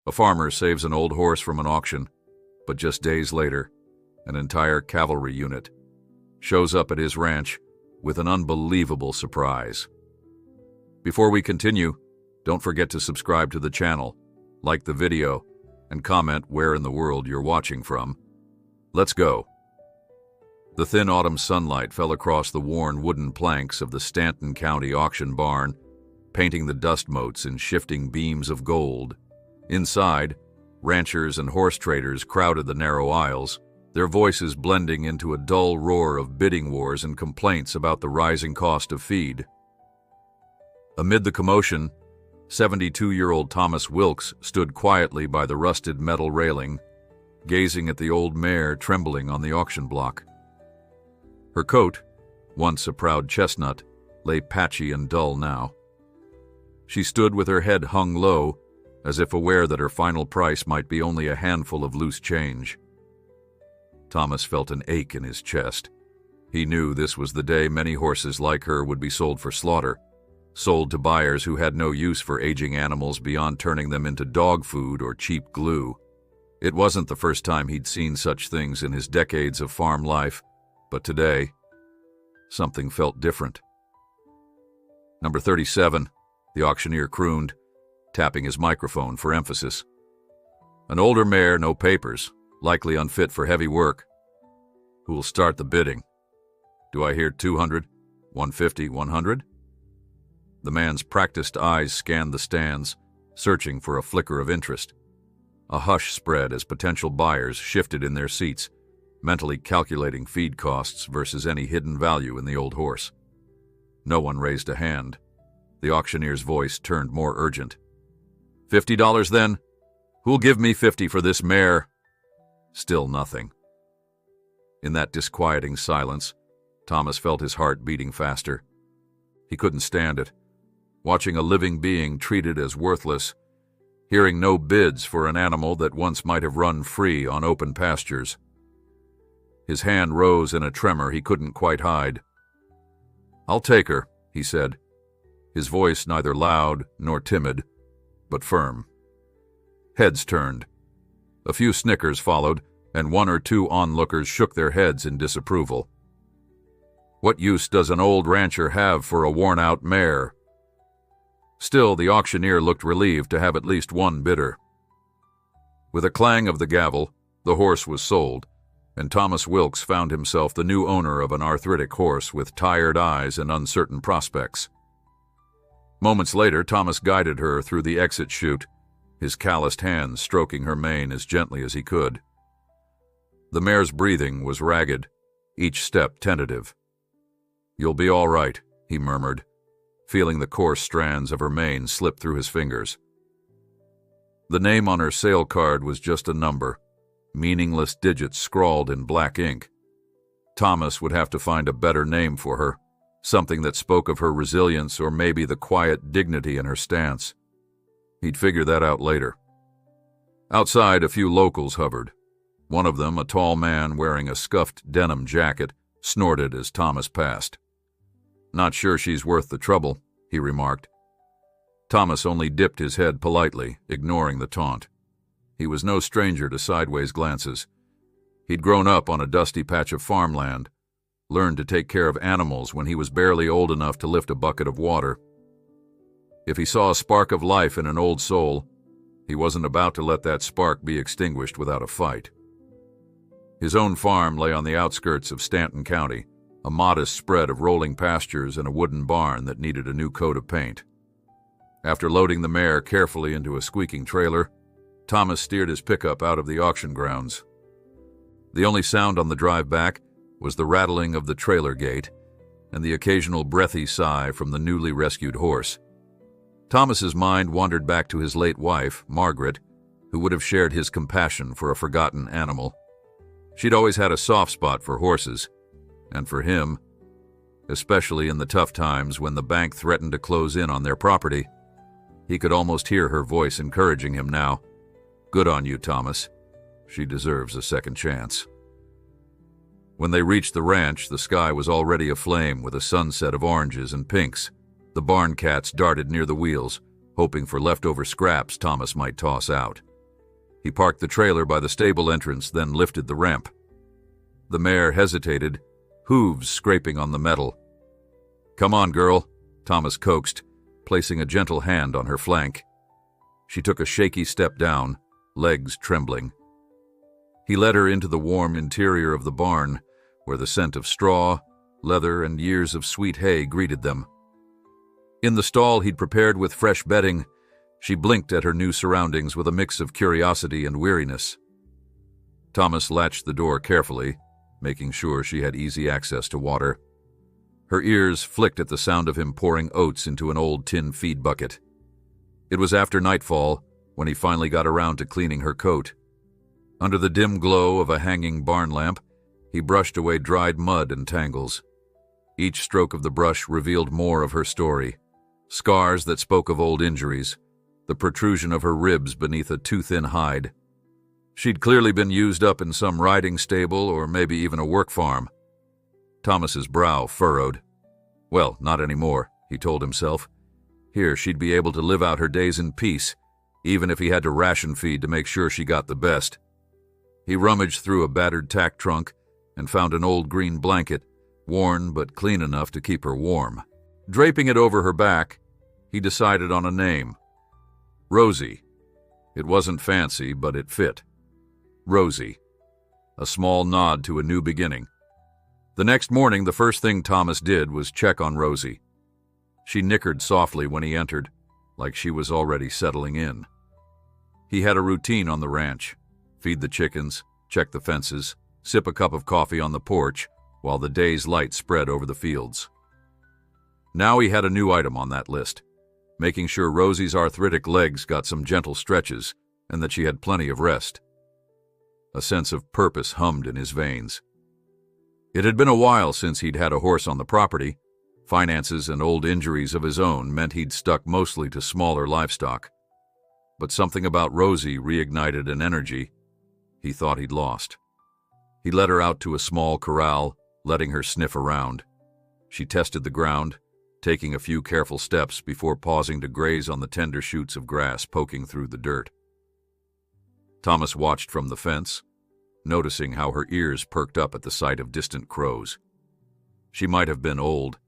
A farmer saves an old horse from an auction, but just days later, an entire cavalry unit shows up at his ranch with an unbelievable surprise. Before we continue, don't forget to subscribe to the channel, like the video, and comment where in the world you're watching from. Let's go. The thin autumn sunlight fell across the worn wooden planks of the Stanton County auction barn, painting the dust motes in shifting beams of gold. Inside, ranchers and horse traders crowded the narrow aisles, their voices blending into a dull roar of bidding wars and complaints about the rising cost of feed. Amid the commotion, 72-year-old Thomas Wilkes stood quietly by the rusted metal railing, gazing at the old mare trembling on the auction block. Her coat, once a proud chestnut, lay patchy and dull now. She stood with her head hung low, as if aware that her final price might be only a handful of loose change. Thomas felt an ache in his chest. He knew this was the day many horses like her would be sold for slaughter, sold to buyers who had no use for aging animals beyond turning them into dog food or cheap glue. It wasn't the first time he'd seen such things in his decades of farm life, but today, something felt different. Number 37, the auctioneer crooned, tapping his microphone for emphasis. An older mare, no papers, likely unfit for heavy work. Who'll start the bidding? Do I hear 200, 150, 100? The man's practiced eyes scanned the stands, searching for a flicker of interest. A hush spread as potential buyers shifted in their seats, mentally calculating feed costs versus any hidden value in the old horse. No one raised a hand. The auctioneer's voice turned more urgent. $50 then? Who'll give me 50 for this mare? Still nothing. In that disquieting silence, Thomas felt his heart beating faster. He couldn't stand it. Watching a living being treated as worthless, hearing no bids for an animal that once might have run free on open pastures. His hand rose in a tremor he couldn't quite hide. "I'll take her," he said, his voice neither loud nor timid, but firm. Heads turned. A few snickers followed, and one or two onlookers shook their heads in disapproval. What use does an old rancher have for a worn-out mare? Still, the auctioneer looked relieved to have at least one bidder. With a clang of the gavel, the horse was sold, and Thomas Wilkes found himself the new owner of an arthritic horse with tired eyes and uncertain prospects. Moments later, Thomas guided her through the exit chute, his calloused hands stroking her mane as gently as he could. The mare's breathing was ragged, each step tentative. "You'll be all right," he murmured, feeling the coarse strands of her mane slip through his fingers. The name on her sale card was just a number, meaningless digits scrawled in black ink. Thomas would have to find a better name for her, something that spoke of her resilience or maybe the quiet dignity in her stance. He'd figure that out later. Outside, a few locals hovered. One of them, a tall man wearing a scuffed denim jacket, snorted as Thomas passed. "Not sure she's worth the trouble," he remarked. Thomas only dipped his head politely, ignoring the taunt. He was no stranger to sideways glances. He'd grown up on a dusty patch of farmland, learned to take care of animals when he was barely old enough to lift a bucket of water. If he saw a spark of life in an old soul, he wasn't about to let that spark be extinguished without a fight. His own farm lay on the outskirts of Stanton County, a modest spread of rolling pastures and a wooden barn that needed a new coat of paint. After loading the mare carefully into a squeaking trailer, Thomas steered his pickup out of the auction grounds. The only sound on the drive back was the rattling of the trailer gate and the occasional breathy sigh from the newly rescued horse. Thomas's mind wandered back to his late wife, Margaret, who would have shared his compassion for a forgotten animal. She'd always had a soft spot for horses, and for him, especially in the tough times when the bank threatened to close in on their property. He could almost hear her voice encouraging him now. "Good on you, Thomas. She deserves a second chance." When they reached the ranch, the sky was already aflame with a sunset of oranges and pinks. The barn cats darted near the wheels, hoping for leftover scraps Thomas might toss out. He parked the trailer by the stable entrance, then lifted the ramp. The mare hesitated, hooves scraping on the metal. "Come on, girl," Thomas coaxed, placing a gentle hand on her flank. She took a shaky step down, legs trembling. He led her into the warm interior of the barn, where the scent of straw, leather, and years of sweet hay greeted them. In the stall he'd prepared with fresh bedding, she blinked at her new surroundings with a mix of curiosity and weariness. Thomas latched the door carefully, making sure she had easy access to water. Her ears flicked at the sound of him pouring oats into an old tin feed bucket. It was after nightfall when he finally got around to cleaning her coat. Under the dim glow of a hanging barn lamp, he brushed away dried mud and tangles. Each stroke of the brush revealed more of her story. Scars that spoke of old injuries, the protrusion of her ribs beneath a too-thin hide. She'd clearly been used up in some riding stable or maybe even a work farm. Thomas's brow furrowed. Well, not anymore, he told himself. Here she'd be able to live out her days in peace, even if he had to ration feed to make sure she got the best. He rummaged through a battered tack trunk and found an old green blanket, worn but clean enough to keep her warm. Draping it over her back, he decided on a name. Rosie. It wasn't fancy, but it fit. Rosie. A small nod to a new beginning. The next morning, the first thing Thomas did was check on Rosie. She nickered softly when he entered, like she was already settling in. He had a routine on the ranch. Feed the chickens, check the fences, sip a cup of coffee on the porch while the day's light spread over the fields. Now he had a new item on that list, making sure Rosie's arthritic legs got some gentle stretches and that she had plenty of rest. A sense of purpose hummed in his veins. It had been a while since he'd had a horse on the property. Finances and old injuries of his own meant he'd stuck mostly to smaller livestock. But something about Rosie reignited an energy he thought he'd lost. He led her out to a small corral, letting her sniff around. She tested the ground, taking a few careful steps before pausing to graze on the tender shoots of grass poking through the dirt. Thomas watched from the fence, noticing how her ears perked up at the sight of distant crows. She might have been old,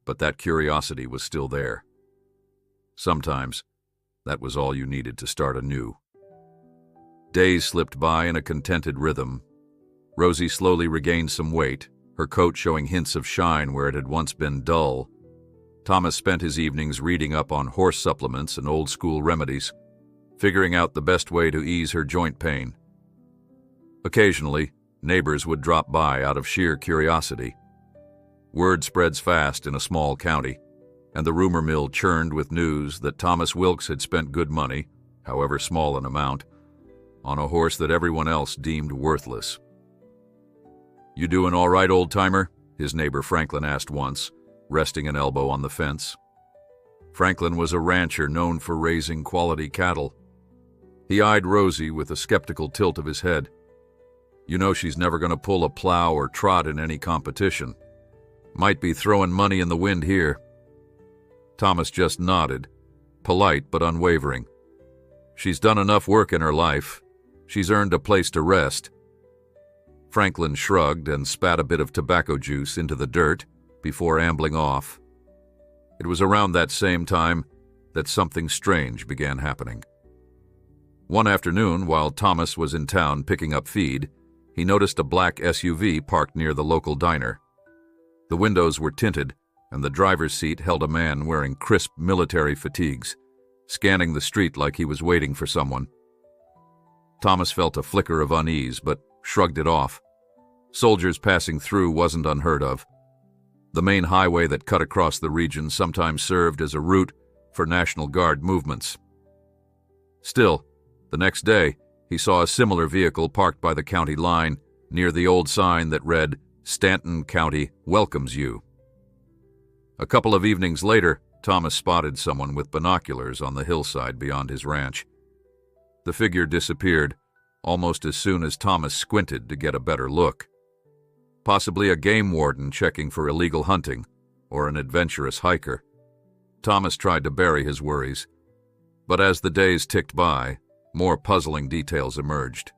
but that curiosity was still there. Sometimes, that was all you needed to start anew. Days slipped by in a contented rhythm. Rosie slowly regained some weight, her coat showing hints of shine where it had once been dull. Thomas spent his evenings reading up on horse supplements and old-school remedies, figuring out the best way to ease her joint pain. Occasionally, neighbors would drop by out of sheer curiosity. Word spreads fast in a small county, and the rumor mill churned with news that Thomas Wilkes had spent good money, however small an amount, on a horse that everyone else deemed worthless. "You doing all right, old-timer?" his neighbor Franklin asked once, resting an elbow on the fence. Franklin was a rancher known for raising quality cattle. He eyed Rosie with a skeptical tilt of his head. "You know she's never going to pull a plow or trot in any competition. Might be throwing money in the wind here." Thomas just nodded, polite but unwavering. "She's done enough work in her life. She's earned a place to rest." Franklin shrugged and spat a bit of tobacco juice into the dirt before ambling off. It was around that same time that something strange began happening. One afternoon, while Thomas was in town picking up feed, he noticed a black SUV parked near the local diner. The windows were tinted, and the driver's seat held a man wearing crisp military fatigues, scanning the street like he was waiting for someone. Thomas felt a flicker of unease, but shrugged it off. Soldiers passing through wasn't unheard of. The main highway that cut across the region sometimes served as a route for National Guard movements. Still, the next day, he saw a similar vehicle parked by the county line near the old sign that read, "Stanton County welcomes you." A couple of evenings later, Thomas spotted someone with binoculars on the hillside beyond his ranch. The figure disappeared almost as soon as Thomas squinted to get a better look. Possibly a game warden checking for illegal hunting, or an adventurous hiker. Thomas tried to bury his worries, but as the days ticked by, more puzzling details emerged.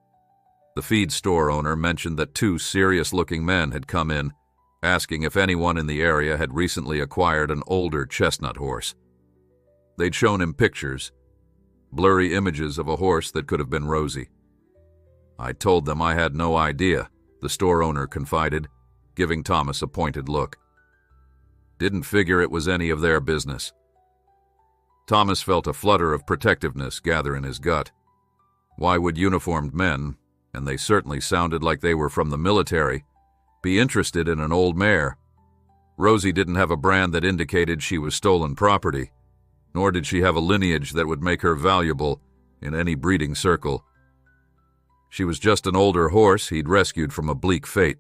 The feed store owner mentioned that two serious-looking men had come in, asking if anyone in the area had recently acquired an older chestnut horse. They'd shown him pictures, blurry images of a horse that could have been Rosie. I told them I had no idea, the store owner confided, giving Thomas a pointed look. Didn't figure it was any of their business. Thomas felt a flutter of protectiveness gather in his gut. Why would uniformed men, and they certainly sounded like they were from the military, be interested in an old mare? Rosie didn't have a brand that indicated she was stolen property, nor did she have a lineage that would make her valuable in any breeding circle. She was just an older horse he'd rescued from a bleak fate.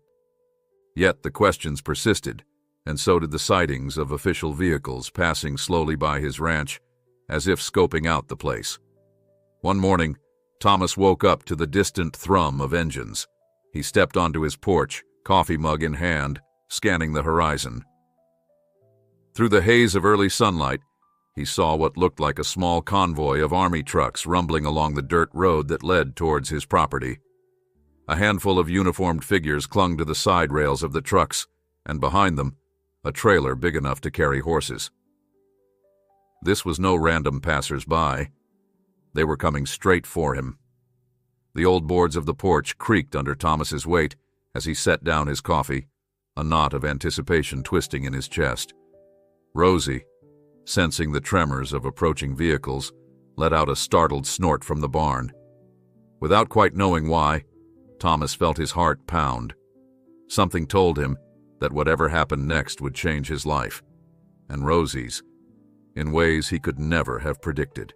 Yet the questions persisted, and so did the sightings of official vehicles passing slowly by his ranch, as if scoping out the place. One morning, Thomas woke up to the distant thrum of engines. He stepped onto his porch, coffee mug in hand, scanning the horizon. Through the haze of early sunlight, he saw what looked like a small convoy of army trucks rumbling along the dirt road that led towards his property. A handful of uniformed figures clung to the side rails of the trucks, and behind them, a trailer big enough to carry horses. This was no random passers-by. They were coming straight for him. The old boards of the porch creaked under Thomas's weight as he set down his coffee, a knot of anticipation twisting in his chest. Rosie, sensing the tremors of approaching vehicles, let out a startled snort from the barn. Without quite knowing why, Thomas felt his heart pound. Something told him that whatever happened next would change his life, and Rosie's, in ways he could never have predicted.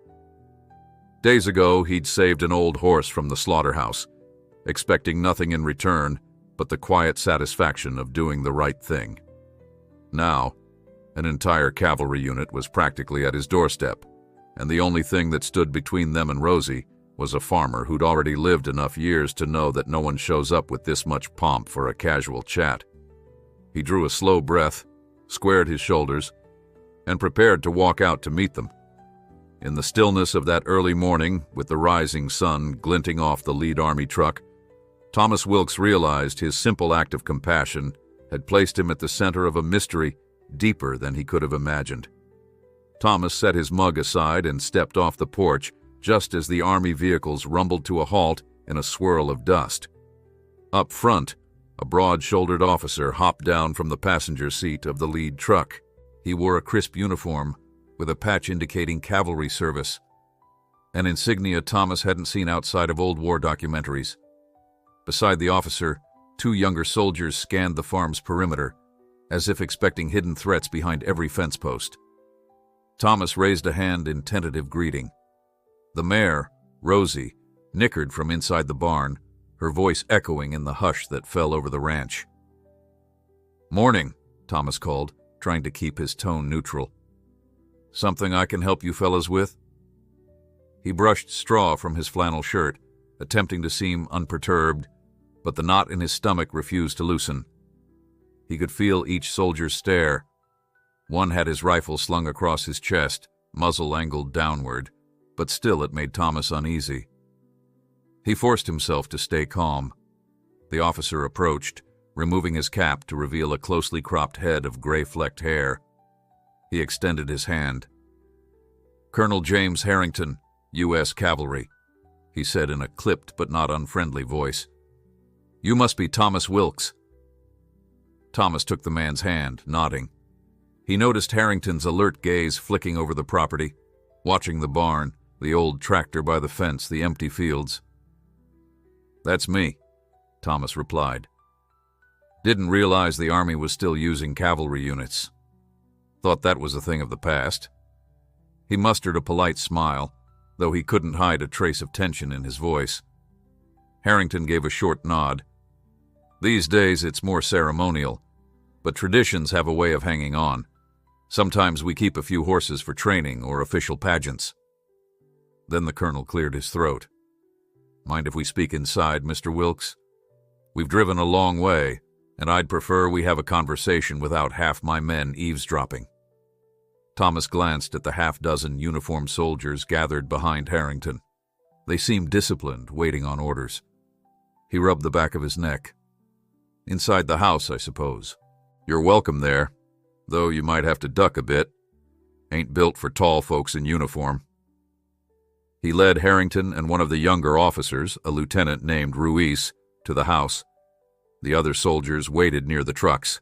Days ago, he'd saved an old horse from the slaughterhouse, expecting nothing in return but the quiet satisfaction of doing the right thing. Now, an entire cavalry unit was practically at his doorstep, and the only thing that stood between them and Rosie was a farmer who'd already lived enough years to know that no one shows up with this much pomp for a casual chat. He drew a slow breath, squared his shoulders, and prepared to walk out to meet them. In the stillness of that early morning, with the rising sun glinting off the lead army truck, Thomas Wilkes realized his simple act of compassion had placed him at the center of a mystery deeper than he could have imagined. Thomas set his mug aside and stepped off the porch just as the army vehicles rumbled to a halt in a swirl of dust. Up front, a broad-shouldered officer hopped down from the passenger seat of the lead truck. He wore a crisp uniform with a patch indicating cavalry service, an insignia Thomas hadn't seen outside of old war documentaries. Beside the officer, two younger soldiers scanned the farm's perimeter, as if expecting hidden threats behind every fence post. Thomas raised a hand in tentative greeting. The mare, Rosie, nickered from inside the barn, her voice echoing in the hush that fell over the ranch. "Morning," Thomas called, trying to keep his tone neutral. "Something I can help you fellas with?" He brushed straw from his flannel shirt, attempting to seem unperturbed, but the knot in his stomach refused to loosen. He could feel each soldier's stare. One had his rifle slung across his chest, muzzle angled downward, but still it made Thomas uneasy. He forced himself to stay calm. The officer approached, removing his cap to reveal a closely cropped head of gray-flecked hair. He extended his hand. "Colonel James Harrington, U.S. Cavalry," he said in a clipped but not unfriendly voice. "You must be Thomas Wilkes." Thomas took the man's hand, nodding. He noticed Harrington's alert gaze flicking over the property, watching the barn, the old tractor by the fence, the empty fields. "That's me," Thomas replied. "Didn't realize the Army was still using cavalry units. Thought that was a thing of the past." He mustered a polite smile, though he couldn't hide a trace of tension in his voice. Harrington gave a short nod. "These days it's more ceremonial, but traditions have a way of hanging on. Sometimes we keep a few horses for training or official pageants." Then the colonel cleared his throat. "Mind if we speak inside, Mr. Wilkes? We've driven a long way, and I'd prefer we have a conversation without half my men eavesdropping." Thomas glanced at the half-dozen uniformed soldiers gathered behind Harrington. They seemed disciplined, waiting on orders. He rubbed the back of his neck. Inside the house, I suppose. You're welcome there, though you might have to duck a bit. Ain't built for tall folks in uniform. He led Harrington and one of the younger officers, a lieutenant named Ruiz, to the house. The other soldiers waited near the trucks.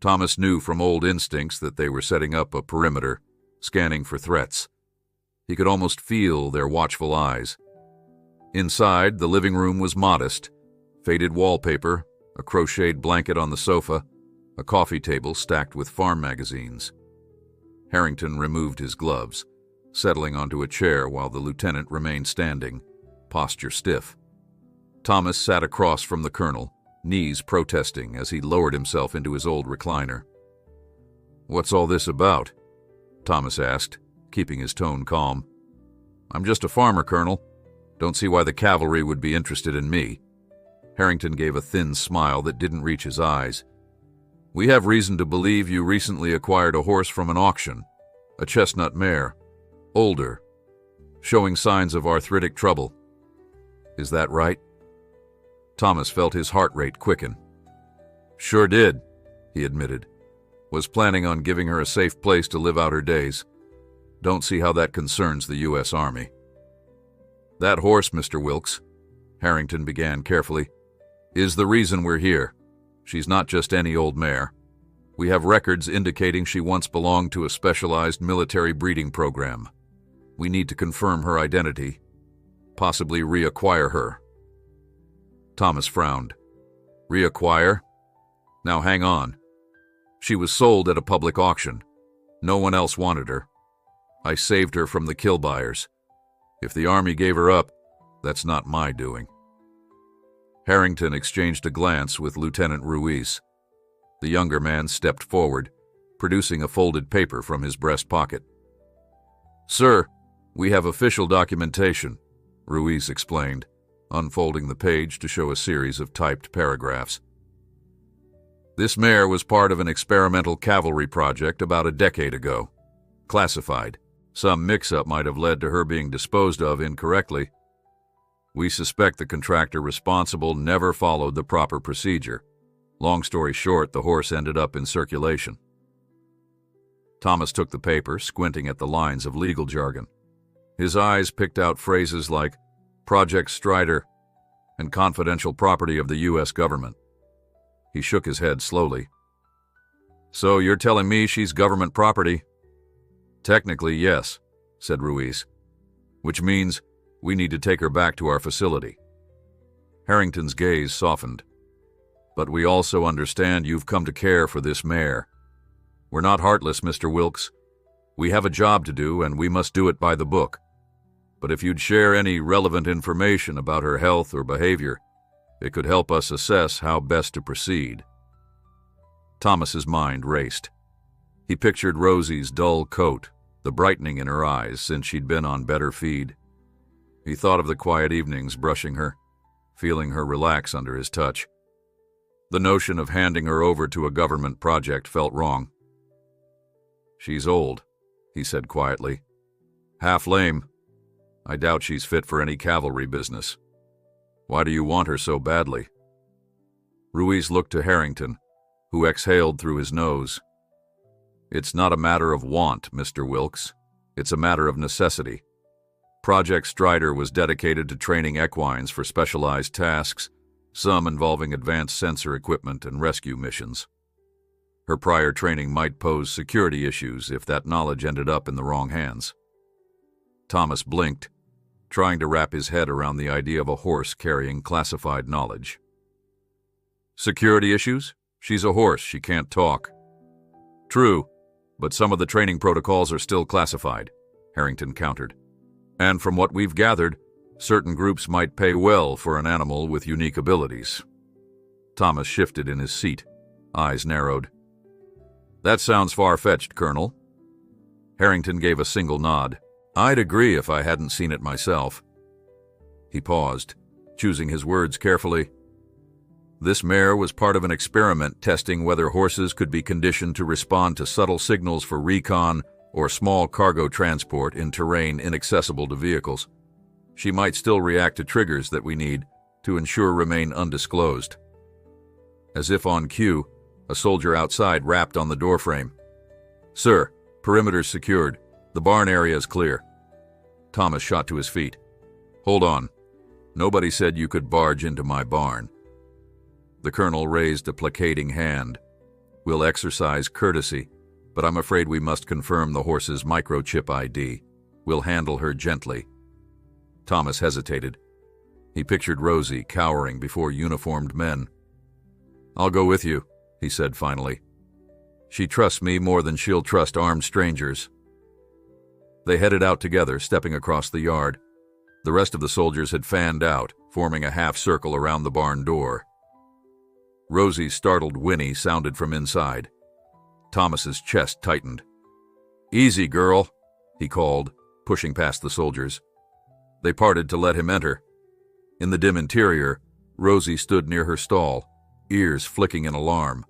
Thomas knew from old instincts that they were setting up a perimeter, scanning for threats. He could almost feel their watchful eyes. Inside, the living room was modest. Faded wallpaper, a crocheted blanket on the sofa, a coffee table stacked with farm magazines. Harrington removed his gloves, settling onto a chair while the lieutenant remained standing, posture stiff. Thomas sat across from the colonel, knees protesting as he lowered himself into his old recliner. "What's all this about?" Thomas asked, keeping his tone calm. "I'm just a farmer, Colonel. Don't see why the cavalry would be interested in me." Harrington gave a thin smile that didn't reach his eyes. "We have reason to believe you recently acquired a horse from an auction, a chestnut mare, older, showing signs of arthritic trouble. Is that right?" Thomas felt his heart rate quicken. "Sure did," he admitted. "Was planning on giving her a safe place to live out her days. Don't see how that concerns the U.S. Army." "That horse, Mr. Wilkes," Harrington began carefully, "is the reason we're here. She's not just any old mare. We have records indicating she once belonged to a specialized military breeding program. We need to confirm her identity, possibly reacquire her." Thomas frowned. "Reacquire? Now hang on. She was sold at a public auction. No one else wanted her. I saved her from the kill buyers. If the Army gave her up, that's not my doing." Harrington exchanged a glance with Lieutenant Ruiz. The younger man stepped forward, producing a folded paper from his breast pocket. "Sir, we have official documentation," Ruiz explained, unfolding the page to show a series of typed paragraphs. "This mare was part of an experimental cavalry project about a decade ago. Classified. Some mix-up might have led to her being disposed of incorrectly. We suspect the contractor responsible never followed the proper procedure. Long story short, the horse ended up in circulation." Thomas took the paper, squinting at the lines of legal jargon. His eyes picked out phrases like Project Strider and confidential property of the U.S. government. He shook his head slowly. "So you're telling me she's government property?" "Technically, yes," said Ruiz, "which means we need to take her back to our facility." Harrington's gaze softened. "But we also understand you've come to care for this mare. We're not heartless, Mr. Wilkes. We have a job to do, and we must do it by the book. But if you'd share any relevant information about her health or behavior, it could help us assess how best to proceed." Thomas's mind raced. He pictured Rosie's dull coat, the brightening in her eyes since she'd been on better feed. He thought of the quiet evenings brushing her, feeling her relax under his touch. The notion of handing her over to a government project felt wrong. "She's old," he said quietly. "Half lame. I doubt she's fit for any cavalry business. Why do you want her so badly?" Ruiz looked to Harrington, who exhaled through his nose. "It's not a matter of want, Mr. Wilkes. It's a matter of necessity. Project Strider was dedicated to training equines for specialized tasks, some involving advanced sensor equipment and rescue missions. Her prior training might pose security issues if that knowledge ended up in the wrong hands." Thomas blinked, trying to wrap his head around the idea of a horse carrying classified knowledge. "Security issues? She's a horse, she can't talk." "True, but some of the training protocols are still classified," Harrington countered. "And from what we've gathered, certain groups might pay well for an animal with unique abilities." Thomas shifted in his seat, eyes narrowed. "That sounds far-fetched, Colonel." Harrington gave a single nod. "I'd agree if I hadn't seen it myself." He paused, choosing his words carefully. "This mare was part of an experiment testing whether horses could be conditioned to respond to subtle signals for recon or small cargo transport in terrain inaccessible to vehicles. She might still react to triggers that we need to ensure remain undisclosed. As if on cue, a soldier outside rapped on the doorframe. "Sir, perimeter's secured. The barn area is clear." Thomas shot to his feet. "Hold on. Nobody said you could barge into my barn." The colonel raised a placating hand. "We'll exercise courtesy, but I'm afraid we must confirm the horse's microchip ID. We'll handle her gently." Thomas hesitated. He pictured Rosie cowering before uniformed men. "I'll go with you," he said finally. "She trusts me more than she'll trust armed strangers." They headed out together, stepping across the yard. The rest of the soldiers had fanned out, forming a half circle around the barn door. Rosie's startled whinny sounded from inside. Thomas's chest tightened. "Easy, girl," he called, pushing past the soldiers. They parted to let him enter. In the dim interior, Rosie stood near her stall, ears flicking in alarm.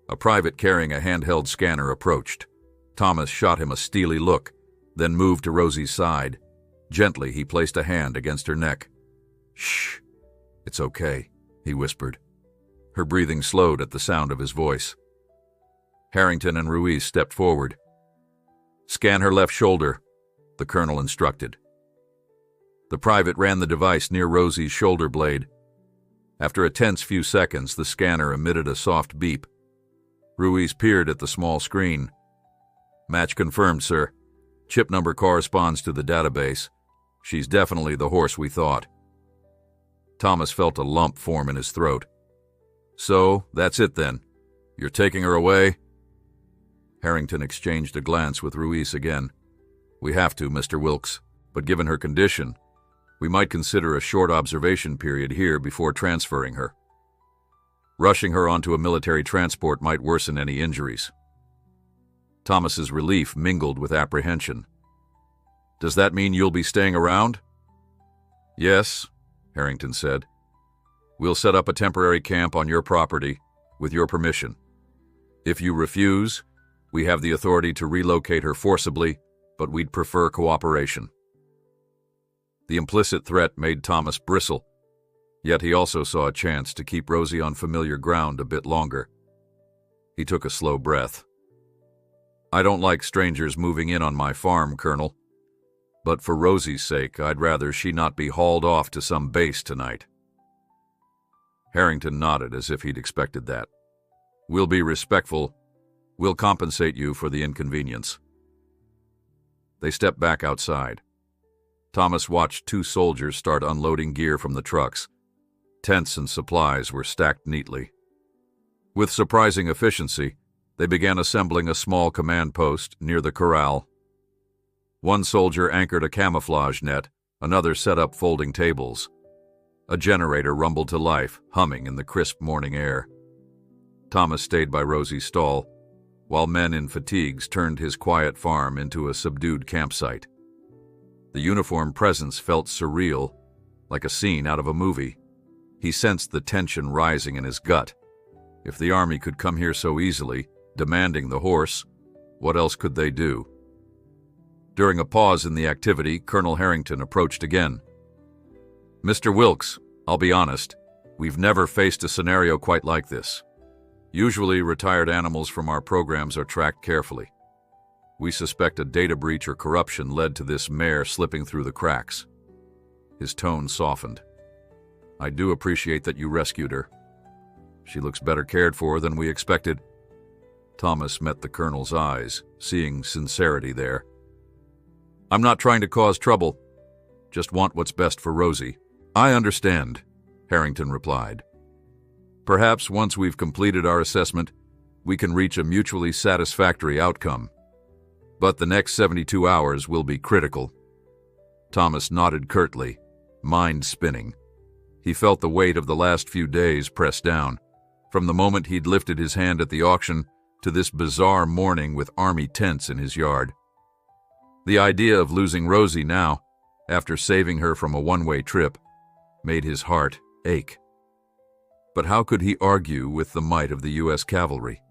A private carrying a handheld scanner approached. Thomas shot him a steely look, then moved to Rosie's side. Gently, he placed a hand against her neck. "Shh, it's okay," he whispered. Her breathing slowed at the sound of his voice. Harrington and Ruiz stepped forward. "Scan her left shoulder," the colonel instructed. The private ran the device near Rosie's shoulder blade. After a tense few seconds, the scanner emitted a soft beep. Ruiz peered at the small screen. "Match confirmed, sir. Chip number corresponds to the database. She's definitely the horse we thought." Thomas felt a lump form in his throat. "So, that's it then. You're taking her away?" Harrington exchanged a glance with Ruiz again. "We have to, Mr. Wilkes, but given her condition, we might consider a short observation period here before transferring her. Rushing her onto a military transport might worsen any injuries." Thomas's relief mingled with apprehension. "Does that mean you'll be staying around?" "Yes," Harrington said. "We'll set up a temporary camp on your property, with your permission. If you refuse, we have the authority to relocate her forcibly, but we'd prefer cooperation." The implicit threat made Thomas bristle, yet he also saw a chance to keep Rosie on familiar ground a bit longer. He took a slow breath. "I don't like strangers moving in on my farm, Colonel. But for Rosie's sake, I'd rather she not be hauled off to some base tonight." Harrington nodded as if he'd expected that. "We'll be respectful. We'll compensate you for the inconvenience." They stepped back outside. Thomas watched two soldiers start unloading gear from the trucks. Tents and supplies were stacked neatly. With surprising efficiency, they began assembling a small command post near the corral. One soldier anchored a camouflage net, another set up folding tables. A generator rumbled to life, humming in the crisp morning air. Thomas stayed by Rosie's stall, while men in fatigues turned his quiet farm into a subdued campsite. The uniformed presence felt surreal, like a scene out of a movie. He sensed the tension rising in his gut. If the army could come here so easily, demanding the horse, what else could they do? During a pause in the activity, Colonel Harrington approached again. "Mr. Wilkes, I'll be honest, we've never faced a scenario quite like this. Usually, retired animals from our programs are tracked carefully. We suspect a data breach or corruption led to this mare slipping through the cracks." His tone softened. "I do appreciate that you rescued her. She looks better cared for than we expected." Thomas met the colonel's eyes, seeing sincerity there. "I'm not trying to cause trouble. Just want what's best for Rosie." "I understand," Harrington replied. "Perhaps once we've completed our assessment, we can reach a mutually satisfactory outcome. But the next 72 hours will be critical." Thomas nodded curtly, mind spinning. He felt the weight of the last few days press down, from the moment he'd lifted his hand at the auction to this bizarre morning with army tents in his yard. The idea of losing Rosie now, after saving her from a one-way trip, made his heart ache. But how could he argue with the might of the U.S. Cavalry?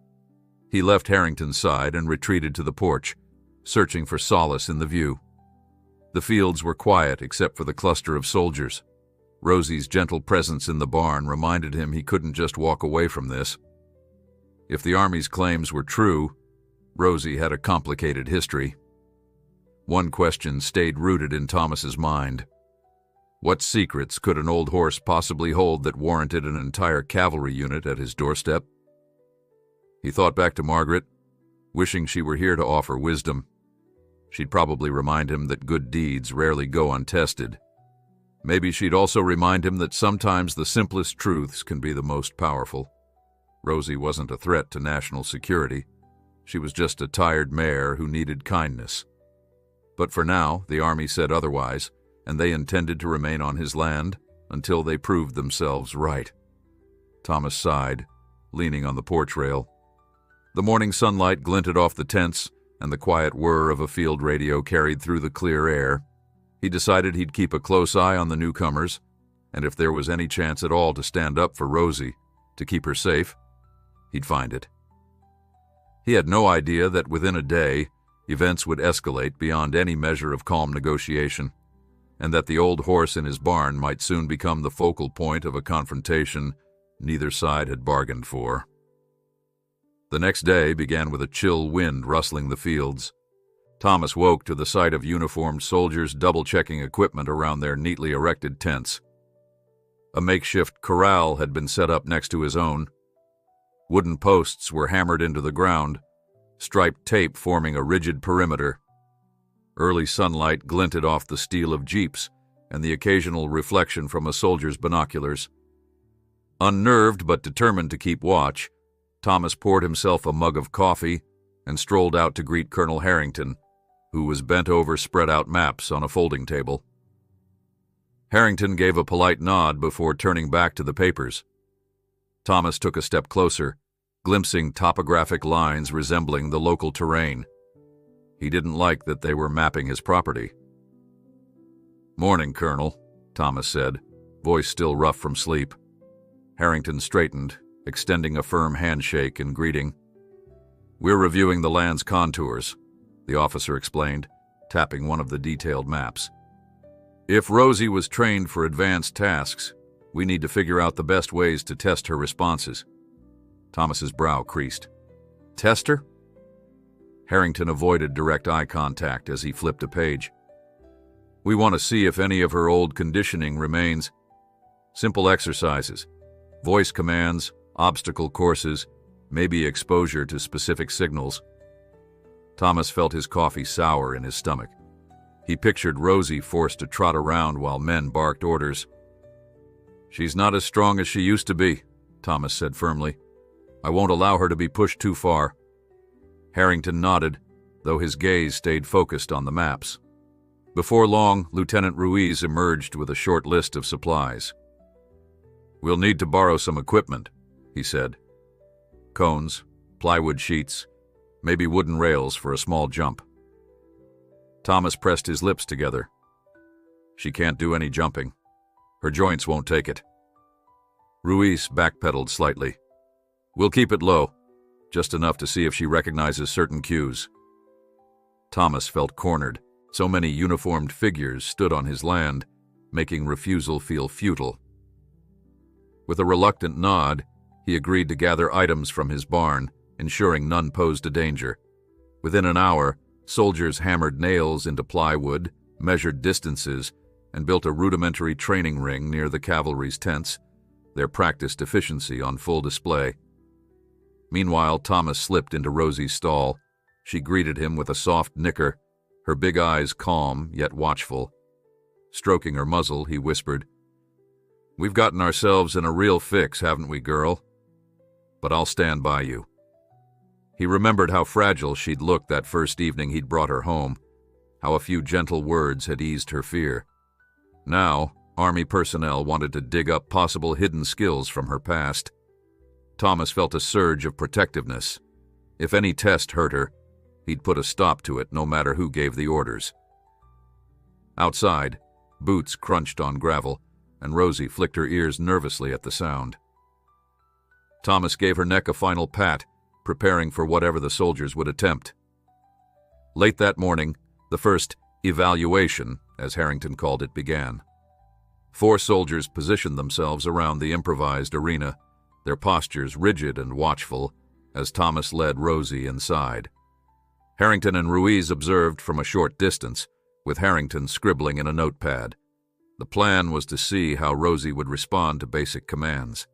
He left Harrington's side and retreated to the porch, searching for solace in the view. The fields were quiet except for the cluster of soldiers. Rosie's gentle presence in the barn reminded him he couldn't just walk away from this. If the Army's claims were true, Rosie had a complicated history. One question stayed rooted in Thomas's mind. What secrets could an old horse possibly hold that warranted an entire cavalry unit at his doorstep? He thought back to Margaret, wishing she were here to offer wisdom. She'd probably remind him that good deeds rarely go untested. Maybe she'd also remind him that sometimes the simplest truths can be the most powerful. Rosie wasn't a threat to national security. She was just a tired mare who needed kindness. But for now, the Army said otherwise, and they intended to remain on his land until they proved themselves right. Thomas sighed, leaning on the porch rail. The morning sunlight glinted off the tents, and the quiet whir of a field radio carried through the clear air. He decided he'd keep a close eye on the newcomers, and if there was any chance at all to stand up for Rosie, to keep her safe, he'd find it. He had no idea that within a day, events would escalate beyond any measure of calm negotiation, and that the old horse in his barn might soon become the focal point of a confrontation neither side had bargained for. The next day began with a chill wind rustling the fields. Thomas woke to the sight of uniformed soldiers double-checking equipment around their neatly erected tents. A makeshift corral had been set up next to his own. Wooden posts were hammered into the ground, striped tape forming a rigid perimeter. Early sunlight glinted off the steel of jeeps and the occasional reflection from a soldier's binoculars. Unnerved but determined to keep watch, Thomas poured himself a mug of coffee and strolled out to greet Colonel Harrington, who was bent over spread-out maps on a folding table. Harrington gave a polite nod before turning back to the papers. Thomas took a step closer, glimpsing topographic lines resembling the local terrain. He didn't like that they were mapping his property. "Morning, Colonel," Thomas said, voice still rough from sleep. Harrington straightened, extending a firm handshake in greeting. "We're reviewing the land's contours," the officer explained, tapping one of the detailed maps. "If Rosie was trained for advanced tasks, we need to figure out the best ways to test her responses." Thomas's brow creased. "Test her?" Harrington avoided direct eye contact as he flipped a page. "We want to see if any of her old conditioning remains. Simple exercises, voice commands, obstacle courses, maybe exposure to specific signals." Thomas felt his coffee sour in his stomach. He pictured Rosie forced to trot around while men barked orders. "She's not as strong as she used to be," Thomas said firmly. "I won't allow her to be pushed too far." Harrington nodded, though his gaze stayed focused on the maps. Before long, Lieutenant Ruiz emerged with a short list of supplies. "We'll need to borrow some equipment," he said. "Cones, plywood sheets, maybe wooden rails for a small jump." Thomas pressed his lips together. "She can't do any jumping. Her joints won't take it." Ruiz backpedaled slightly. "We'll keep it low, just enough to see if she recognizes certain cues." Thomas felt cornered. So many uniformed figures stood on his land, making refusal feel futile. With a reluctant nod, he agreed to gather items from his barn, ensuring none posed a danger. Within an hour, soldiers hammered nails into plywood, measured distances, and built a rudimentary training ring near the cavalry's tents, their practiced efficiency on full display. Meanwhile, Thomas slipped into Rosie's stall. She greeted him with a soft nicker, her big eyes calm yet watchful. Stroking her muzzle, he whispered, "We've gotten ourselves in a real fix, haven't we, girl? But I'll stand by you." He remembered how fragile she'd looked that first evening he'd brought her home, how a few gentle words had eased her fear. Now, Army personnel wanted to dig up possible hidden skills from her past. Thomas felt a surge of protectiveness. If any test hurt her, he'd put a stop to it no matter who gave the orders. Outside, boots crunched on gravel, and Rosie flicked her ears nervously at the sound. Thomas gave her neck a final pat, preparing for whatever the soldiers would attempt. Late that morning, the first evaluation as Harrington called it, began. 4 soldiers positioned themselves around the improvised arena, their postures rigid and watchful, as Thomas led Rosie inside. Harrington and Ruiz observed from a short distance, with Harrington scribbling in a notepad. The plan was to see how Rosie would respond to basic commands.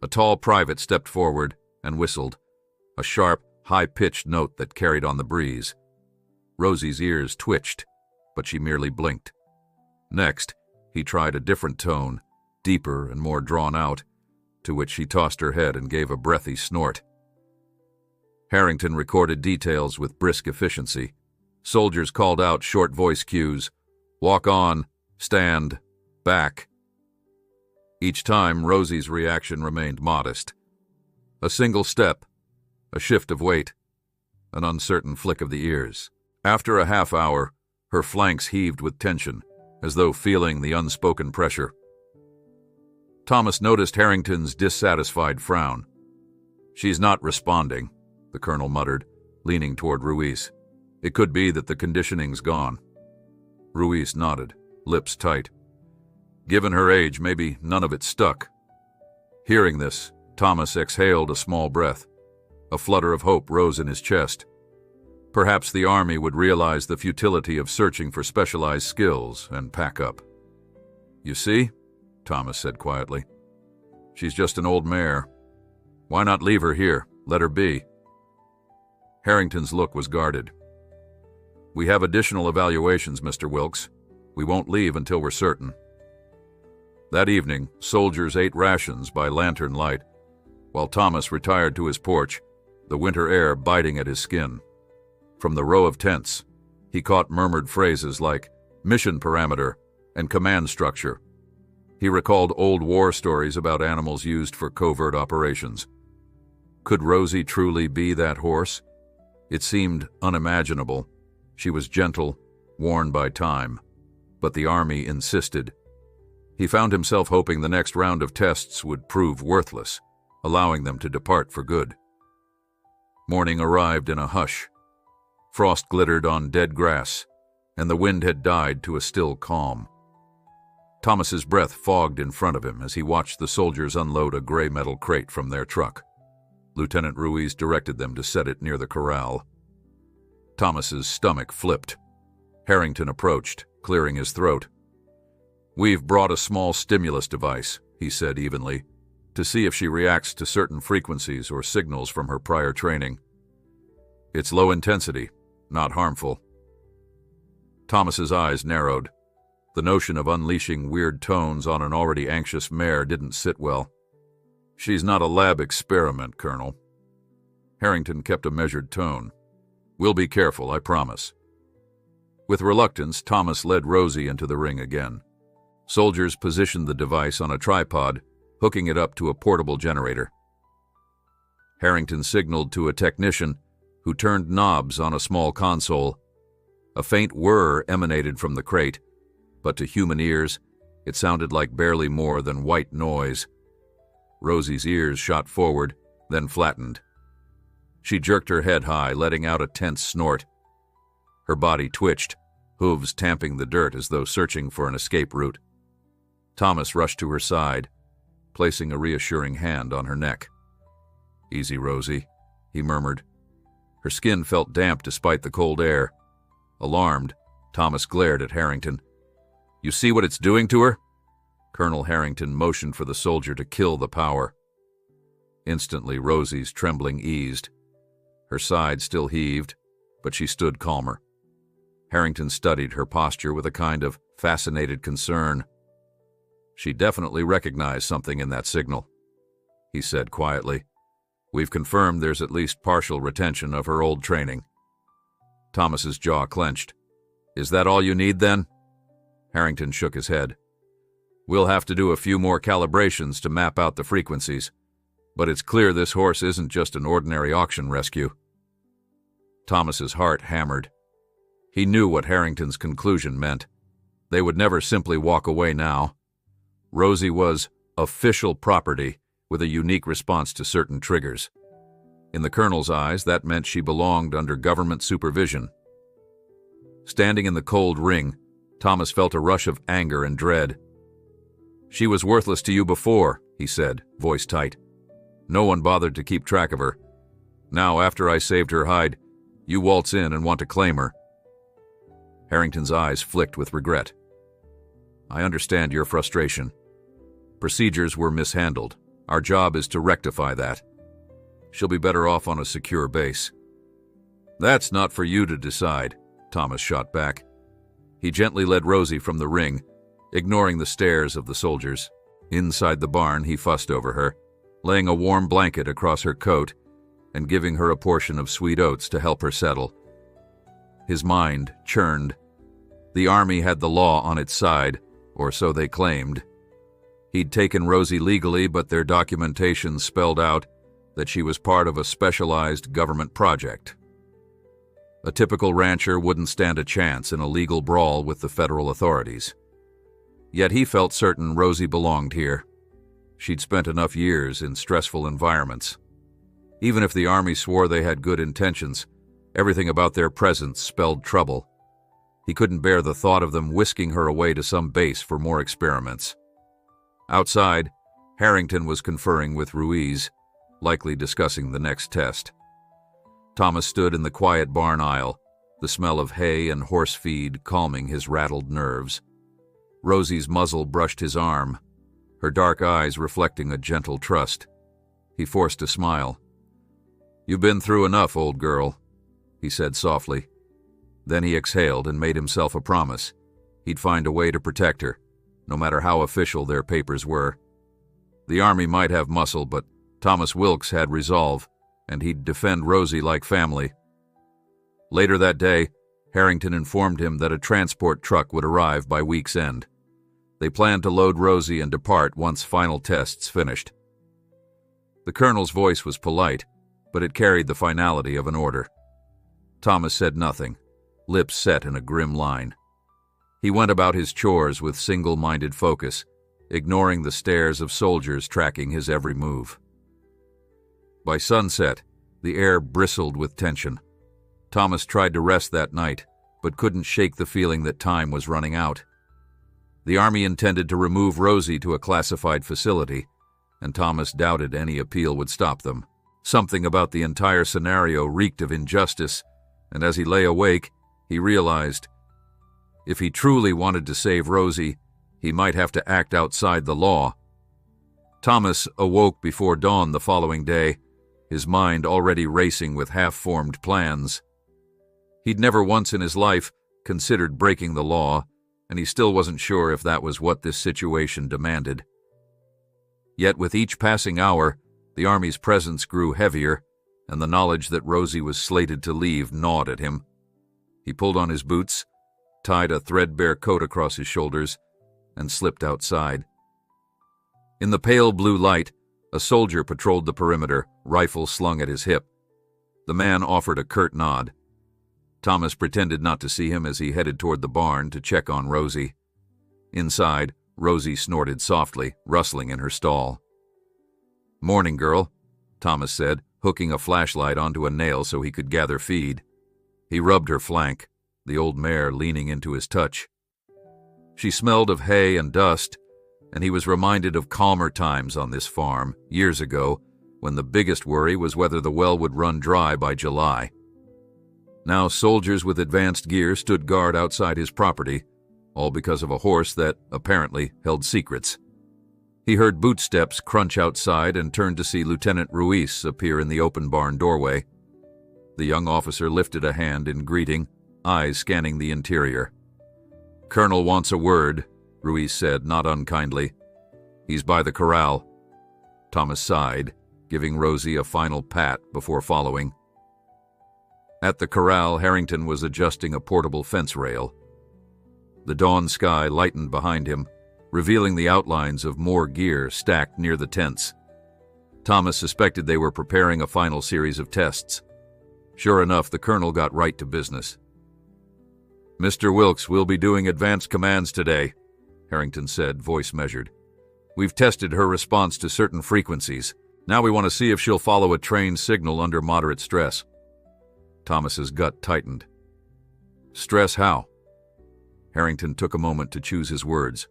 A tall private stepped forward and whistled, a sharp, high-pitched note that carried on the breeze. Rosie's ears twitched, but she merely blinked. Next, he tried a different tone, deeper and more drawn out, to which she tossed her head and gave a breathy snort. Harrington recorded details with brisk efficiency. Soldiers called out short voice cues: walk on, stand, back. Each time, Rosie's reaction remained modest. A single step, a shift of weight, an uncertain flick of the ears. After a half hour, her flanks heaved with tension, as though feeling the unspoken pressure. Thomas noticed Harrington's dissatisfied frown. She's not responding, the colonel muttered, leaning toward Ruiz. It could be that the conditioning's gone. Ruiz nodded, lips tight. Given her age, maybe none of it stuck. Hearing this, Thomas exhaled a small breath. A flutter of hope rose in his chest. Perhaps the army would realize the futility of searching for specialized skills and pack up. You see, Thomas said quietly, she's just an old mare. Why not leave her here? Let her be. Harrington's look was guarded. We have additional evaluations, Mr. Wilkes. We won't leave until we're certain. That evening, soldiers ate rations by lantern light, while Thomas retired to his porch, the winter air biting at his skin. From the row of tents, he caught murmured phrases like mission parameter and command structure. He recalled old war stories about animals used for covert operations. Could Rosie truly be that horse? It seemed unimaginable. She was gentle, worn by time, but the army insisted. He found himself hoping the next round of tests would prove worthless, allowing them to depart for good. Morning arrived in a hush. Frost glittered on dead grass, and the wind had died to a still calm. Thomas's breath fogged in front of him as he watched the soldiers unload a gray metal crate from their truck. Lieutenant Ruiz directed them to set it near the corral. Thomas's stomach flipped. Harrington approached, clearing his throat. We've brought a small stimulus device, he said evenly, to see if she reacts to certain frequencies or signals from her prior training. It's low intensity, not harmful. Thomas's eyes narrowed. The notion of unleashing weird tones on an already anxious mare didn't sit well. She's not a lab experiment, Colonel. Harrington kept a measured tone. We'll be careful, I promise. With reluctance, Thomas led Rosie into the ring again. Soldiers positioned the device on a tripod, hooking it up to a portable generator. Harrington signaled to a technician, who turned knobs on a small console. A faint whir emanated from the crate, but to human ears, it sounded like barely more than white noise. Rosie's ears shot forward, then flattened. She jerked her head high, letting out a tense snort. Her body twitched, hooves tamping the dirt as though searching for an escape route. Thomas rushed to her side, placing a reassuring hand on her neck. Easy, Rosie, he murmured. Her skin felt damp despite the cold air. Alarmed, Thomas glared at Harrington. You see what it's doing to her? Colonel Harrington motioned for the soldier to kill the power. Instantly, Rosie's trembling eased. Her side still heaved, but she stood calmer. Harrington studied her posture with a kind of fascinated concern. She definitely recognized something in that signal, he said quietly. We've confirmed there's at least partial retention of her old training. Thomas's jaw clenched. Is that all you need, then? Harrington shook his head. We'll have to do a few more calibrations to map out the frequencies, but it's clear this horse isn't just an ordinary auction rescue. Thomas's heart hammered. He knew what Harrington's conclusion meant. They would never simply walk away now. Rosie was official property with a unique response to certain triggers. In the colonel's eyes, that meant she belonged under government supervision. Standing in the cold ring, Thomas felt a rush of anger and dread. "She was worthless to you before," he said, voice tight. "No one bothered to keep track of her. Now, after I saved her hide, you waltz in and want to claim her." Harrington's eyes flicked with regret. "I understand your frustration. Procedures were mishandled. Our job is to rectify that. She'll be better off on a secure base." "That's not for you to decide," Thomas shot back. He gently led Rosie from the ring, ignoring the stares of the soldiers. Inside the barn, he fussed over her, laying a warm blanket across her coat and giving her a portion of sweet oats to help her settle. His mind churned. The army had the law on its side, or so they claimed. He'd taken Rosie legally, but their documentation spelled out that she was part of a specialized government project. A typical rancher wouldn't stand a chance in a legal brawl with the federal authorities. Yet he felt certain Rosie belonged here. She'd spent enough years in stressful environments. Even if the army swore they had good intentions, everything about their presence spelled trouble. He couldn't bear the thought of them whisking her away to some base for more experiments. Outside, Harrington was conferring with Ruiz, likely discussing the next test. Thomas stood in the quiet barn aisle, the smell of hay and horse feed calming his rattled nerves. Rosie's muzzle brushed his arm, her dark eyes reflecting a gentle trust. He forced a smile. "You've been through enough, old girl," he said softly. Then he exhaled and made himself a promise. He'd find a way to protect her, no matter how official their papers were. The army might have muscle, but Thomas Wilkes had resolve, and he'd defend Rosie like family. Later that day, Harrington informed him that a transport truck would arrive by week's end. They planned to load Rosie and depart once final tests finished. The colonel's voice was polite, but it carried the finality of an order. Thomas said nothing, lips set in a grim line. He went about his chores with single-minded focus, ignoring the stares of soldiers tracking his every move. By sunset, the air bristled with tension. Thomas tried to rest that night, but couldn't shake the feeling that time was running out. The army intended to remove Rosie to a classified facility, and Thomas doubted any appeal would stop them. Something about the entire scenario reeked of injustice, and as he lay awake, he realized if he truly wanted to save Rosie, he might have to act outside the law. Thomas awoke before dawn the following day, his mind already racing with half-formed plans. He'd never once in his life considered breaking the law, and he still wasn't sure if that was what this situation demanded. Yet with each passing hour, the army's presence grew heavier, and the knowledge that Rosie was slated to leave gnawed at him. He pulled on his boots, tied a threadbare coat across his shoulders, and slipped outside. In the pale blue light, a soldier patrolled the perimeter, rifle slung at his hip. The man offered a curt nod. Thomas pretended not to see him as he headed toward the barn to check on Rosie. Inside, Rosie snorted softly, rustling in her stall. "Morning, girl," Thomas said, hooking a flashlight onto a nail so he could gather feed. He rubbed her flank, the old mare leaning into his touch. She smelled of hay and dust, and he was reminded of calmer times on this farm, years ago, when the biggest worry was whether the well would run dry by July. Now soldiers with advanced gear stood guard outside his property, all because of a horse that, apparently, held secrets. He heard bootsteps crunch outside and turned to see Lieutenant Ruiz appear in the open barn doorway. The young officer lifted a hand in greeting, eyes scanning the interior. "Colonel wants a word," Ruiz said, not unkindly. "He's by the corral." Thomas sighed, giving Rosie a final pat before following. At the corral, Harrington was adjusting a portable fence rail. The dawn sky lightened behind him, revealing the outlines of more gear stacked near the tents. Thomas suspected they were preparing a final series of tests. Sure enough, the colonel got right to business. "Mr. Wilkes, we'll be doing advanced commands today," Harrington said, voice measured. "We've tested her response to certain frequencies. Now we want to see if she'll follow a trained signal under moderate stress." Thomas's gut tightened. Stress how? Harrington took a moment to choose his words.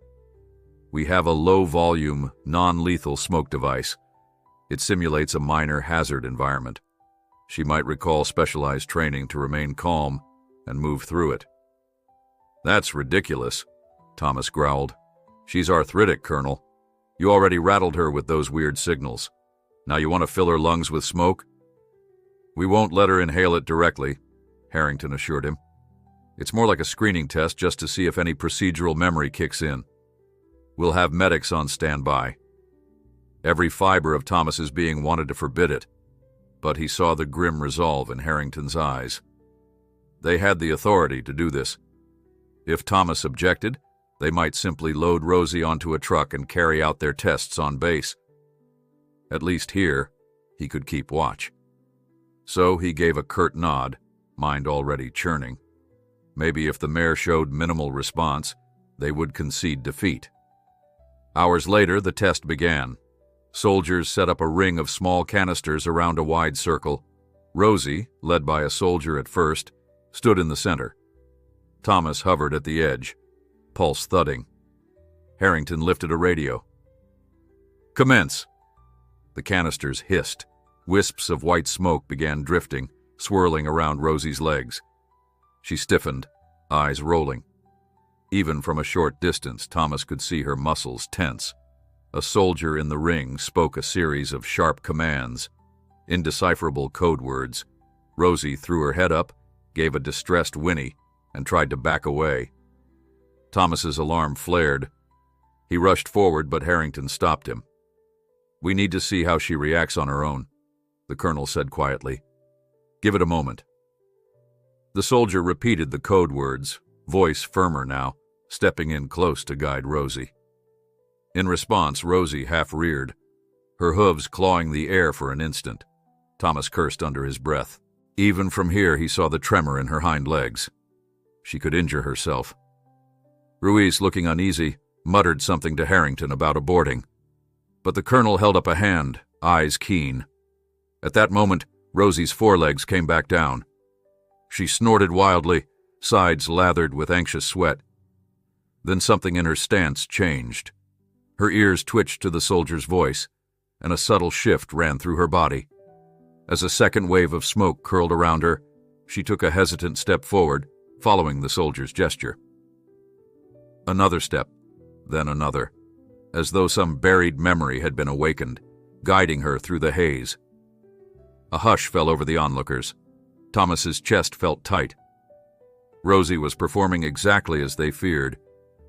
We have a low-volume, non-lethal smoke device. It simulates a minor hazard environment. She might recall specialized training to remain calm and move through it. That's ridiculous, Thomas growled. She's arthritic, Colonel. You already rattled her with those weird signals. Now you want to fill her lungs with smoke? We won't let her inhale it directly, Harrington assured him. It's more like a screening test just to see if any procedural memory kicks in. We'll have medics on standby. Every fiber of Thomas's being wanted to forbid it, but he saw the grim resolve in Harrington's eyes. They had the authority to do this. If Thomas objected, they might simply load Rosie onto a truck and carry out their tests on base. At least here, he could keep watch. So he gave a curt nod, mind already churning. Maybe if the mare showed minimal response, they would concede defeat. Hours later, the test began. Soldiers set up a ring of small canisters around a wide circle. Rosie, led by a soldier at first, stood in the center. Thomas hovered at the edge, pulse thudding. Harrington lifted a radio. Commence! The canisters hissed. Wisps of white smoke began drifting, swirling around Rosie's legs. She stiffened, eyes rolling. Even from a short distance, Thomas could see her muscles tense. A soldier in the ring spoke a series of sharp commands, indecipherable code words. Rosie threw her head up, gave a distressed whinny, and tried to back away. Thomas's alarm flared. He rushed forward, but Harrington stopped him. We need to see how she reacts on her own, the colonel said quietly. Give it a moment. The soldier repeated the code words, voice firmer now, stepping in close to guide Rosie. In response, Rosie half-reared, her hooves clawing the air for an instant. Thomas cursed under his breath. Even from here, he saw the tremor in her hind legs. She could injure herself. Ruiz, looking uneasy, muttered something to Harrington about aborting. But the colonel held up a hand, eyes keen. At that moment, Rosie's forelegs came back down. She snorted wildly, sides lathered with anxious sweat. Then something in her stance changed. Her ears twitched to the soldier's voice, and a subtle shift ran through her body. As a second wave of smoke curled around her, she took a hesitant step forward, following the soldier's gesture. Another step, then another, as though some buried memory had been awakened, guiding her through the haze. A hush fell over the onlookers. Thomas's chest felt tight. Rosie was performing exactly as they feared,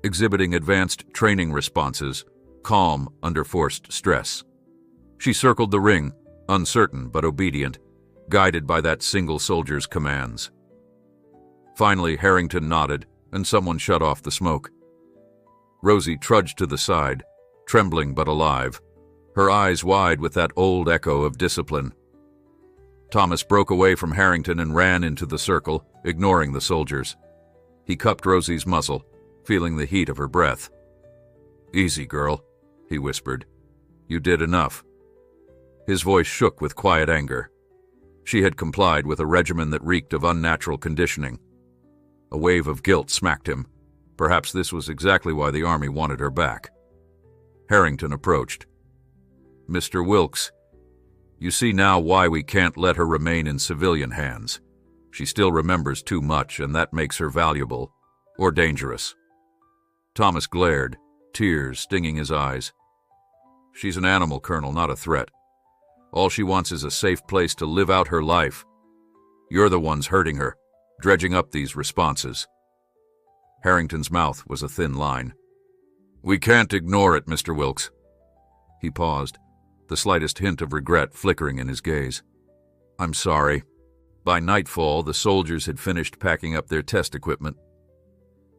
exhibiting advanced training responses, calm under forced stress. She circled the ring, uncertain but obedient, guided by that single soldier's commands. Finally, Harrington nodded, and someone shut off the smoke. Rosie trudged to the side, trembling but alive, her eyes wide with that old echo of discipline. Thomas broke away from Harrington and ran into the circle, ignoring the soldiers. He cupped Rosie's muzzle, feeling the heat of her breath. "Easy, girl," he whispered. "You did enough." His voice shook with quiet anger. She had complied with a regimen that reeked of unnatural conditioning. A wave of guilt smacked him. Perhaps this was exactly why the army wanted her back. Harrington approached. "Mr. Wilkes, you see now why we can't let her remain in civilian hands. She still remembers too much, and that makes her valuable, or dangerous." Thomas glared, tears stinging his eyes. "She's an animal, Colonel, not a threat. All she wants is a safe place to live out her life. You're the ones hurting her, dredging up these responses." Harrington's mouth was a thin line. "We can't ignore it, Mr. Wilkes." He paused, the slightest hint of regret flickering in his gaze. "I'm sorry." By nightfall, the soldiers had finished packing up their test equipment.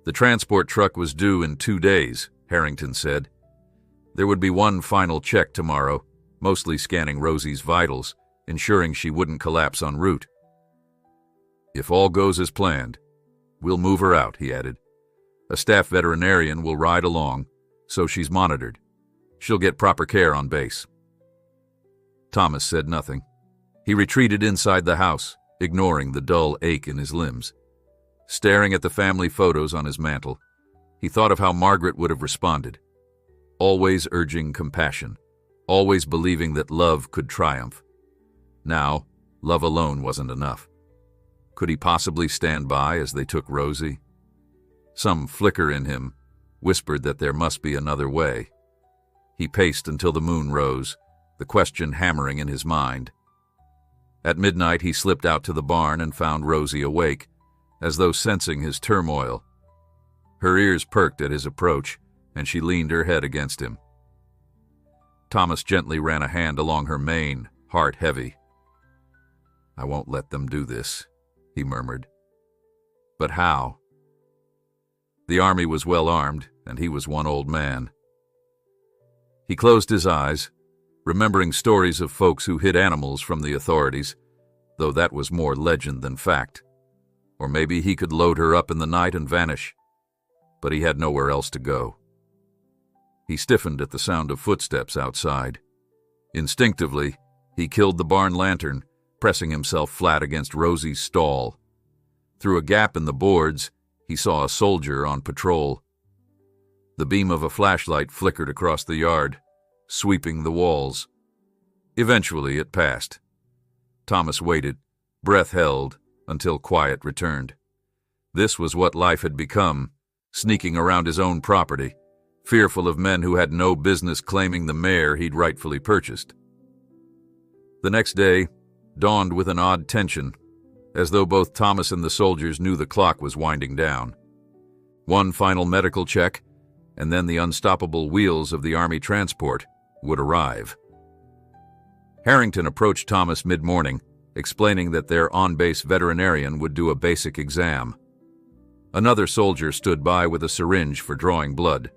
The transport truck was due in 2 days, Harrington said. There would be one final check tomorrow, mostly scanning Rosie's vitals, ensuring she wouldn't collapse en route. "If all goes as planned, we'll move her out," he added. "A staff veterinarian will ride along, so she's monitored. She'll get proper care on base." Thomas said nothing. He retreated inside the house, ignoring the dull ache in his limbs. Staring at the family photos on his mantel, he thought of how Margaret would have responded, always urging compassion, always believing that love could triumph. Now, love alone wasn't enough. Could he possibly stand by as they took Rosie? Some flicker in him whispered that there must be another way. He paced until the moon rose, the question hammering in his mind. At midnight, he slipped out to the barn and found Rosie awake, as though sensing his turmoil. Her ears perked at his approach, and she leaned her head against him. Thomas gently ran a hand along her mane, heart heavy. "I won't let them do this," he murmured. But how? The army was well armed, and he was one old man. He closed his eyes, remembering stories of folks who hid animals from the authorities, though that was more legend than fact. Or maybe he could load her up in the night and vanish. But he had nowhere else to go. He stiffened at the sound of footsteps outside. Instinctively, he killed the barn lantern, pressing himself flat against Rosie's stall. Through a gap in the boards, he saw a soldier on patrol. The beam of a flashlight flickered across the yard, sweeping the walls. Eventually, it passed. Thomas waited, breath held, until quiet returned. This was what life had become, sneaking around his own property, fearful of men who had no business claiming the mare he'd rightfully purchased. The next day dawned with an odd tension, as though both Thomas and the soldiers knew the clock was winding down. One final medical check, and then the unstoppable wheels of the army transport would arrive. Harrington approached Thomas mid-morning, explaining that their on-base veterinarian would do a basic exam. Another soldier stood by with a syringe for drawing blood.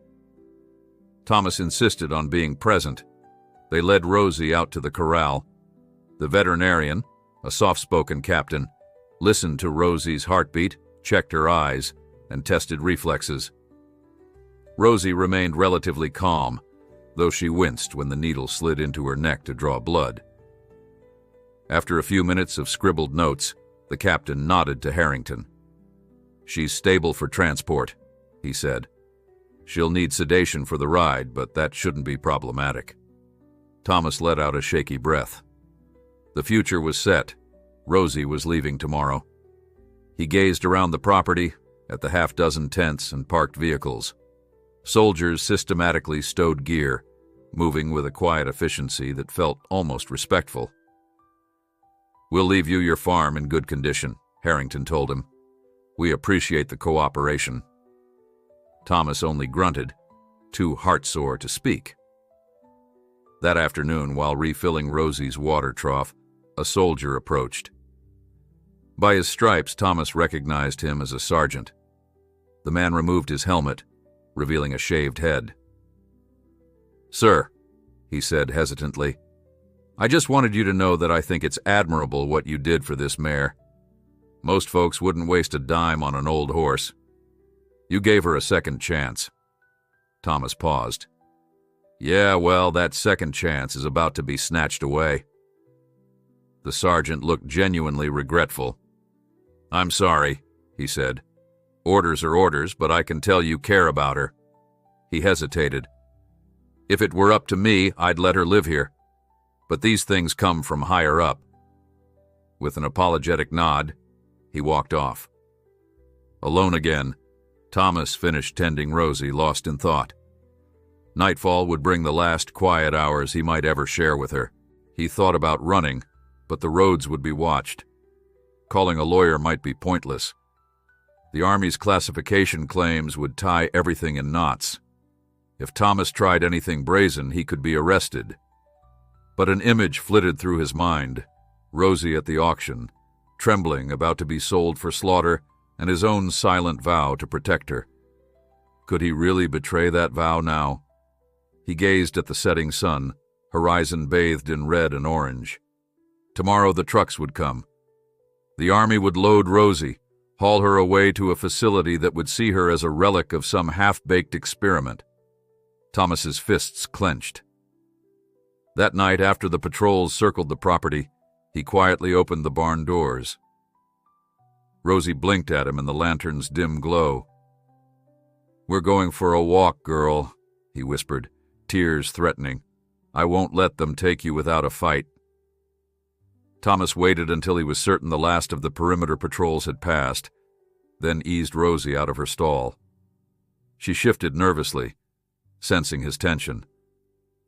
Thomas insisted on being present. They led Rosie out to the corral. The veterinarian, a soft-spoken captain, listened to Rosie's heartbeat, checked her eyes, and tested reflexes. Rosie remained relatively calm, though she winced when the needle slid into her neck to draw blood. After a few minutes of scribbled notes, the captain nodded to Harrington. "She's stable for transport," he said. "She'll need sedation for the ride, but that shouldn't be problematic." Thomas let out a shaky breath. The future was set. Rosie was leaving tomorrow. He gazed around the property, at the half-dozen tents and parked vehicles. Soldiers systematically stowed gear, moving with a quiet efficiency that felt almost respectful. "We'll leave you your farm in good condition," Harrington told him. "We appreciate the cooperation." Thomas only grunted, too heartsore to speak. That afternoon, while refilling Rosie's water trough, a soldier approached. By his stripes, Thomas recognized him as a sergeant. The man removed his helmet, revealing a shaved head. "Sir," he said hesitantly, "I just wanted you to know that I think it's admirable what you did for this mare. Most folks wouldn't waste a dime on an old horse. You gave her a second chance." Thomas paused. "Yeah, well, that second chance is about to be snatched away." The sergeant looked genuinely regretful. "I'm sorry," he said. "Orders are orders, but I can tell you care about her." He hesitated. "If it were up to me, I'd let her live here. But these things come from higher up." With an apologetic nod, he walked off. Alone again, Thomas finished tending Rosie, lost in thought. Nightfall would bring the last quiet hours he might ever share with her. He thought about running, but the roads would be watched. Calling a lawyer might be pointless. The Army's classification claims would tie everything in knots. If Thomas tried anything brazen, he could be arrested. But an image flitted through his mind, Rosie at the auction, trembling, about to be sold for slaughter, and his own silent vow to protect her. Could he really betray that vow now? He gazed at the setting sun, horizon bathed in red and orange. Tomorrow the trucks would come. The Army would load Rosie, haul her away to a facility that would see her as a relic of some half-baked experiment. Thomas's fists clenched. That night, after the patrols circled the property, he quietly opened the barn doors. Rosie blinked at him in the lantern's dim glow. "We're going for a walk, girl," he whispered, tears threatening. "I won't let them take you without a fight." Thomas waited until he was certain the last of the perimeter patrols had passed, then eased Rosie out of her stall. She shifted nervously, sensing his tension,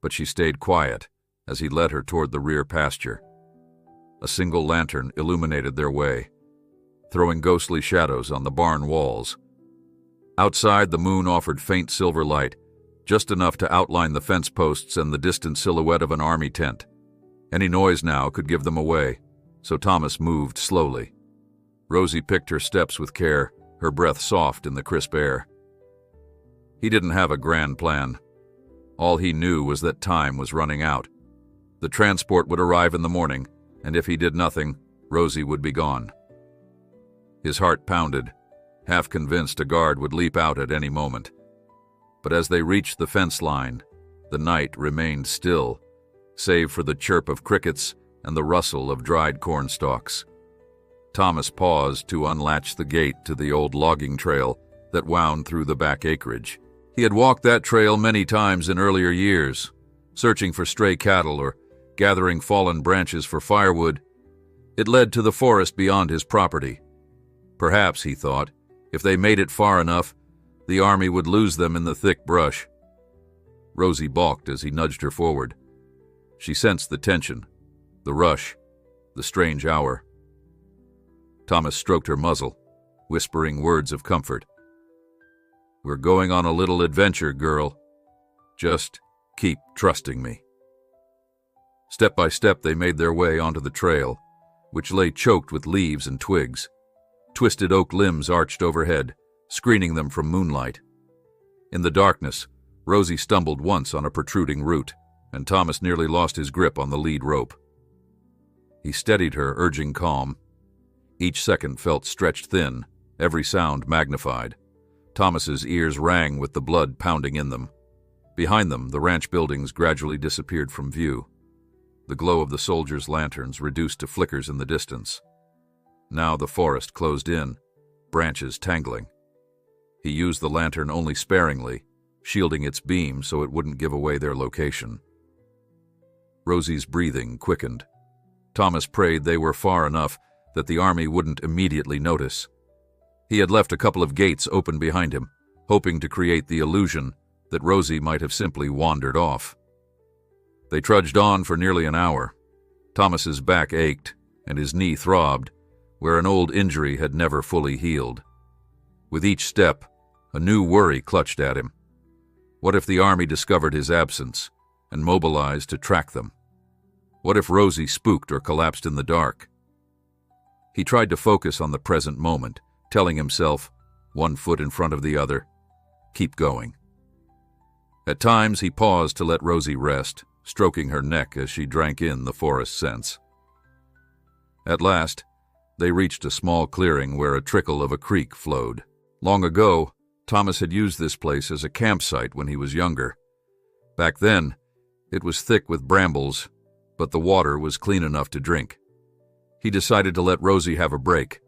but she stayed quiet as he led her toward the rear pasture. A single lantern illuminated their way, throwing ghostly shadows on the barn walls. Outside, the moon offered faint silver light, just enough to outline the fence posts and the distant silhouette of an army tent. Any noise now could give them away, so Thomas moved slowly. Rosie picked her steps with care, her breath soft in the crisp air. He didn't have a grand plan. All he knew was that time was running out. The transport would arrive in the morning, and if he did nothing, Rosie would be gone. His heart pounded, half convinced a guard would leap out at any moment. But as they reached the fence line, the night remained still, save for the chirp of crickets and the rustle of dried corn stalks. Thomas paused to unlatch the gate to the old logging trail that wound through the back acreage. He had walked that trail many times in earlier years, searching for stray cattle or gathering fallen branches for firewood. It led to the forest beyond his property. Perhaps, he thought, if they made it far enough, the army would lose them in the thick brush. Rosie balked as he nudged her forward. She sensed the tension, the rush, the strange hour. Thomas stroked her muzzle, whispering words of comfort. "We're going on a little adventure, girl. Just keep trusting me." Step by step they made their way onto the trail, which lay choked with leaves and twigs. Twisted oak limbs arched overhead, screening them from moonlight. In the darkness, Rosie stumbled once on a protruding root, and Thomas nearly lost his grip on the lead rope. He steadied her, urging calm. Each second felt stretched thin, every sound magnified. Thomas's ears rang with the blood pounding in them. Behind them, the ranch buildings gradually disappeared from view. The glow of the soldiers' lanterns reduced to flickers in the distance. Now the forest closed in, branches tangling. He used the lantern only sparingly, shielding its beam so it wouldn't give away their location. Rosie's breathing quickened. Thomas prayed they were far enough that the army wouldn't immediately notice. He had left a couple of gates open behind him, hoping to create the illusion that Rosie might have simply wandered off. They trudged on for nearly an hour. Thomas's back ached, and his knee throbbed, where an old injury had never fully healed. With each step, a new worry clutched at him. What if the army discovered his absence and mobilized to track them? What if Rosie spooked or collapsed in the dark? He tried to focus on the present moment, telling himself, one foot in front of the other, keep going. At times he paused to let Rosie rest, stroking her neck as she drank in the forest scents. At last, they reached a small clearing where a trickle of a creek flowed. Long ago, Thomas had used this place as a campsite when he was younger. Back then, it was thick with brambles, but the water was clean enough to drink. He decided to let Rosie have a break.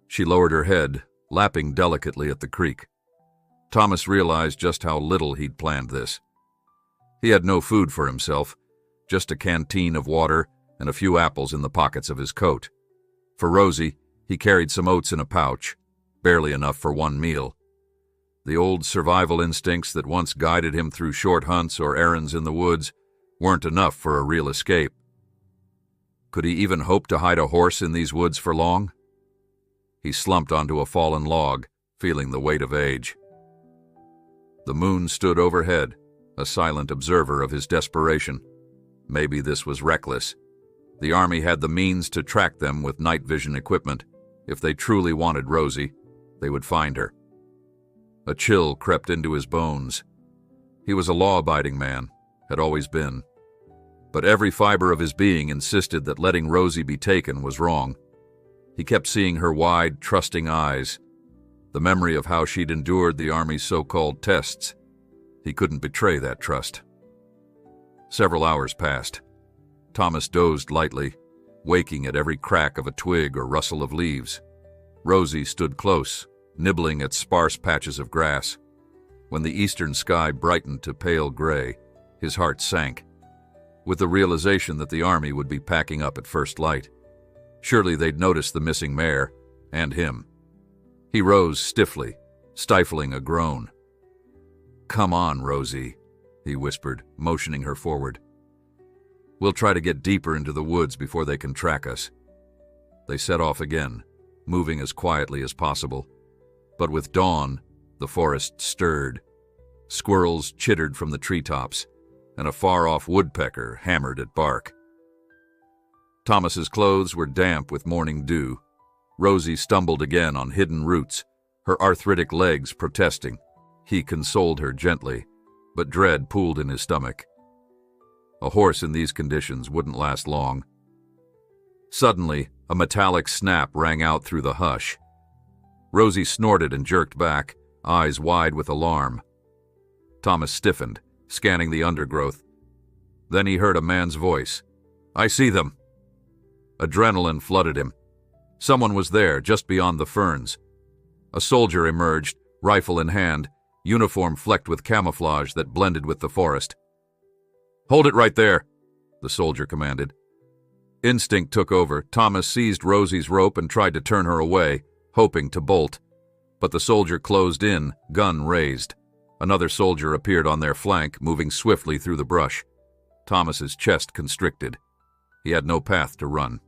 She lowered her head, lapping delicately at the creek. Thomas realized just how little he'd planned this. He had no food for himself, just a canteen of water and a few apples in the pockets of his coat. For Rosie, he carried some oats in a pouch, barely enough for one meal. The old survival instincts that once guided him through short hunts or errands in the woods weren't enough for a real escape. Could he even hope to hide a horse in these woods for long? He slumped onto a fallen log, feeling the weight of age. The moon stood overhead, a silent observer of his desperation. Maybe this was reckless. The army had the means to track them with night vision equipment. If they truly wanted Rosie, they would find her. A chill crept into his bones. He was a law-abiding man, had always been. But every fiber of his being insisted that letting Rosie be taken was wrong. He kept seeing her wide, trusting eyes, the memory of how she'd endured the Army's so-called tests. He couldn't betray that trust. Several hours passed. Thomas dozed lightly, waking at every crack of a twig or rustle of leaves. Rosie stood close, nibbling at sparse patches of grass. When the eastern sky brightened to pale gray, his heart sank, with the realization that the army would be packing up at first light. Surely they'd noticed the missing mare, and him. He rose stiffly, stifling a groan. "Come on, Rosie," he whispered, motioning her forward. "We'll try to get deeper into the woods before they can track us." They set off again, moving as quietly as possible. But with dawn, the forest stirred. Squirrels chittered from the treetops, and a far-off woodpecker hammered at bark. Thomas's clothes were damp with morning dew. Rosie stumbled again on hidden roots, her arthritic legs protesting. He consoled her gently, but dread pooled in his stomach. A horse in these conditions wouldn't last long. Suddenly, a metallic snap rang out through the hush. Rosie snorted and jerked back, eyes wide with alarm. Thomas stiffened, scanning the undergrowth. Then he heard a man's voice. "I see them." Adrenaline flooded him. Someone was there, just beyond the ferns. A soldier emerged, rifle in hand, uniform flecked with camouflage that blended with the forest. "Hold it right there," the soldier commanded. Instinct took over. Thomas seized Rosie's rope and tried to turn her away, hoping to bolt. But the soldier closed in, gun raised. Another soldier appeared on their flank, moving swiftly through the brush. Thomas's chest constricted. He had no path to run.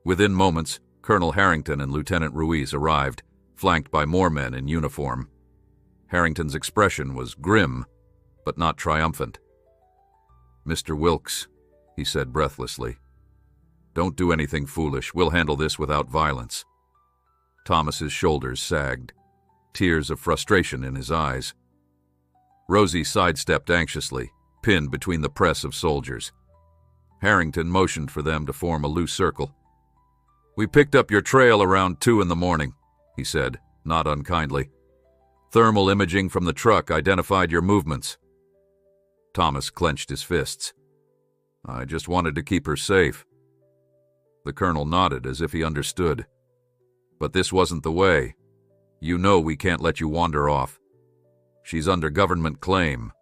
Within moments, Colonel Harrington and Lieutenant Ruiz arrived, flanked by more men in uniform. Harrington's expression was grim, but not triumphant. "Mr. Wilkes," he said breathlessly, "don't do anything foolish. We'll handle this without violence." Thomas's shoulders sagged, tears of frustration in his eyes. Rosie sidestepped anxiously, pinned between the press of soldiers. Harrington motioned for them to form a loose circle. "We picked up your trail around 2 in the morning, he said, not unkindly. "Thermal imaging from the truck identified your movements." Thomas clenched his fists. "I just wanted to keep her safe." The colonel nodded as if he understood. "But this wasn't the way. You know we can't let you wander off. She's under government claim."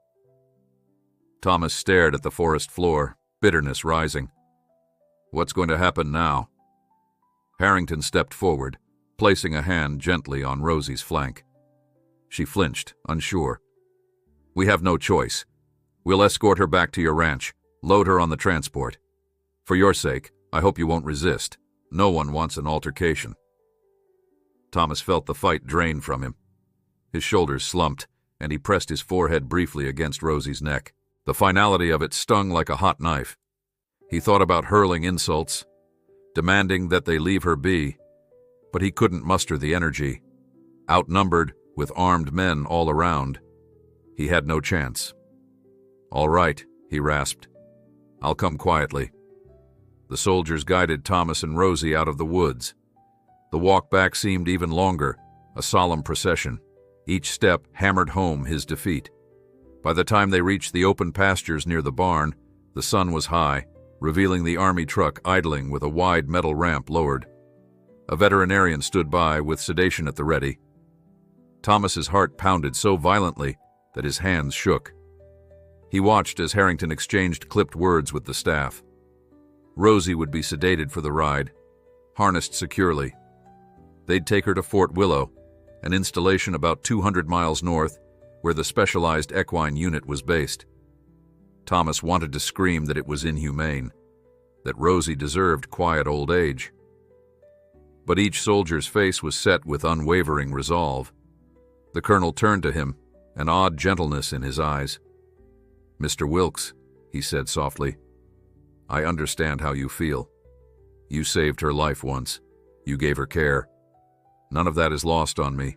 Thomas stared at the forest floor, bitterness rising. "What's going to happen now?" Harrington stepped forward, placing a hand gently on Rosie's flank. She flinched, unsure. "We have no choice. We'll escort her back to your ranch, load her on the transport. For your sake, I hope you won't resist. No one wants an altercation." Thomas felt the fight drain from him. His shoulders slumped, and he pressed his forehead briefly against Rosie's neck. The finality of it stung like a hot knife. He thought about hurling insults, demanding that they leave her be, but he couldn't muster the energy. Outnumbered, with armed men all around, he had no chance. "All right," he rasped. "I'll come quietly." The soldiers guided Thomas and Rosie out of the woods. The walk back seemed even longer, a solemn procession. Each step hammered home his defeat. By the time they reached the open pastures near the barn, the sun was high, revealing the army truck idling with a wide metal ramp lowered. A veterinarian stood by with sedation at the ready. Thomas's heart pounded so violently that his hands shook. He watched as Harrington exchanged clipped words with the staff. Rosie would be sedated for the ride, harnessed securely. They'd take her to Fort Willow, an installation about 200 miles north, where the specialized equine unit was based. Thomas wanted to scream that it was inhumane, that Rosie deserved quiet old age. But each soldier's face was set with unwavering resolve. The colonel turned to him, an odd gentleness in his eyes. "Mr. Wilkes," he said softly, "I understand how you feel. You saved her life once. You gave her care. None of that is lost on me.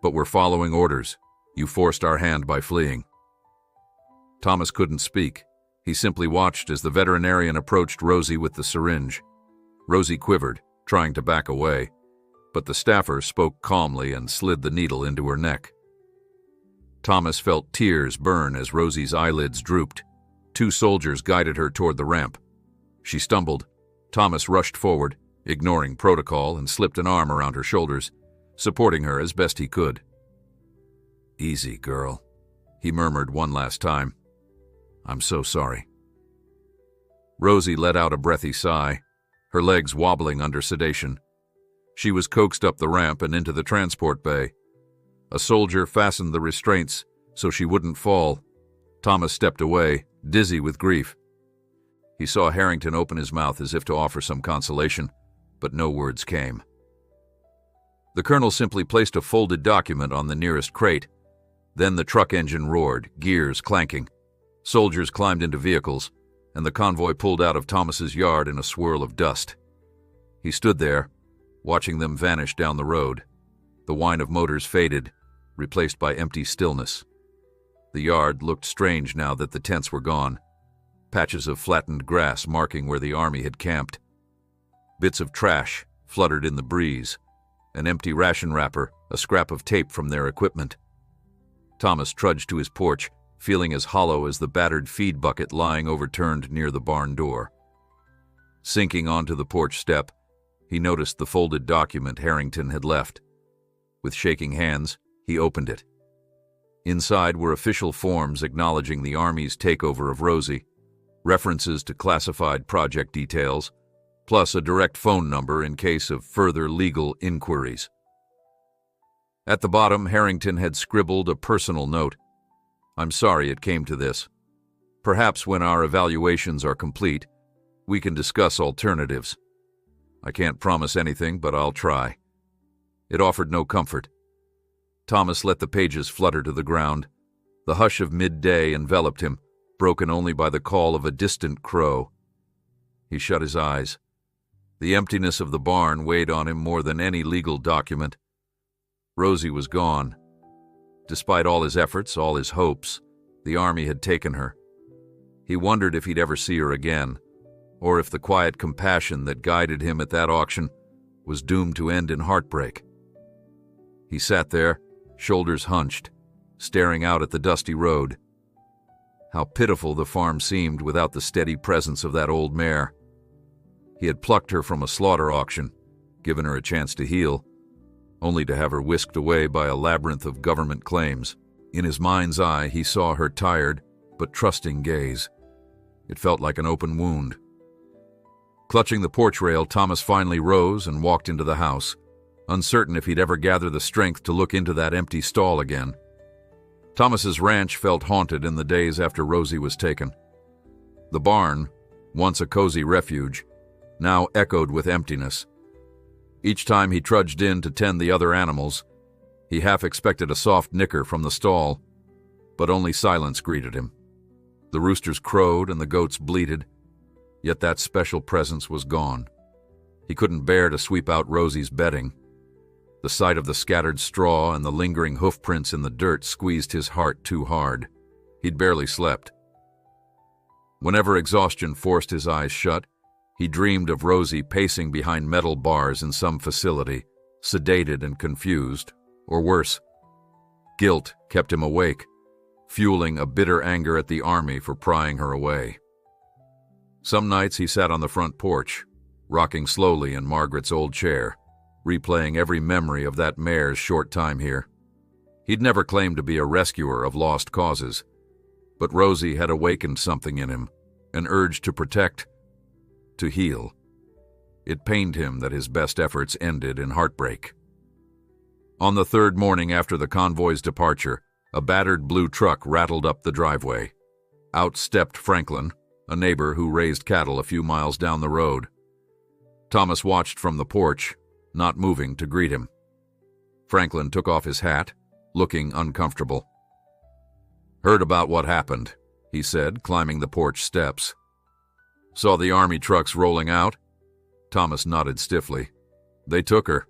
But we're following orders. You forced our hand by fleeing." Thomas couldn't speak. He simply watched as the veterinarian approached Rosie with the syringe. Rosie quivered, trying to back away, but the staffer spoke calmly and slid the needle into her neck. Thomas felt tears burn as Rosie's eyelids drooped. 2 soldiers guided her toward the ramp. She stumbled. Thomas rushed forward, ignoring protocol, and slipped an arm around her shoulders, supporting her as best he could. "Easy, girl," he murmured one last time. "I'm so sorry." Rosie let out a breathy sigh, her legs wobbling under sedation. She was coaxed up the ramp and into the transport bay. A soldier fastened the restraints so she wouldn't fall. Thomas stepped away, dizzy with grief. He saw Harrington open his mouth as if to offer some consolation, but no words came. The colonel simply placed a folded document on the nearest crate. Then the truck engine roared, gears clanking. Soldiers climbed into vehicles, and the convoy pulled out of Thomas's yard in a swirl of dust. He stood there, watching them vanish down the road. The whine of motors faded, replaced by empty stillness. The yard looked strange now that the tents were gone, patches of flattened grass marking where the army had camped. Bits of trash fluttered in the breeze, an empty ration wrapper, a scrap of tape from their equipment. Thomas trudged to his porch, feeling as hollow as the battered feed bucket lying overturned near the barn door. Sinking onto the porch step, he noticed the folded document Harrington had left. With shaking hands, he opened it. Inside were official forms acknowledging the Army's takeover of Rosie, references to classified project details, plus a direct phone number in case of further legal inquiries. At the bottom, Harrington had scribbled a personal note. "I'm sorry it came to this. Perhaps when our evaluations are complete, we can discuss alternatives. I can't promise anything, but I'll try." It offered no comfort. Thomas let the pages flutter to the ground. The hush of midday enveloped him, broken only by the call of a distant crow. He shut his eyes. The emptiness of the barn weighed on him more than any legal document. Rosie was gone. Despite all his efforts, all his hopes, the Army had taken her. He wondered if he'd ever see her again, or if the quiet compassion that guided him at that auction was doomed to end in heartbreak. He sat there, shoulders hunched, staring out at the dusty road. How pitiful the farm seemed without the steady presence of that old mare. He had plucked her from a slaughter auction, given her a chance to heal, only to have her whisked away by a labyrinth of government claims. In his mind's eye, he saw her tired but trusting gaze. It felt like an open wound. Clutching the porch rail, Thomas finally rose and walked into the house, uncertain if he'd ever gather the strength to look into that empty stall again. Thomas's ranch felt haunted in the days after Rosie was taken. The barn, once a cozy refuge, now echoed with emptiness. Each time he trudged in to tend the other animals, he half expected a soft nicker from the stall, but only silence greeted him. The roosters crowed and the goats bleated, yet that special presence was gone. He couldn't bear to sweep out Rosie's bedding. The sight of the scattered straw and the lingering hoof prints in the dirt squeezed his heart too hard. He'd barely slept. Whenever exhaustion forced his eyes shut, he dreamed of Rosie pacing behind metal bars in some facility, sedated and confused, or worse. Guilt kept him awake, fueling a bitter anger at the Army for prying her away. Some nights he sat on the front porch, rocking slowly in Margaret's old chair, replaying every memory of that mare's short time here. He'd never claimed to be a rescuer of lost causes, but Rosie had awakened something in him, an urge to protect, to heal. It pained him that his best efforts ended in heartbreak. On the third morning after the convoy's departure, a battered blue truck rattled up the driveway. Out stepped Franklin, a neighbor who raised cattle a few miles down the road. Thomas watched from the porch, not moving to greet him. Franklin took off his hat, looking uncomfortable. "Heard about what happened," he said, climbing the porch steps. "Saw the Army trucks rolling out?" Thomas nodded stiffly. "They took her."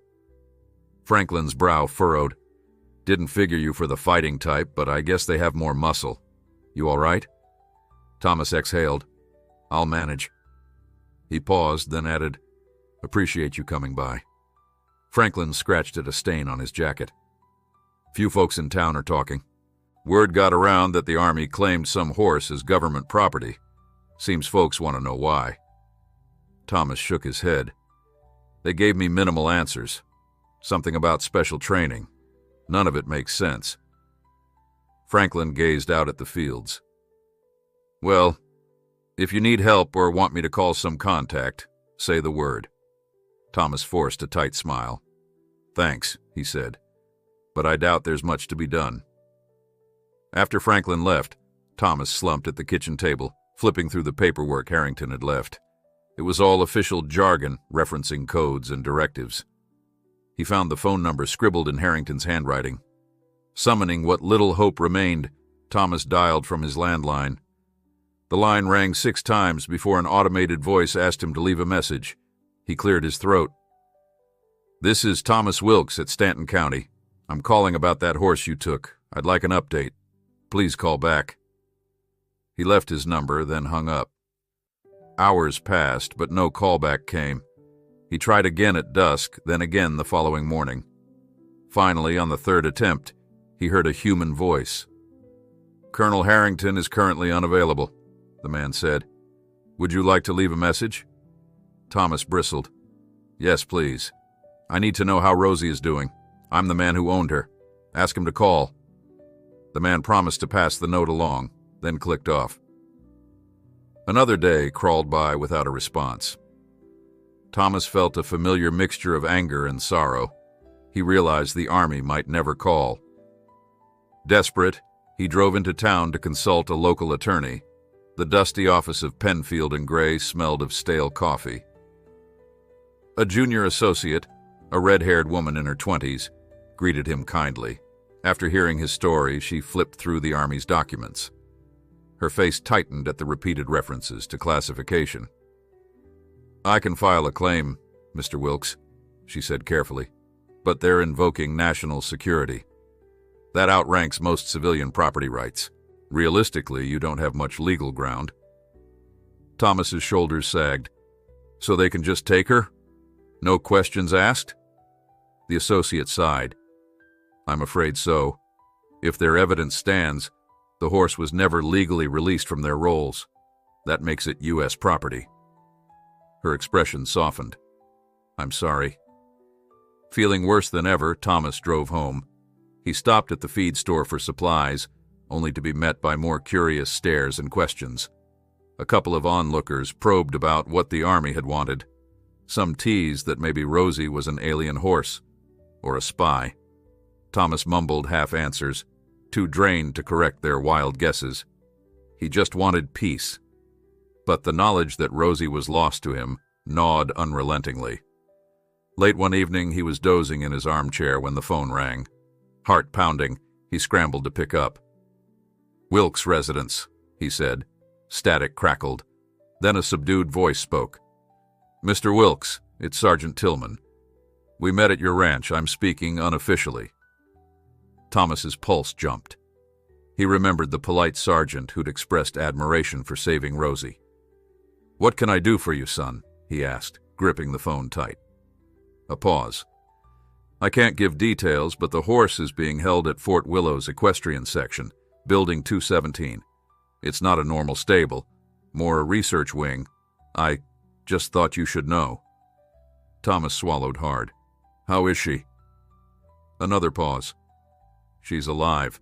Franklin's brow furrowed. "Didn't figure you for the fighting type, but I guess they have more muscle. You all right?" Thomas exhaled. "I'll manage." He paused, then added, "Appreciate you coming by." Franklin scratched at a stain on his jacket. "Few folks in town are talking. Word got around that the Army claimed some horse as government property. Seems folks want to know why." Thomas shook his head. They gave me minimal answers. Something about special training. None of it makes sense. Franklin gazed out at the fields. Well, if you need help or want me to call some contact, say the word. Thomas forced a tight smile. Thanks, he said, but I doubt there's much to be done. After Franklin left, Thomas slumped at the kitchen table, flipping through the paperwork Harrington had left. It was all official jargon referencing codes and directives. He found the phone number scribbled in Harrington's handwriting. Summoning what little hope remained, Thomas dialed from his landline. The line rang 6 times before an automated voice asked him to leave a message. He cleared his throat. This is Thomas Wilkes at Stanton County. I'm calling about that horse you took. I'd like an update. Please call back. He left his number, then hung up. Hours passed, but no callback came. He tried again at dusk, then again the following morning. Finally, on the 3rd attempt, he heard a human voice. Colonel Harrington is currently unavailable, the man said. Would you like to leave a message? Thomas bristled. Yes, please. I need to know how Rosie is doing. I'm the man who owned her. Ask him to call. The man promised to pass the note along, then clicked off. Another day crawled by without a response. Thomas felt a familiar mixture of anger and sorrow. He realized the army might never call. Desperate, he drove into town to consult a local attorney. The dusty office of Penfield and Gray smelled of stale coffee. A junior associate, a red-haired woman in her 20s, greeted him kindly. After hearing his story, she flipped through the Army's documents. Her face tightened at the repeated references to classification. I can file a claim, Mr. Wilkes, she said carefully, but they're invoking national security. That outranks most civilian property rights. Realistically, you don't have much legal ground. Thomas's shoulders sagged. So they can just take her? No questions asked? The associate sighed. I'm afraid so. If their evidence stands, the horse was never legally released from their rolls. That makes it U.S. property. Her expression softened. I'm sorry. Feeling worse than ever, Thomas drove home. He stopped at the feed store for supplies, only to be met by more curious stares and questions. A couple of onlookers probed about what the Army had wanted. Some teased that maybe Rosie was an alien horse, or a spy. Thomas mumbled half answers, too drained to correct their wild guesses. He just wanted peace. But the knowledge that Rosie was lost to him gnawed unrelentingly. Late one evening, he was dozing in his armchair when the phone rang. Heart pounding, he scrambled to pick up. Wilkes' residence, he said. Static crackled. Then a subdued voice spoke. Mr. Wilkes, it's Sergeant Tillman. We met at your ranch. I'm speaking unofficially. Thomas's pulse jumped. He remembered the polite sergeant who'd expressed admiration for saving Rosie. What can I do for you, son? He asked, gripping the phone tight. A pause. I can't give details, but the horse is being held at Fort Willow's equestrian section, Building 217. It's not a normal stable, more a research wing. I just thought you should know. Thomas swallowed hard. How is she? Another pause. She's alive.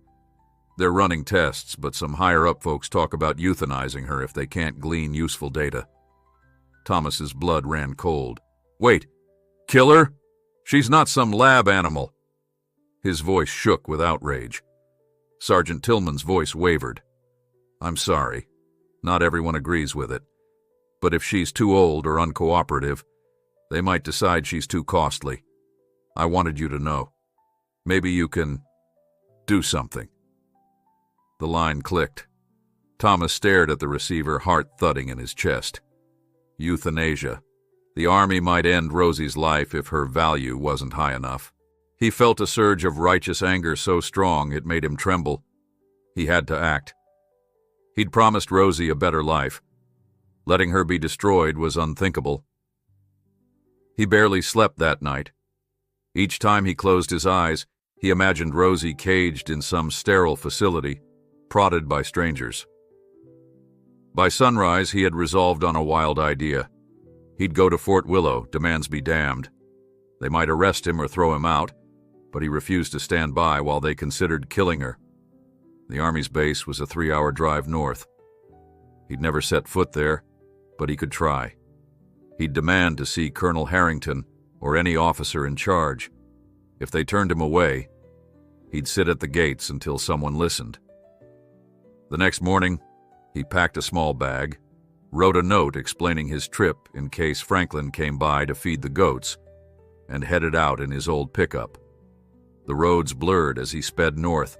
They're running tests, but some higher-up folks talk about euthanizing her if they can't glean useful data. Thomas's blood ran cold. Wait, kill her? She's not some lab animal. His voice shook with outrage. Sergeant Tillman's voice wavered. I'm sorry. Not everyone agrees with it. But if she's too old or uncooperative, they might decide she's too costly. I wanted you to know. Maybe you can do something. The line clicked. Thomas stared at the receiver, heart thudding in his chest. Euthanasia. The Army might end Rosie's life if her value wasn't high enough. He felt a surge of righteous anger so strong it made him tremble. He had to act. He'd promised Rosie a better life. Letting her be destroyed was unthinkable. He barely slept that night. Each time he closed his eyes, he imagined Rosie caged in some sterile facility, prodded by strangers. By sunrise, he had resolved on a wild idea. He'd go to Fort Willow, demands be damned, They might arrest him or throw him out, but he refused to stand by while they considered killing her. The Army's base was a 3-hour drive north. He'd never set foot there, but he could try. He'd demand to see Colonel Harrington or any officer in charge. If they turned him away, he'd sit at the gates until someone listened. The next morning, he packed a small bag, wrote a note explaining his trip in case Franklin came by to feed the goats, and headed out in his old pickup. The roads blurred as he sped north,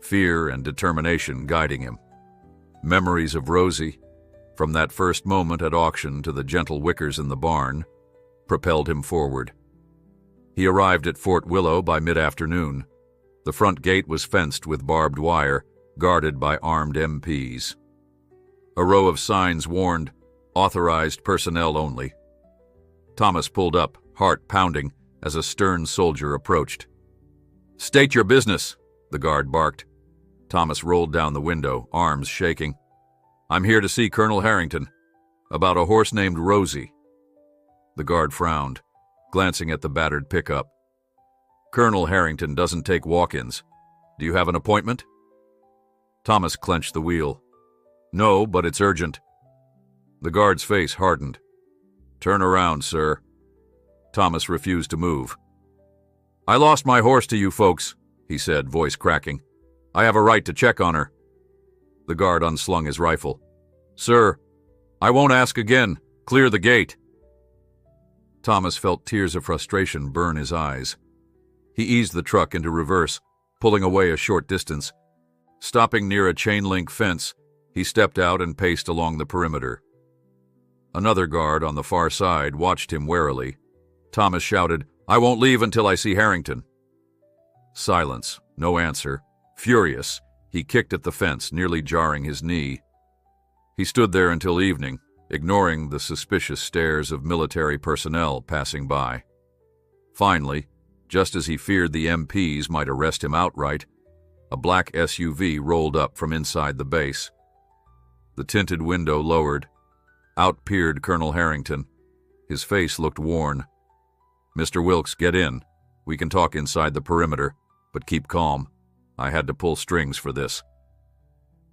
fear and determination guiding him. Memories of Rosie, from that first moment at auction to the gentle wickers in the barn, propelled him forward. He arrived at Fort Willow by mid-afternoon. The front gate was fenced with barbed wire, guarded by armed MPs. A row of signs warned, "Authorized personnel only." Thomas pulled up, heart pounding, as a stern soldier approached. "State your business," the guard barked. Thomas rolled down the window, arms shaking. "I'm here to see Colonel Harrington, about a horse named Rosie." The guard frowned, glancing at the battered pickup. "Colonel Harrington doesn't take walk-ins. Do you have an appointment?" Thomas clenched the wheel. "No, but it's urgent." The guard's face hardened. "Turn around, sir." Thomas refused to move. "I lost my horse to you folks," he said, voice cracking. "I have a right to check on her." The guard unslung his rifle. "Sir, I won't ask again. Clear the gate." Thomas felt tears of frustration burn his eyes. He eased the truck into reverse, pulling away a short distance. Stopping near a chain-link fence, he stepped out and paced along the perimeter. Another guard on the far side watched him warily. Thomas shouted, "I won't leave until I see Harrington." Silence, no answer. Furious, he kicked at the fence, nearly jarring his knee. He stood there until evening, ignoring the suspicious stares of military personnel passing by. Finally, just as he feared the MPs might arrest him outright, a black SUV rolled up from inside the base. The tinted window lowered. Out peered Colonel Harrington. His face looked worn. "Mr. Wilkes, get in. We can talk inside the perimeter, but keep calm. I had to pull strings for this."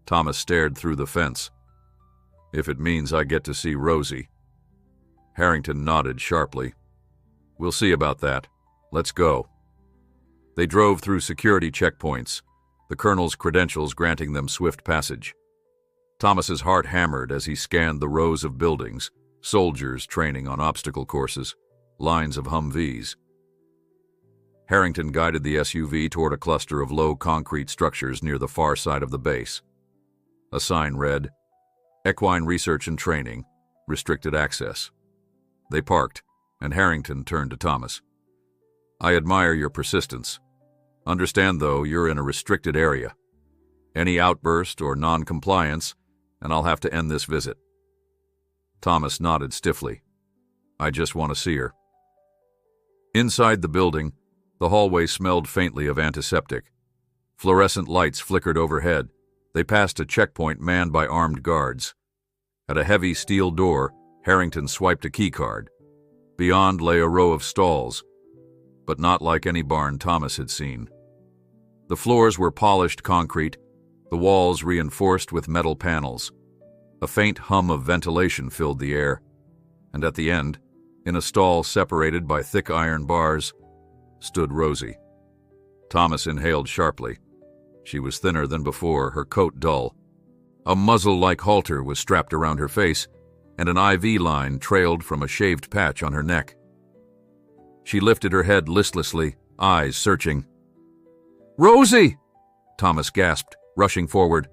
Thomas stared through the fence. "If it means I get to see Rosie." Harrington nodded sharply. "We'll see about that. Let's go." They drove through security checkpoints, the colonel's credentials granting them swift passage. Thomas's heart hammered as he scanned the rows of buildings, soldiers training on obstacle courses, lines of Humvees. Harrington guided the SUV toward a cluster of low concrete structures near the far side of the base. A sign read, "Equine Research and Training, Restricted Access." They parked, and Harrington turned to Thomas. "I admire your persistence. Understand, though, you're in a restricted area. Any outburst or non-compliance, and I'll have to end this visit." Thomas nodded stiffly. "I just want to see her." Inside the building, the hallway smelled faintly of antiseptic. Fluorescent lights flickered overhead. They passed a checkpoint manned by armed guards. At a heavy steel door, Harrington swiped a keycard. Beyond lay a row of stalls, but not like any barn Thomas had seen. The floors were polished concrete, the walls reinforced with metal panels. A faint hum of ventilation filled the air, and at the end, in a stall separated by thick iron bars, stood Rosie. Thomas inhaled sharply. She was thinner than before, her coat dull. A muzzle-like halter was strapped around her face, and an IV line trailed from a shaved patch on her neck. She lifted her head listlessly, eyes searching. "Rosie!" Thomas gasped, rushing forward.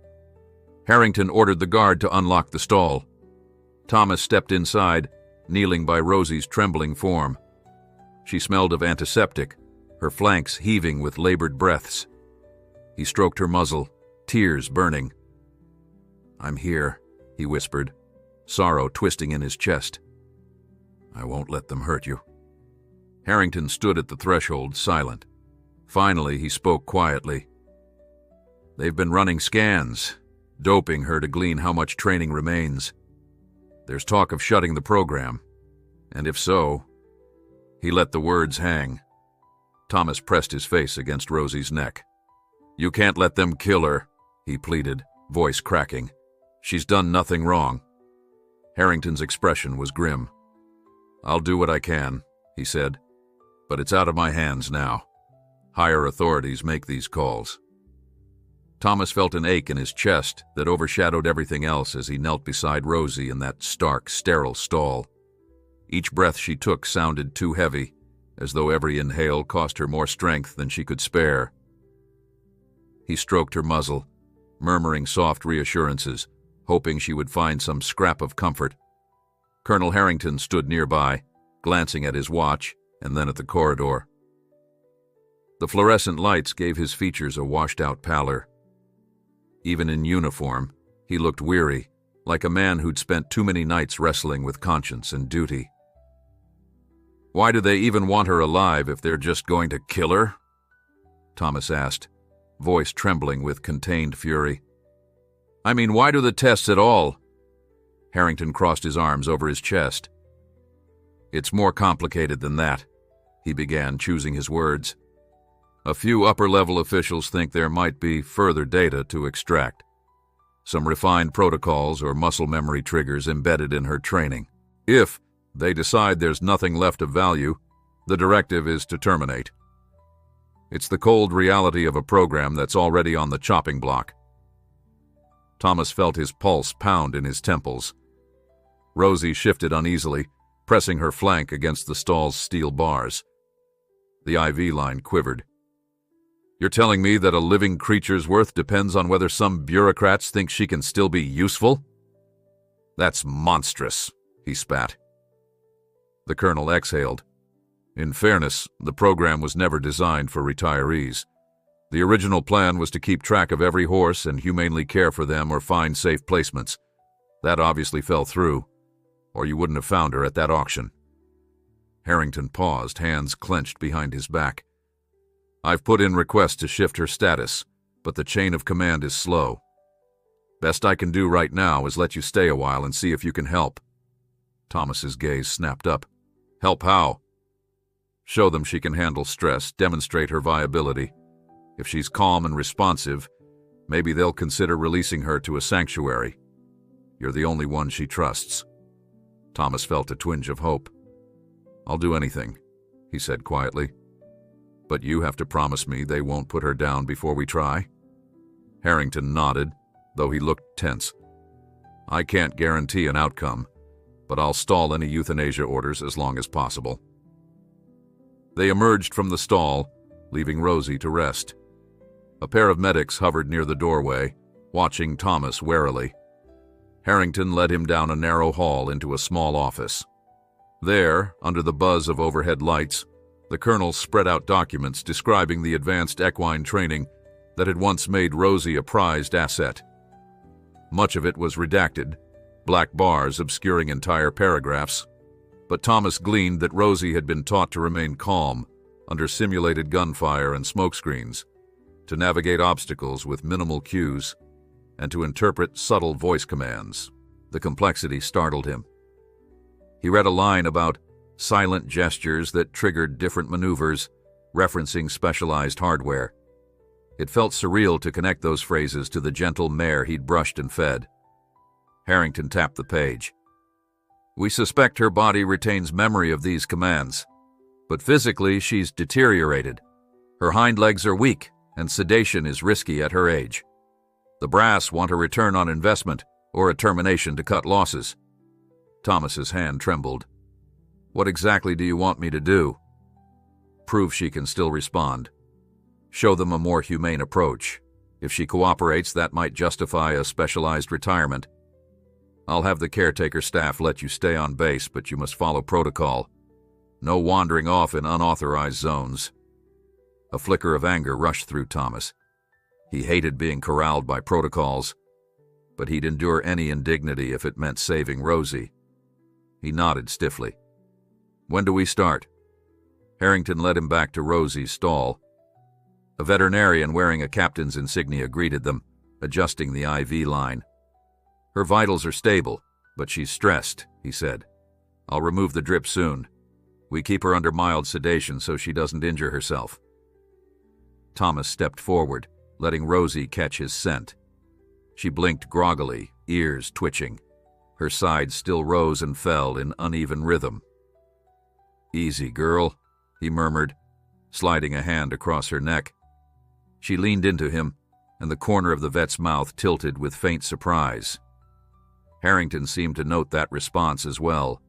Harrington ordered the guard to unlock the stall. Thomas stepped inside, kneeling by Rosie's trembling form. She smelled of antiseptic, her flanks heaving with labored breaths. He stroked her muzzle, tears burning. "I'm here," he whispered, sorrow twisting in his chest. "I won't let them hurt you." Harrington stood at the threshold, silent. Finally, he spoke quietly. "They've been running scans, doping her to glean how much training remains. There's talk of shutting the program, and if so..." He let the words hang. Thomas pressed his face against Rosie's neck. "You can't let them kill her," he pleaded, voice cracking. "She's done nothing wrong." Harrington's expression was grim. "I'll do what I can," he said, "but it's out of my hands now. Higher authorities make these calls." Thomas felt an ache in his chest that overshadowed everything else as he knelt beside Rosie in that stark, sterile stall. Each breath she took sounded too heavy, as though every inhale cost her more strength than she could spare. He stroked her muzzle, murmuring soft reassurances, hoping she would find some scrap of comfort. Colonel Harrington stood nearby, glancing at his watch and then at the corridor. The fluorescent lights gave his features a washed-out pallor. Even in uniform, he looked weary, like a man who'd spent too many nights wrestling with conscience and duty. "Why do they even want her alive if they're just going to kill her?" Thomas asked, voice trembling with contained fury. "I mean, why do the tests at all?" Harrington crossed his arms over his chest. "It's more complicated than that," he began, choosing his words. "A few upper-level officials think there might be further data to extract. Some refined protocols or muscle memory triggers embedded in her training. If they decide there's nothing left of value, the directive is to terminate. It's the cold reality of a program that's already on the chopping block." Thomas felt his pulse pound in his temples. Rosie shifted uneasily, pressing her flank against the stall's steel bars. The IV line quivered. "You're telling me that a living creature's worth depends on whether some bureaucrats think she can still be useful? That's monstrous," he spat. The colonel exhaled. "In fairness, the program was never designed for retirees. The original plan was to keep track of every horse and humanely care for them or find safe placements. That obviously fell through, or you wouldn't have found her at that auction." Harrington paused, hands clenched behind his back. "I've put in requests to shift her status, but the chain of command is slow. Best I can do right now is let you stay a while and see if you can help." Thomas's gaze snapped up. "Help how?" "Show them she can handle stress, demonstrate her viability. If she's calm and responsive, maybe they'll consider releasing her to a sanctuary. You're the only one she trusts." Thomas felt a twinge of hope. "I'll do anything," he said quietly. "But you have to promise me they won't put her down before we try." Harrington nodded, though he looked tense. "I can't guarantee an outcome, but I'll stall any euthanasia orders as long as possible." They emerged from the stall, leaving Rosie to rest. A pair of medics hovered near the doorway, watching Thomas warily. Harrington led him down a narrow hall into a small office. There, under the buzz of overhead lights, the colonel spread out documents describing the advanced equine training that had once made Rosie a prized asset. Much of it was redacted, black bars obscuring entire paragraphs, but Thomas gleaned that Rosie had been taught to remain calm under simulated gunfire and smokescreens, to navigate obstacles with minimal cues, and to interpret subtle voice commands. The complexity startled him. He read a line about silent gestures that triggered different maneuvers, referencing specialized hardware. It felt surreal to connect those phrases to the gentle mare he'd brushed and fed. Harrington tapped the page. "We suspect her body retains memory of these commands, but physically she's deteriorated. Her hind legs are weak, and sedation is risky at her age. The brass want a return on investment or a termination to cut losses." Thomas's hand trembled. "What exactly do you want me to do?" "Prove she can still respond. Show them a more humane approach. If she cooperates, that might justify a specialized retirement. I'll have the caretaker staff let you stay on base, but you must follow protocol. No wandering off in unauthorized zones." A flicker of anger rushed through Thomas. He hated being corralled by protocols, but he'd endure any indignity if it meant saving Rosie. He nodded stiffly. "When do we start?" Harrington led him back to Rosie's stall. A veterinarian wearing a captain's insignia greeted them, adjusting the IV line. "Her vitals are stable, but she's stressed," he said. "I'll remove the drip soon. We keep her under mild sedation so she doesn't injure herself. Thomas stepped forward, letting Rosie catch his scent. She blinked groggily, ears twitching. Her sides still rose and fell in uneven rhythm. "Easy, girl," he murmured, sliding a hand across her neck. She leaned into him, and the corner of the vet's mouth tilted with faint surprise. Harrington seemed to note that response as well.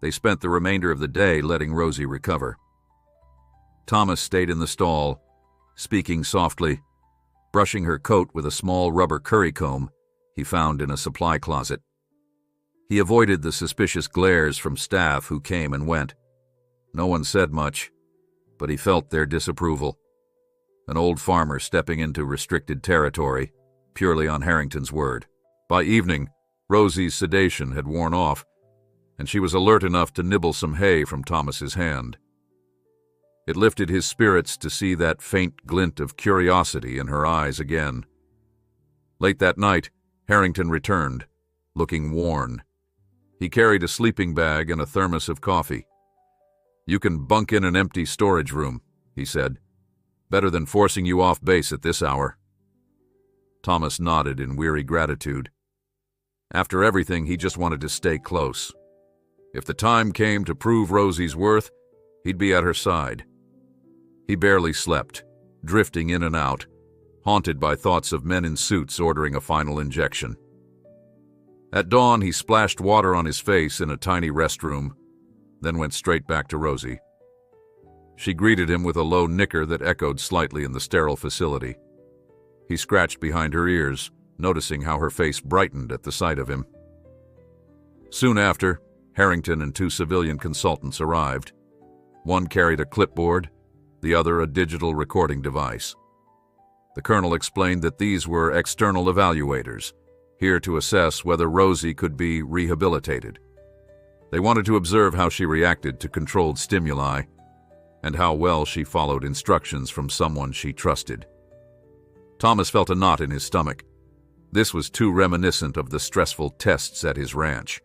They spent the remainder of the day letting Rosie recover. Thomas stayed in the stall, speaking softly, brushing her coat with a small rubber curry comb he found in a supply closet. He avoided the suspicious glares from staff who came and went. No one said much, but he felt their disapproval. An old farmer stepping into restricted territory, purely on Harrington's word. By evening, Rosie's sedation had worn off, and she was alert enough to nibble some hay from Thomas's hand. It lifted his spirits to see that faint glint of curiosity in her eyes again. Late that night, Harrington returned, looking worn. He carried a sleeping bag and a thermos of coffee. "You can bunk in an empty storage room," he said. "Better than forcing you off base at this hour." Thomas nodded in weary gratitude. After everything, he just wanted to stay close. If the time came to prove Rosie's worth, he'd be at her side. He barely slept, drifting in and out, haunted by thoughts of men in suits ordering a final injection. At dawn, he splashed water on his face in a tiny restroom, then went straight back to Rosie. She greeted him with a low nicker that echoed slightly in the sterile facility. He scratched behind her ears, noticing how her face brightened at the sight of him. Soon after, Harrington and 2 civilian consultants arrived. One carried a clipboard, the other a digital recording device. The colonel explained that these were external evaluators, here to assess whether Rosie could be rehabilitated. They wanted to observe how she reacted to controlled stimuli and how well she followed instructions from someone she trusted. Thomas felt a knot in his stomach. This was too reminiscent of the stressful tests at his ranch.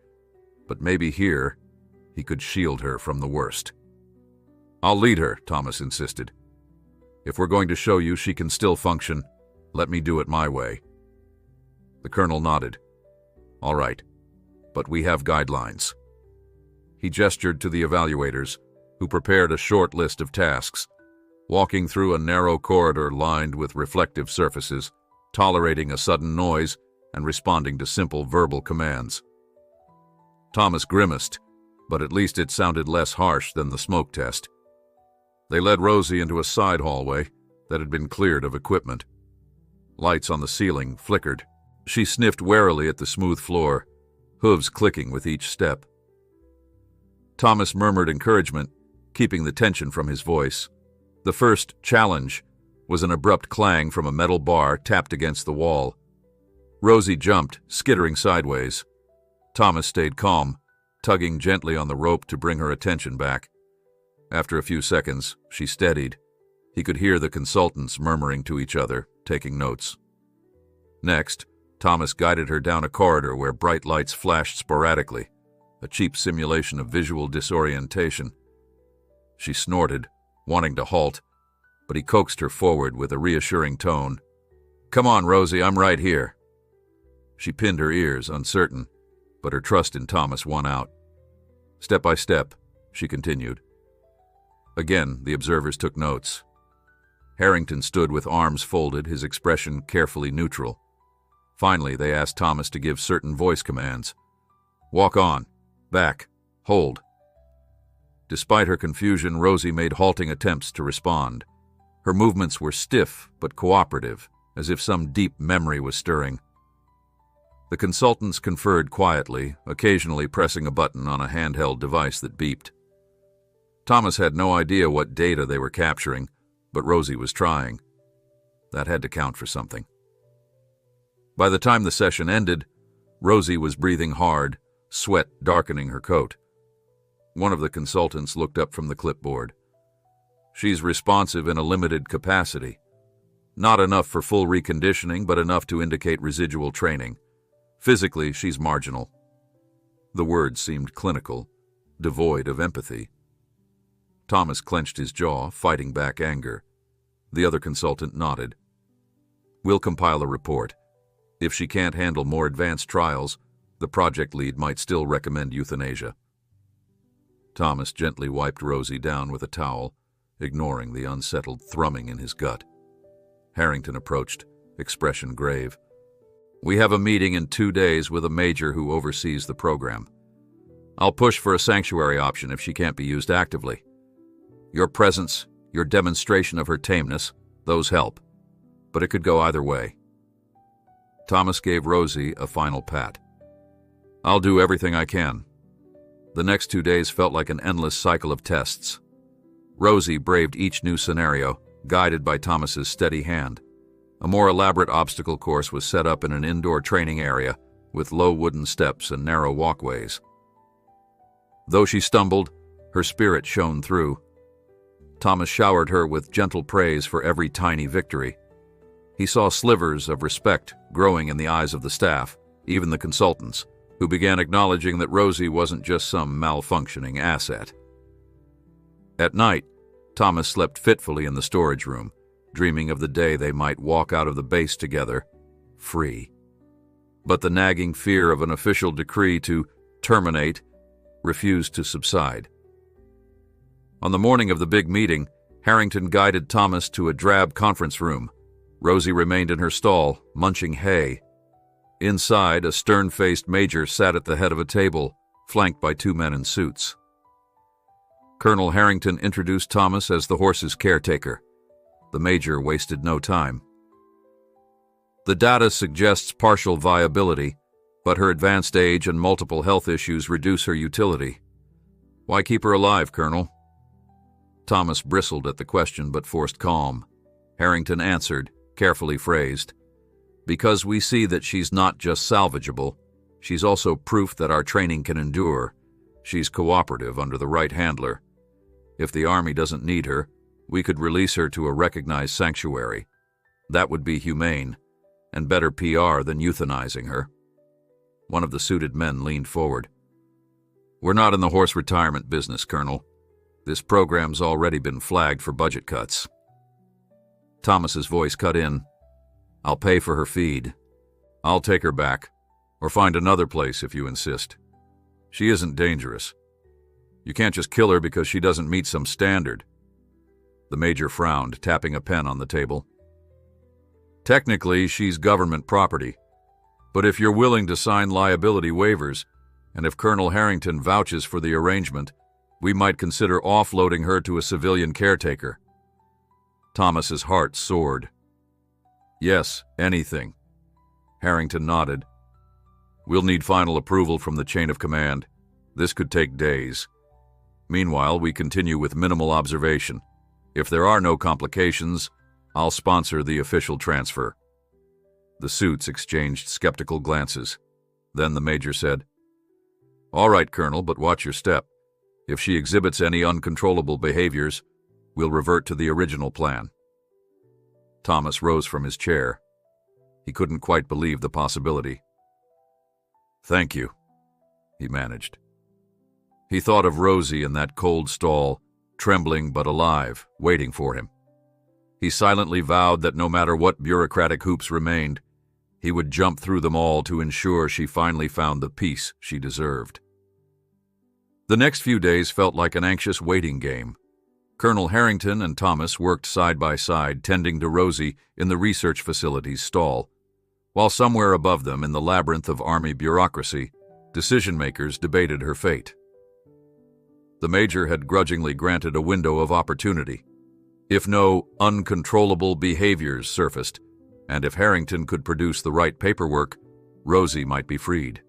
But maybe here, he could shield her from the worst. "I'll lead her," Thomas insisted. "If we're going to show you she can still function, let me do it my way." The colonel nodded. "All right, but we have guidelines." He gestured to the evaluators, who prepared a short list of tasks, walking through a narrow corridor lined with reflective surfaces, tolerating a sudden noise and responding to simple verbal commands. Thomas grimaced, but at least it sounded less harsh than the smoke test. They led Rosie into a side hallway that had been cleared of equipment. Lights on the ceiling flickered. She sniffed warily at the smooth floor, hooves clicking with each step. Thomas murmured encouragement, keeping the tension from his voice. The first challenge was an abrupt clang from a metal bar tapped against the wall. Rosie jumped, skittering sideways. Thomas stayed calm, tugging gently on the rope to bring her attention back. After a few seconds, she steadied. He could hear the consultants murmuring to each other, taking notes. Next, Thomas guided her down a corridor where bright lights flashed sporadically, a cheap simulation of visual disorientation. She snorted, wanting to halt, but he coaxed her forward with a reassuring tone. "Come on, Rosie, I'm right here." She pinned her ears, uncertain, but her trust in Thomas won out. Step by step, she continued. Again, the observers took notes. Harrington stood with arms folded, his expression carefully neutral. Finally, they asked Thomas to give certain voice commands. "Walk on. Back. Hold." Despite her confusion, Rosie made halting attempts to respond. Her movements were stiff but cooperative, as if some deep memory was stirring. The consultants conferred quietly, occasionally pressing a button on a handheld device that beeped. Thomas had no idea what data they were capturing, but Rosie was trying. That had to count for something. By the time the session ended, Rosie was breathing hard, sweat darkening her coat. One of the consultants looked up from the clipboard. "She's responsive in a limited capacity. Not enough for full reconditioning, but enough to indicate residual training. Physically, she's marginal." The words seemed clinical, devoid of empathy. Thomas clenched his jaw, fighting back anger. The other consultant nodded. We'll compile a report. If she can't handle more advanced trials, the project lead might still recommend euthanasia. Thomas gently wiped Rosie down with a towel, ignoring the unsettled thrumming in his gut. Harrington approached, expression grave. We have a meeting in 2 days with a major who oversees the program. I'll push for a sanctuary option if she can't be used actively. Your presence, your demonstration of her tameness, those help. But it could go either way. Thomas gave Rosie a final pat. I'll do everything I can. The next 2 days felt like an endless cycle of tests. Rosie braved each new scenario, guided by Thomas's steady hand. A more elaborate obstacle course was set up in an indoor training area with low wooden steps and narrow walkways. Though she stumbled, her spirit shone through. Thomas showered her with gentle praise for every tiny victory. He saw slivers of respect growing in the eyes of the staff, even the consultants, who began acknowledging that Rosie wasn't just some malfunctioning asset. At night, Thomas slept fitfully in the storage room, dreaming of the day they might walk out of the base together, free. But the nagging fear of an official decree to terminate refused to subside. On the morning of the big meeting, Harrington guided Thomas to a drab conference room. Rosie remained in her stall, munching hay. Inside, a stern-faced major sat at the head of a table, flanked by 2 men in suits. Colonel Harrington introduced Thomas as the horse's caretaker. The major wasted no time. The data suggests partial viability, but her advanced age and multiple health issues reduce her utility. Why keep her alive, Colonel? Thomas bristled at the question but forced calm. Harrington answered, carefully phrased, because we see that she's not just salvageable, she's also proof that our training can endure. She's cooperative under the right handler. If the Army doesn't need her, we could release her to a recognized sanctuary. That would be humane, and better PR than euthanizing her. One of the suited men leaned forward. We're not in the horse retirement business, Colonel. This program's already been flagged for budget cuts. Thomas's voice cut in. I'll pay for her feed. I'll take her back, or find another place if you insist. She isn't dangerous. You can't just kill her because she doesn't meet some standard. The major frowned, tapping a pen on the table. Technically, she's government property. But if you're willing to sign liability waivers, and if Colonel Harrington vouches for the arrangement, we might consider offloading her to a civilian caretaker. Thomas's heart soared. Yes, anything. Harrington nodded. We'll need final approval from the chain of command. This could take days. Meanwhile, we continue with minimal observation. If there are no complications, I'll sponsor the official transfer. The suits exchanged skeptical glances. Then the major said, All right, Colonel, but watch your step. If she exhibits any uncontrollable behaviors, we'll revert to the original plan. Thomas rose from his chair. He couldn't quite believe the possibility. Thank you, he managed. He thought of Rosie in that cold stall, trembling but alive, waiting for him. He silently vowed that no matter what bureaucratic hoops remained, he would jump through them all to ensure she finally found the peace she deserved. The next few days felt like an anxious waiting game. Colonel Harrington and Thomas worked side by side, tending to Rosie in the research facility's stall, while somewhere above them in the labyrinth of Army bureaucracy, decision-makers debated her fate. The major had grudgingly granted a window of opportunity. If no uncontrollable behaviors surfaced, and if Harrington could produce the right paperwork, Rosie might be freed.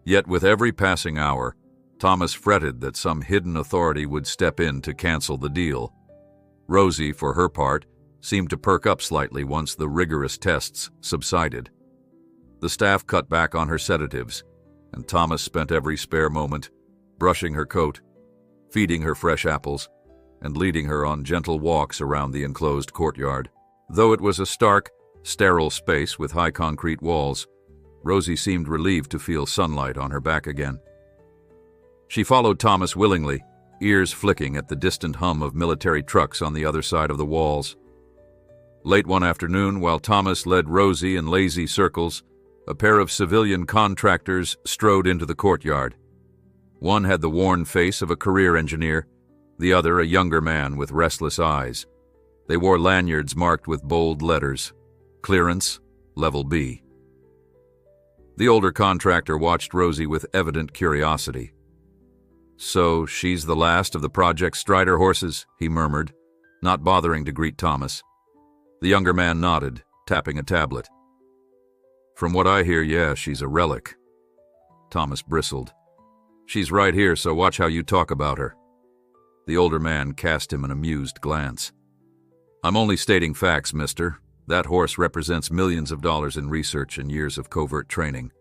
Yet with every passing hour, Thomas fretted that some hidden authority would step in to cancel the deal. Rosie, for her part, seemed to perk up slightly once the rigorous tests subsided. The staff cut back on her sedatives, and Thomas spent every spare moment brushing her coat, feeding her fresh apples, and leading her on gentle walks around the enclosed courtyard. Though it was a stark, sterile space with high concrete walls, Rosie seemed relieved to feel sunlight on her back again. She followed Thomas willingly, ears flicking at the distant hum of military trucks on the other side of the walls. Late one afternoon, while Thomas led Rosie in lazy circles, a pair of civilian contractors strode into the courtyard. One had the worn face of a career engineer, the other a younger man with restless eyes. They wore lanyards marked with bold letters, "Clearance, Level B." The older contractor watched Rosie with evident curiosity. "So she's the last of the Project Strider horses," he murmured, not bothering to greet Thomas. The younger man nodded, tapping a tablet. "From what I hear, yeah, she's a relic." Thomas bristled. "She's right here, so watch how you talk about her." The older man cast him an amused glance. "I'm only stating facts, mister. That horse represents millions of dollars in research and years of covert training.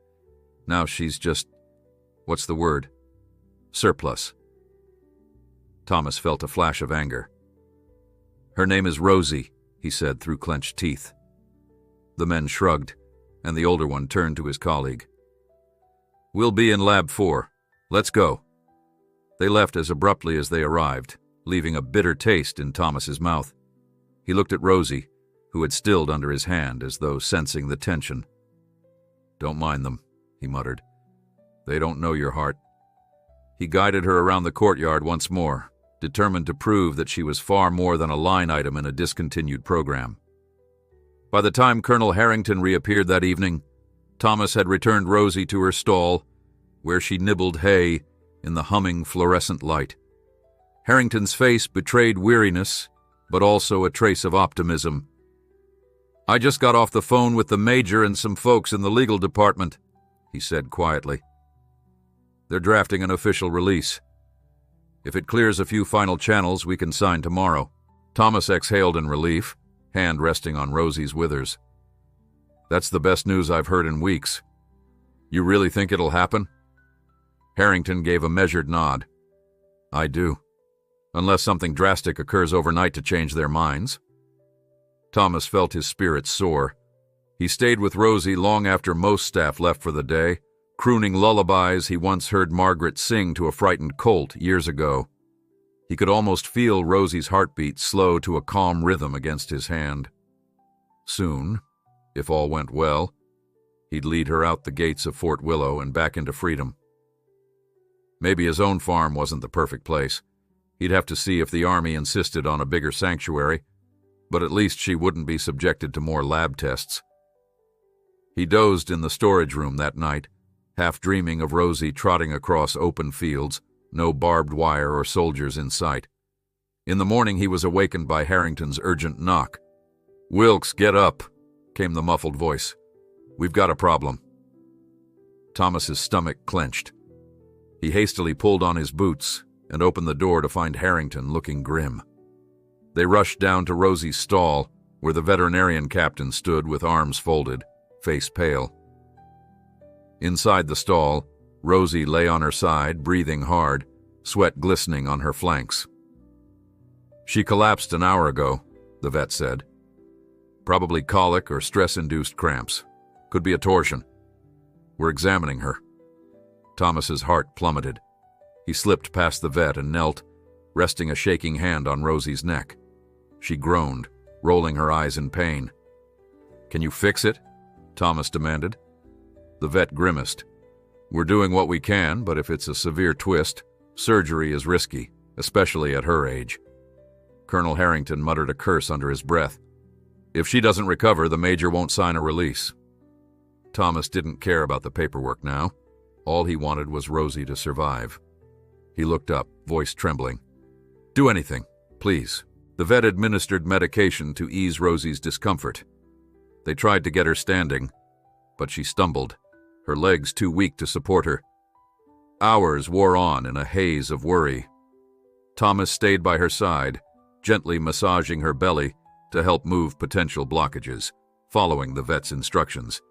Now she's just, what's the word? Surplus." Thomas felt a flash of anger. "Her name is Rosie," he said through clenched teeth. The men shrugged, and the older one turned to his colleague. "We'll be in Lab 4. Let's go." They left as abruptly as they arrived, leaving a bitter taste in Thomas's mouth. He looked at Rosie, who had stilled under his hand as though sensing the tension. "Don't mind them," he muttered. "They don't know your heart." He guided her around the courtyard once more, determined to prove that she was far more than a line item in a discontinued program. By the time Colonel Harrington reappeared that evening, Thomas had returned Rosie to her stall, where she nibbled hay in the humming fluorescent light. Harrington's face betrayed weariness, but also a trace of optimism. "I just got off the phone with the major and some folks in the legal department," he said quietly. "They're drafting an official release. If it clears a few final channels, we can sign tomorrow." Thomas exhaled in relief, hand resting on Rosie's withers. "That's the best news I've heard in weeks. You really think it'll happen?" Harrington gave a measured nod. "I do. Unless something drastic occurs overnight to change their minds." Thomas felt his spirits soar. He stayed with Rosie long after most staff left for the day, crooning lullabies he once heard Margaret sing to a frightened colt years ago. He could almost feel Rosie's heartbeat slow to a calm rhythm against his hand. Soon, if all went well, he'd lead her out the gates of Fort Willow and back into freedom. Maybe his own farm wasn't the perfect place. He'd have to see if the Army insisted on a bigger sanctuary, but at least she wouldn't be subjected to more lab tests. He dozed in the storage room that night, half dreaming of Rosie trotting across open fields, no barbed wire or soldiers in sight. In the morning he was awakened by Harrington's urgent knock. "Wilkes, get up," came the muffled voice. "We've got a problem." Thomas's stomach clenched. He hastily pulled on his boots and opened the door to find Harrington looking grim. They rushed down to Rosie's stall, where the veterinarian captain stood with arms folded, face pale. Inside the stall, Rosie lay on her side, breathing hard, sweat glistening on her flanks. "She collapsed an hour ago," the vet said. "Probably colic or stress-induced cramps. Could be a torsion. We're examining her." Thomas's heart plummeted. He slipped past the vet and knelt, resting a shaking hand on Rosie's neck. She groaned, rolling her eyes in pain. "Can you fix it?" Thomas demanded. The vet grimaced. "We're doing what we can, but if it's a severe twist, surgery is risky, especially at her age." Colonel Harrington muttered a curse under his breath. "If she doesn't recover, the major won't sign a release." Thomas didn't care about the paperwork now. All he wanted was Rosie to survive. He looked up, voice trembling. "Do anything, please." The vet administered medication to ease Rosie's discomfort. They tried to get her standing, but she stumbled, her legs too weak to support her. Hours wore on in a haze of worry. Thomas stayed by her side, gently massaging her belly to help move potential blockages, following the vet's instructions.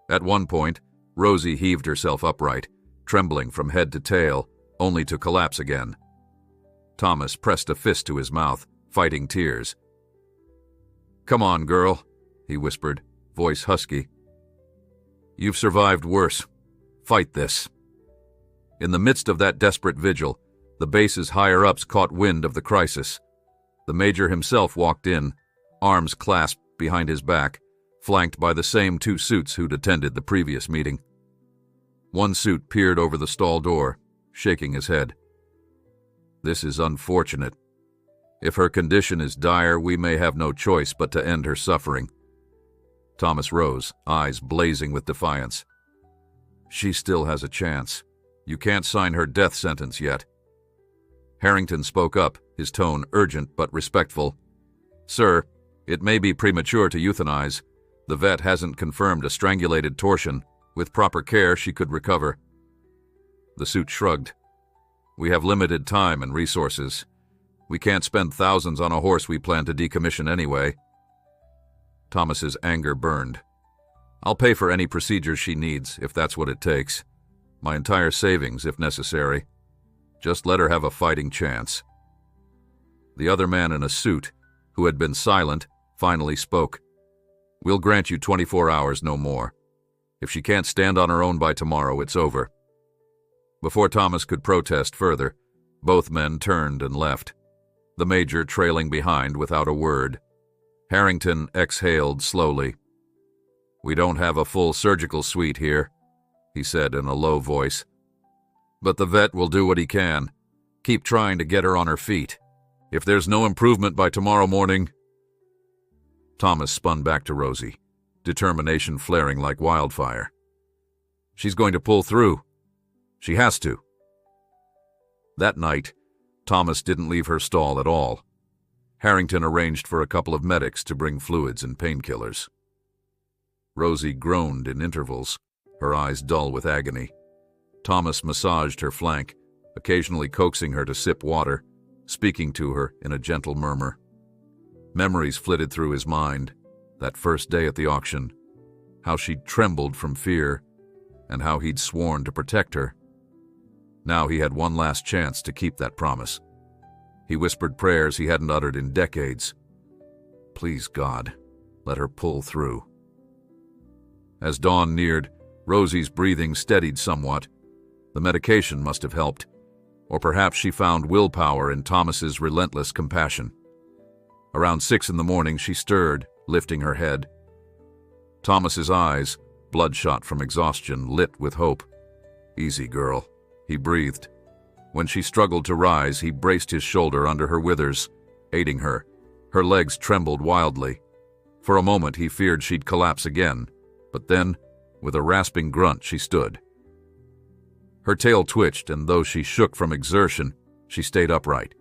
At one point, Rosie heaved herself upright, trembling from head to tail, only to collapse again. Thomas pressed a fist to his mouth, fighting tears. "Come on, girl," he whispered, voice husky. "You've survived worse. Fight this." In the midst of that desperate vigil, The base's higher-ups caught wind of the crisis. The major himself walked in, arms clasped behind his back, flanked by the same 2 suits who'd attended the previous meeting. One suit peered over the stall door, shaking his head. "This is unfortunate. If her condition is dire, we may have no choice but to end her suffering." Thomas rose, eyes blazing with defiance. "She still has a chance. You can't sign her death sentence yet." Harrington spoke up, his tone urgent but respectful. "Sir, it may be premature to euthanize. The vet hasn't confirmed a strangulated torsion. With proper care, she could recover." The suit shrugged. "We have limited time and resources. We can't spend thousands on a horse we plan to decommission anyway." Thomas's anger burned. "I'll pay for any procedures she needs, if that's what it takes. My entire savings, if necessary. Just let her have a fighting chance." The other man in a suit, who had been silent, finally spoke. "We'll grant you 24 hours, no more. If she can't stand on her own by tomorrow, it's over." Before Thomas could protest further, both men turned and left, the major trailing behind without a word. Harrington exhaled slowly. "We don't have a full surgical suite here," he said in a low voice. "But the vet will do what he can. Keep trying to get her on her feet. If there's no improvement by tomorrow morning—" Thomas spun back to Rosie, determination flaring like wildfire. "She's going to pull through. She has to." That night, Thomas didn't leave her stall at all. Harrington arranged for a couple of medics to bring fluids and painkillers. Rosie groaned in intervals, her eyes dull with agony. Thomas massaged her flank, occasionally coaxing her to sip water, speaking to her in a gentle murmur. Memories flitted through his mind, that first day at the auction, how she'd trembled from fear, and how he'd sworn to protect her. Now he had one last chance to keep that promise. He whispered prayers he hadn't uttered in decades. Please, God, let her pull through. As dawn neared, Rosie's breathing steadied somewhat. The medication must have helped, or perhaps she found willpower in Thomas's relentless compassion. Around 6 a.m, she stirred, lifting her head. Thomas's eyes, bloodshot from exhaustion, lit with hope. "Easy, girl," he breathed. When she struggled to rise, he braced his shoulder under her withers, aiding her. Her legs trembled wildly. For a moment he feared she'd collapse again, but then, with a rasping grunt, she stood. Her tail twitched, and though she shook from exertion, she stayed upright.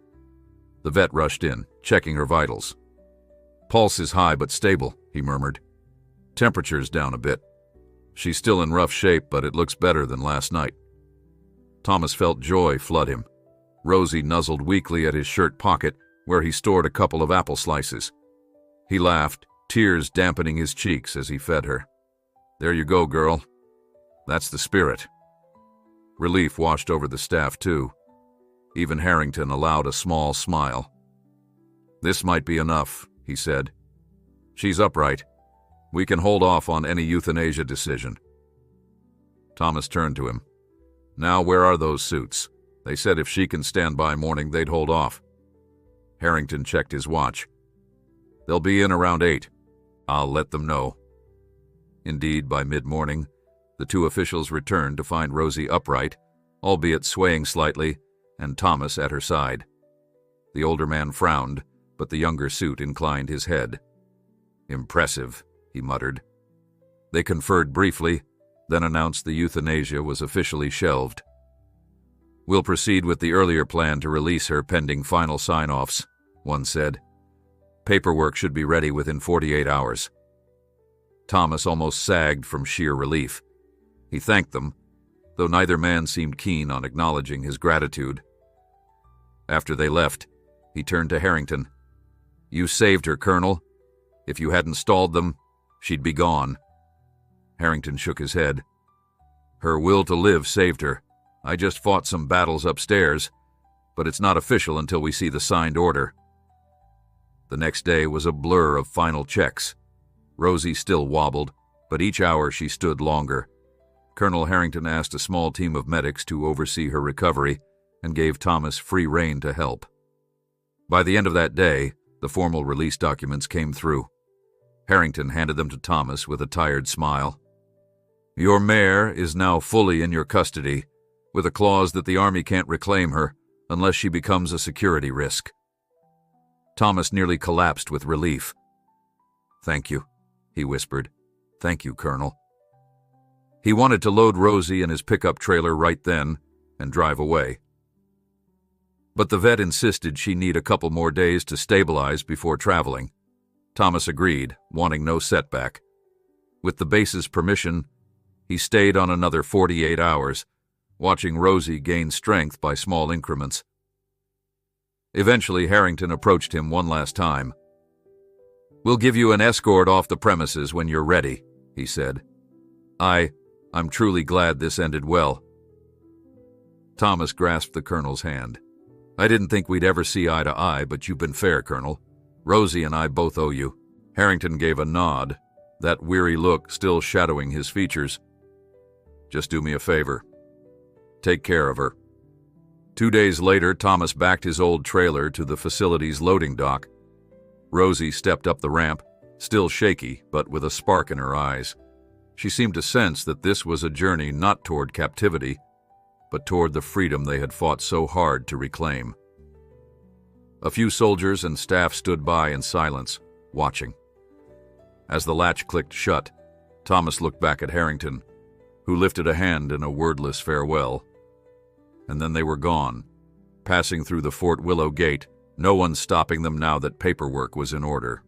The vet rushed in, checking her vitals. "Pulse is high but stable," he murmured. "Temperature's down a bit. She's still in rough shape, but it looks better than last night." Thomas felt joy flood him. Rosie nuzzled weakly at his shirt pocket, where he stored a couple of apple slices. He laughed, tears dampening his cheeks as he fed her. "There you go, girl. That's the spirit." Relief washed over the staff, too. Even Harrington allowed a small smile. "This might be enough," he said. "She's upright. We can hold off on any euthanasia decision." Thomas turned to him. "Now, where are those suits? They said if she can stand by morning, they'd hold off." Harrington checked his watch. "They'll be in around 8. I'll let them know." Indeed, by mid-morning, the two officials returned to find Rosie upright, albeit swaying slightly, and Thomas at her side. The older man frowned, but the younger suit inclined his head. "Impressive," he muttered. They conferred briefly, then announced the euthanasia was officially shelved. "We'll proceed with the earlier plan to release her pending final sign-offs," one said. "Paperwork should be ready within 48 hours. Thomas almost sagged from sheer relief. He thanked them, though neither man seemed keen on acknowledging his gratitude. After they left, he turned to Harrington. "You saved her, Colonel. If you hadn't stalled them, she'd be gone." Harrington shook his head. "Her will to live saved her. I just fought some battles upstairs, but it's not official until we see the signed order." The next day was a blur of final checks. Rosie still wobbled, but each hour she stood longer. Colonel Harrington asked a small team of medics to oversee her recovery, and gave Thomas free rein to help. By the end of that day, the formal release documents came through. Harrington handed them to Thomas with a tired smile. "Your mare is now fully in your custody, with a clause that the Army can't reclaim her unless she becomes a security risk." Thomas nearly collapsed with relief. "Thank you," he whispered. "Thank you, Colonel." He wanted to load Rosie in his pickup trailer right then and drive away. But the vet insisted she need a couple more days to stabilize before traveling. Thomas agreed, wanting no setback. With the base's permission, he stayed on another 48 hours, watching Rosie gain strength by small increments. Eventually, Harrington approached him one last time. "We'll give you an escort off the premises when you're ready," he said. I'm truly glad this ended well." Thomas grasped the Colonel's hand. "I didn't think we'd ever see eye to eye, but you've been fair, Colonel. Rosie and I both owe you." Harrington gave a nod, that weary look still shadowing his features. "Just do me a favor. Take care of her." 2 days later, Thomas backed his old trailer to the facility's loading dock. Rosie stepped up the ramp, still shaky, but with a spark in her eyes. She seemed to sense that this was a journey not toward captivity, but toward the freedom they had fought so hard to reclaim. A few soldiers and staff stood by in silence, watching. As the latch clicked shut, Thomas looked back at Harrington, who lifted a hand in a wordless farewell. And then they were gone, passing through the Fort Willow gate, no one stopping them now that paperwork was in order.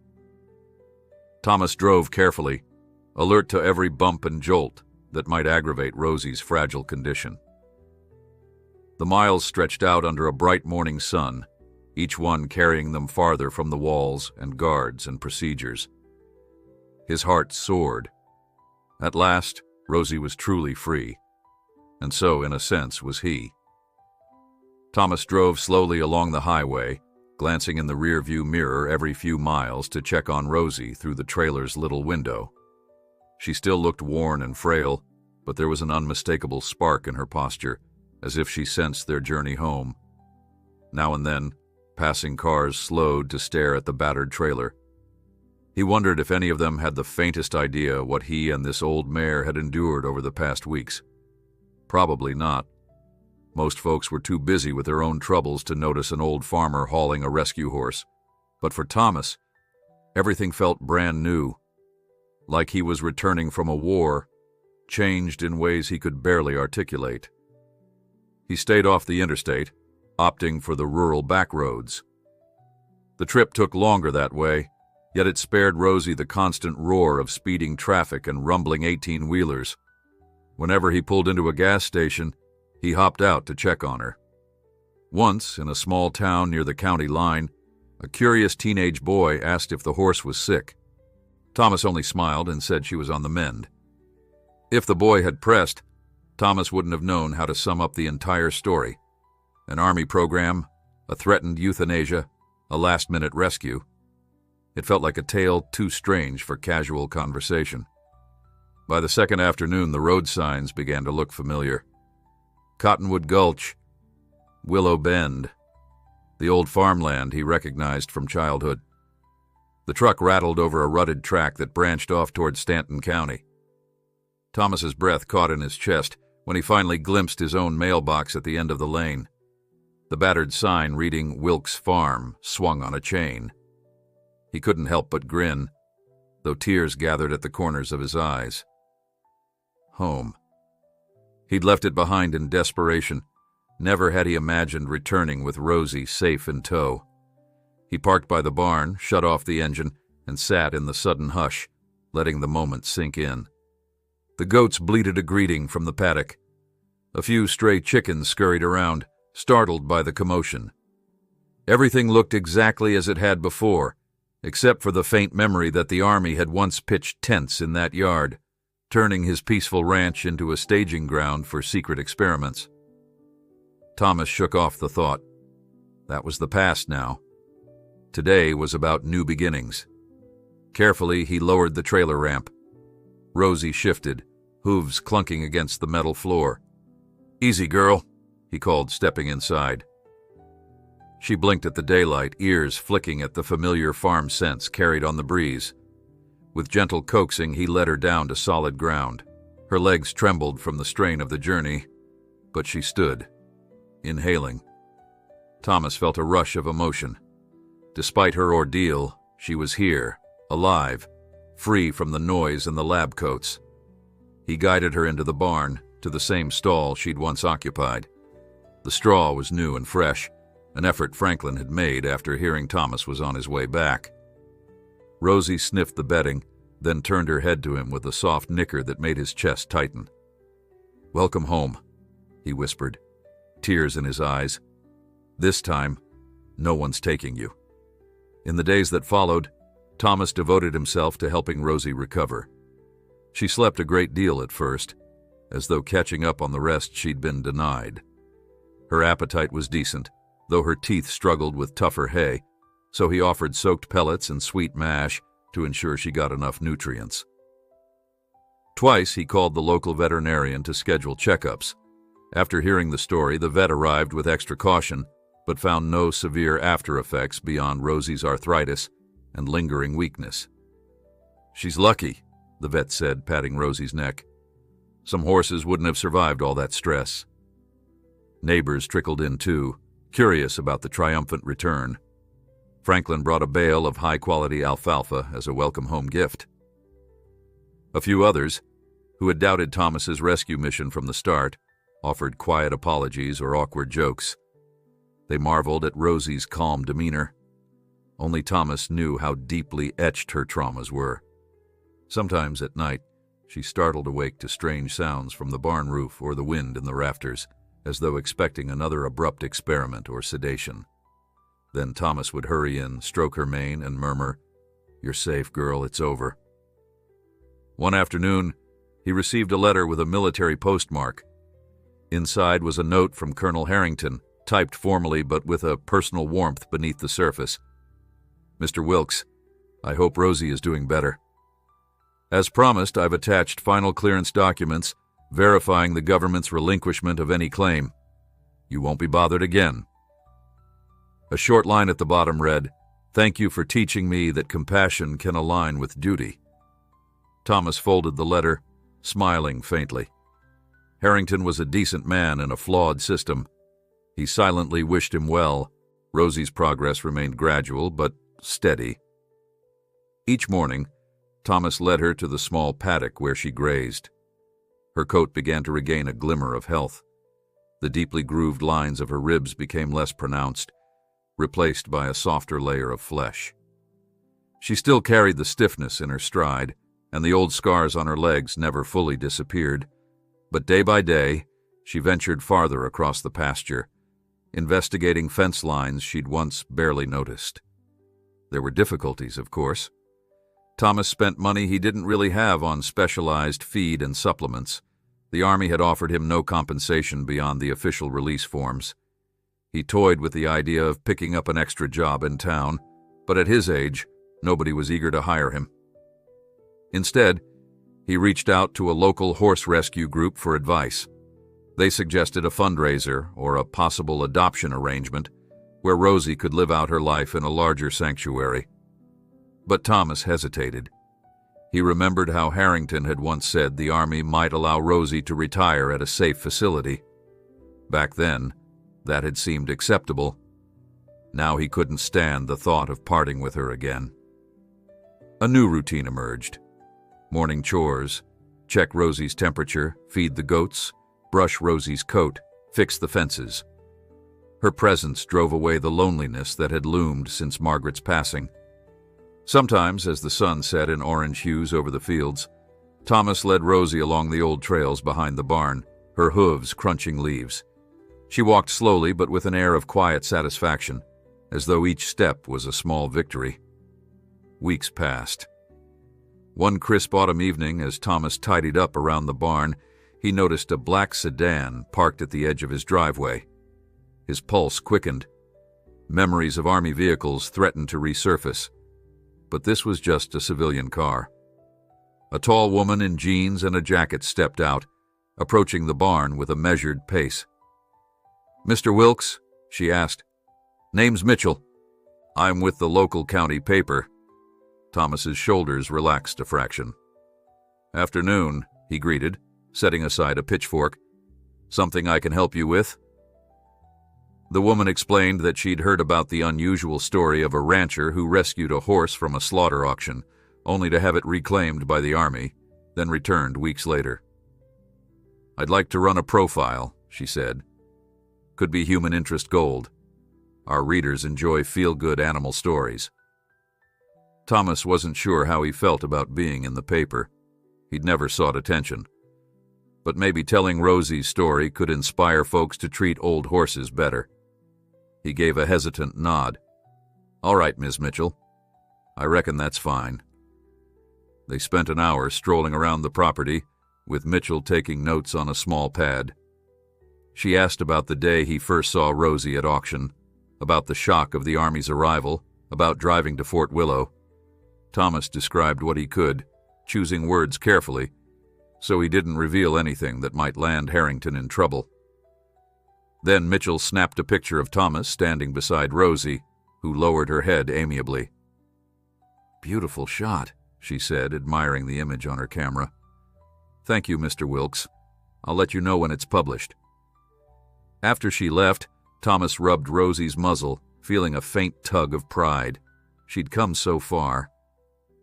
Thomas drove carefully, alert to every bump and jolt that might aggravate Rosie's fragile condition. The miles stretched out under a bright morning sun, each one carrying them farther from the walls and guards and procedures. His heart soared. At last, Rosie was truly free, and so, in a sense, was he. Thomas drove slowly along the highway, glancing in the rear-view mirror every few miles to check on Rosie through the trailer's little window. She still looked worn and frail, but there was an unmistakable spark in her posture, as if she sensed their journey home. Now and then, passing cars slowed to stare at the battered trailer. He wondered if any of them had the faintest idea what he and this old mare had endured over the past weeks. Probably not. Most folks were too busy with their own troubles to notice an old farmer hauling a rescue horse. But for Thomas, everything felt brand new, like he was returning from a war, changed in ways he could barely articulate. He stayed off the interstate, opting for the rural back roads. The trip took longer that way, yet it spared Rosie the constant roar of speeding traffic and rumbling 18-wheelers. Whenever he pulled into a gas station, he hopped out to check on her. Once, in a small town near the county line, a curious teenage boy asked if the horse was sick. Thomas only smiled and said she was on the mend. If the boy had pressed, Thomas wouldn't have known how to sum up the entire story. An army program, a threatened euthanasia, a last-minute rescue. It felt like a tale too strange for casual conversation. By the second afternoon, the road signs began to look familiar. Cottonwood Gulch, Willow Bend, the old farmland he recognized from childhood. The truck rattled over a rutted track that branched off toward Stanton County. Thomas's breath caught in his chest when he finally glimpsed his own mailbox at the end of the lane. The battered sign reading Wilkes Farm swung on a chain. He couldn't help but grin, though tears gathered at the corners of his eyes. Home. He'd left it behind in desperation. Never had he imagined returning with Rosie safe in tow. He parked by the barn, shut off the engine, and sat in the sudden hush, letting the moment sink in. The goats bleated a greeting from the paddock. A few stray chickens scurried around, startled by the commotion. Everything looked exactly as it had before, except for the faint memory that the Army had once pitched tents in that yard, turning his peaceful ranch into a staging ground for secret experiments. Thomas shook off the thought. That was the past now. Today was about new beginnings. Carefully, he lowered the trailer ramp. Rosie shifted, hooves clunking against the metal floor. "Easy, girl," he called, stepping inside. She blinked at the daylight, ears flicking at the familiar farm scents carried on the breeze. With gentle coaxing, he led her down to solid ground. Her legs trembled from the strain of the journey, but she stood, inhaling. Thomas felt a rush of emotion. Despite her ordeal, she was here, alive, free from the noise and the lab coats. He guided her into the barn, to the same stall she'd once occupied. The straw was new and fresh, an effort Franklin had made after hearing Thomas was on his way back. Rosie sniffed the bedding, then turned her head to him with a soft nicker that made his chest tighten. "Welcome home," he whispered, tears in his eyes. "This time, no one's taking you." In the days that followed, Thomas devoted himself to helping Rosie recover. She slept a great deal at first, as though catching up on the rest she'd been denied. Her appetite was decent, though her teeth struggled with tougher hay, so he offered soaked pellets and sweet mash to ensure she got enough nutrients. Twice he called the local veterinarian to schedule checkups. After hearing the story, the vet arrived with extra caution, but found no severe after-effects beyond Rosie's arthritis and lingering weakness. "She's lucky," the vet said, patting Rosie's neck. "Some horses wouldn't have survived all that stress." Neighbors trickled in too, curious about the triumphant return. Franklin brought a bale of high-quality alfalfa as a welcome-home gift. A few others, who had doubted Thomas's rescue mission from the start, offered quiet apologies or awkward jokes. They marveled at Rosie's calm demeanor. Only Thomas knew how deeply etched her traumas were. Sometimes at night, she startled awake to strange sounds from the barn roof or the wind in the rafters, as though expecting another abrupt experiment or sedation. Then Thomas would hurry in, stroke her mane, and murmur, "You're safe, girl, it's over." One afternoon, he received a letter with a military postmark. Inside was a note from Colonel Harrington, typed formally but with a personal warmth beneath the surface. "Mr. Wilkes, I hope Rosie is doing better. As promised, I've attached final clearance documents verifying the government's relinquishment of any claim. You won't be bothered again." A short line at the bottom read, "Thank you for teaching me that compassion can align with duty." Thomas folded the letter, smiling faintly. Harrington was a decent man in a flawed system. He silently wished him well. Rosie's progress remained gradual but steady. Each morning, Thomas led her to the small paddock where she grazed. Her coat began to regain a glimmer of health. The deeply grooved lines of her ribs became less pronounced, replaced by a softer layer of flesh. She still carried the stiffness in her stride, and the old scars on her legs never fully disappeared. But day by day, she ventured farther across the pasture, investigating fence lines she'd once barely noticed. There were difficulties, of course. Thomas spent money he didn't really have on specialized feed and supplements. The Army had offered him no compensation beyond the official release forms. He toyed with the idea of picking up an extra job in town, but at his age, nobody was eager to hire him. Instead, he reached out to a local horse rescue group for advice. They suggested a fundraiser or a possible adoption arrangement where Rosie could live out her life in a larger sanctuary. But Thomas hesitated. He remembered how Harrington had once said the Army might allow Rosie to retire at a safe facility. Back then, that had seemed acceptable. Now he couldn't stand the thought of parting with her again. A new routine emerged. Morning chores, check Rosie's temperature, feed the goats, brush Rosie's coat, fix the fences. Her presence drove away the loneliness that had loomed since Margaret's passing. Sometimes, as the sun set in orange hues over the fields, Thomas led Rosie along the old trails behind the barn, her hooves crunching leaves. She walked slowly but with an air of quiet satisfaction, as though each step was a small victory. Weeks passed. One crisp autumn evening, as Thomas tidied up around the barn, he noticed a black sedan parked at the edge of his driveway. His pulse quickened. Memories of Army vehicles threatened to resurface. But this was just a civilian car. A tall woman in jeans and a jacket stepped out, approaching the barn with a measured pace. "Mr. Wilkes?" she asked. "Name's Mitchell. I'm with the local county paper." Thomas's shoulders relaxed a fraction. "Afternoon," he greeted, setting aside a pitchfork. "Something I can help you with?" The woman explained that she'd heard about the unusual story of a rancher who rescued a horse from a slaughter auction, only to have it reclaimed by the army, then returned weeks later. "I'd like to run a profile," she said. "Could be human interest gold. Our readers enjoy feel-good animal stories." Thomas wasn't sure how he felt about being in the paper. He'd never sought attention. But maybe telling Rosie's story could inspire folks to treat old horses better. He gave a hesitant nod. "All right, Miss Mitchell. I reckon that's fine." They spent an hour strolling around the property, with Mitchell taking notes on a small pad. She asked about the day he first saw Rosie at auction, about the shock of the Army's arrival, about driving to Fort Willow. Thomas described what he could, choosing words carefully, so he didn't reveal anything that might land Harrington in trouble. Then Mitchell snapped a picture of Thomas standing beside Rosie, who lowered her head amiably. "Beautiful shot," she said, admiring the image on her camera. "Thank you, Mr. Wilkes. I'll let you know when it's published." After she left, Thomas rubbed Rosie's muzzle, feeling a faint tug of pride. She'd come so far.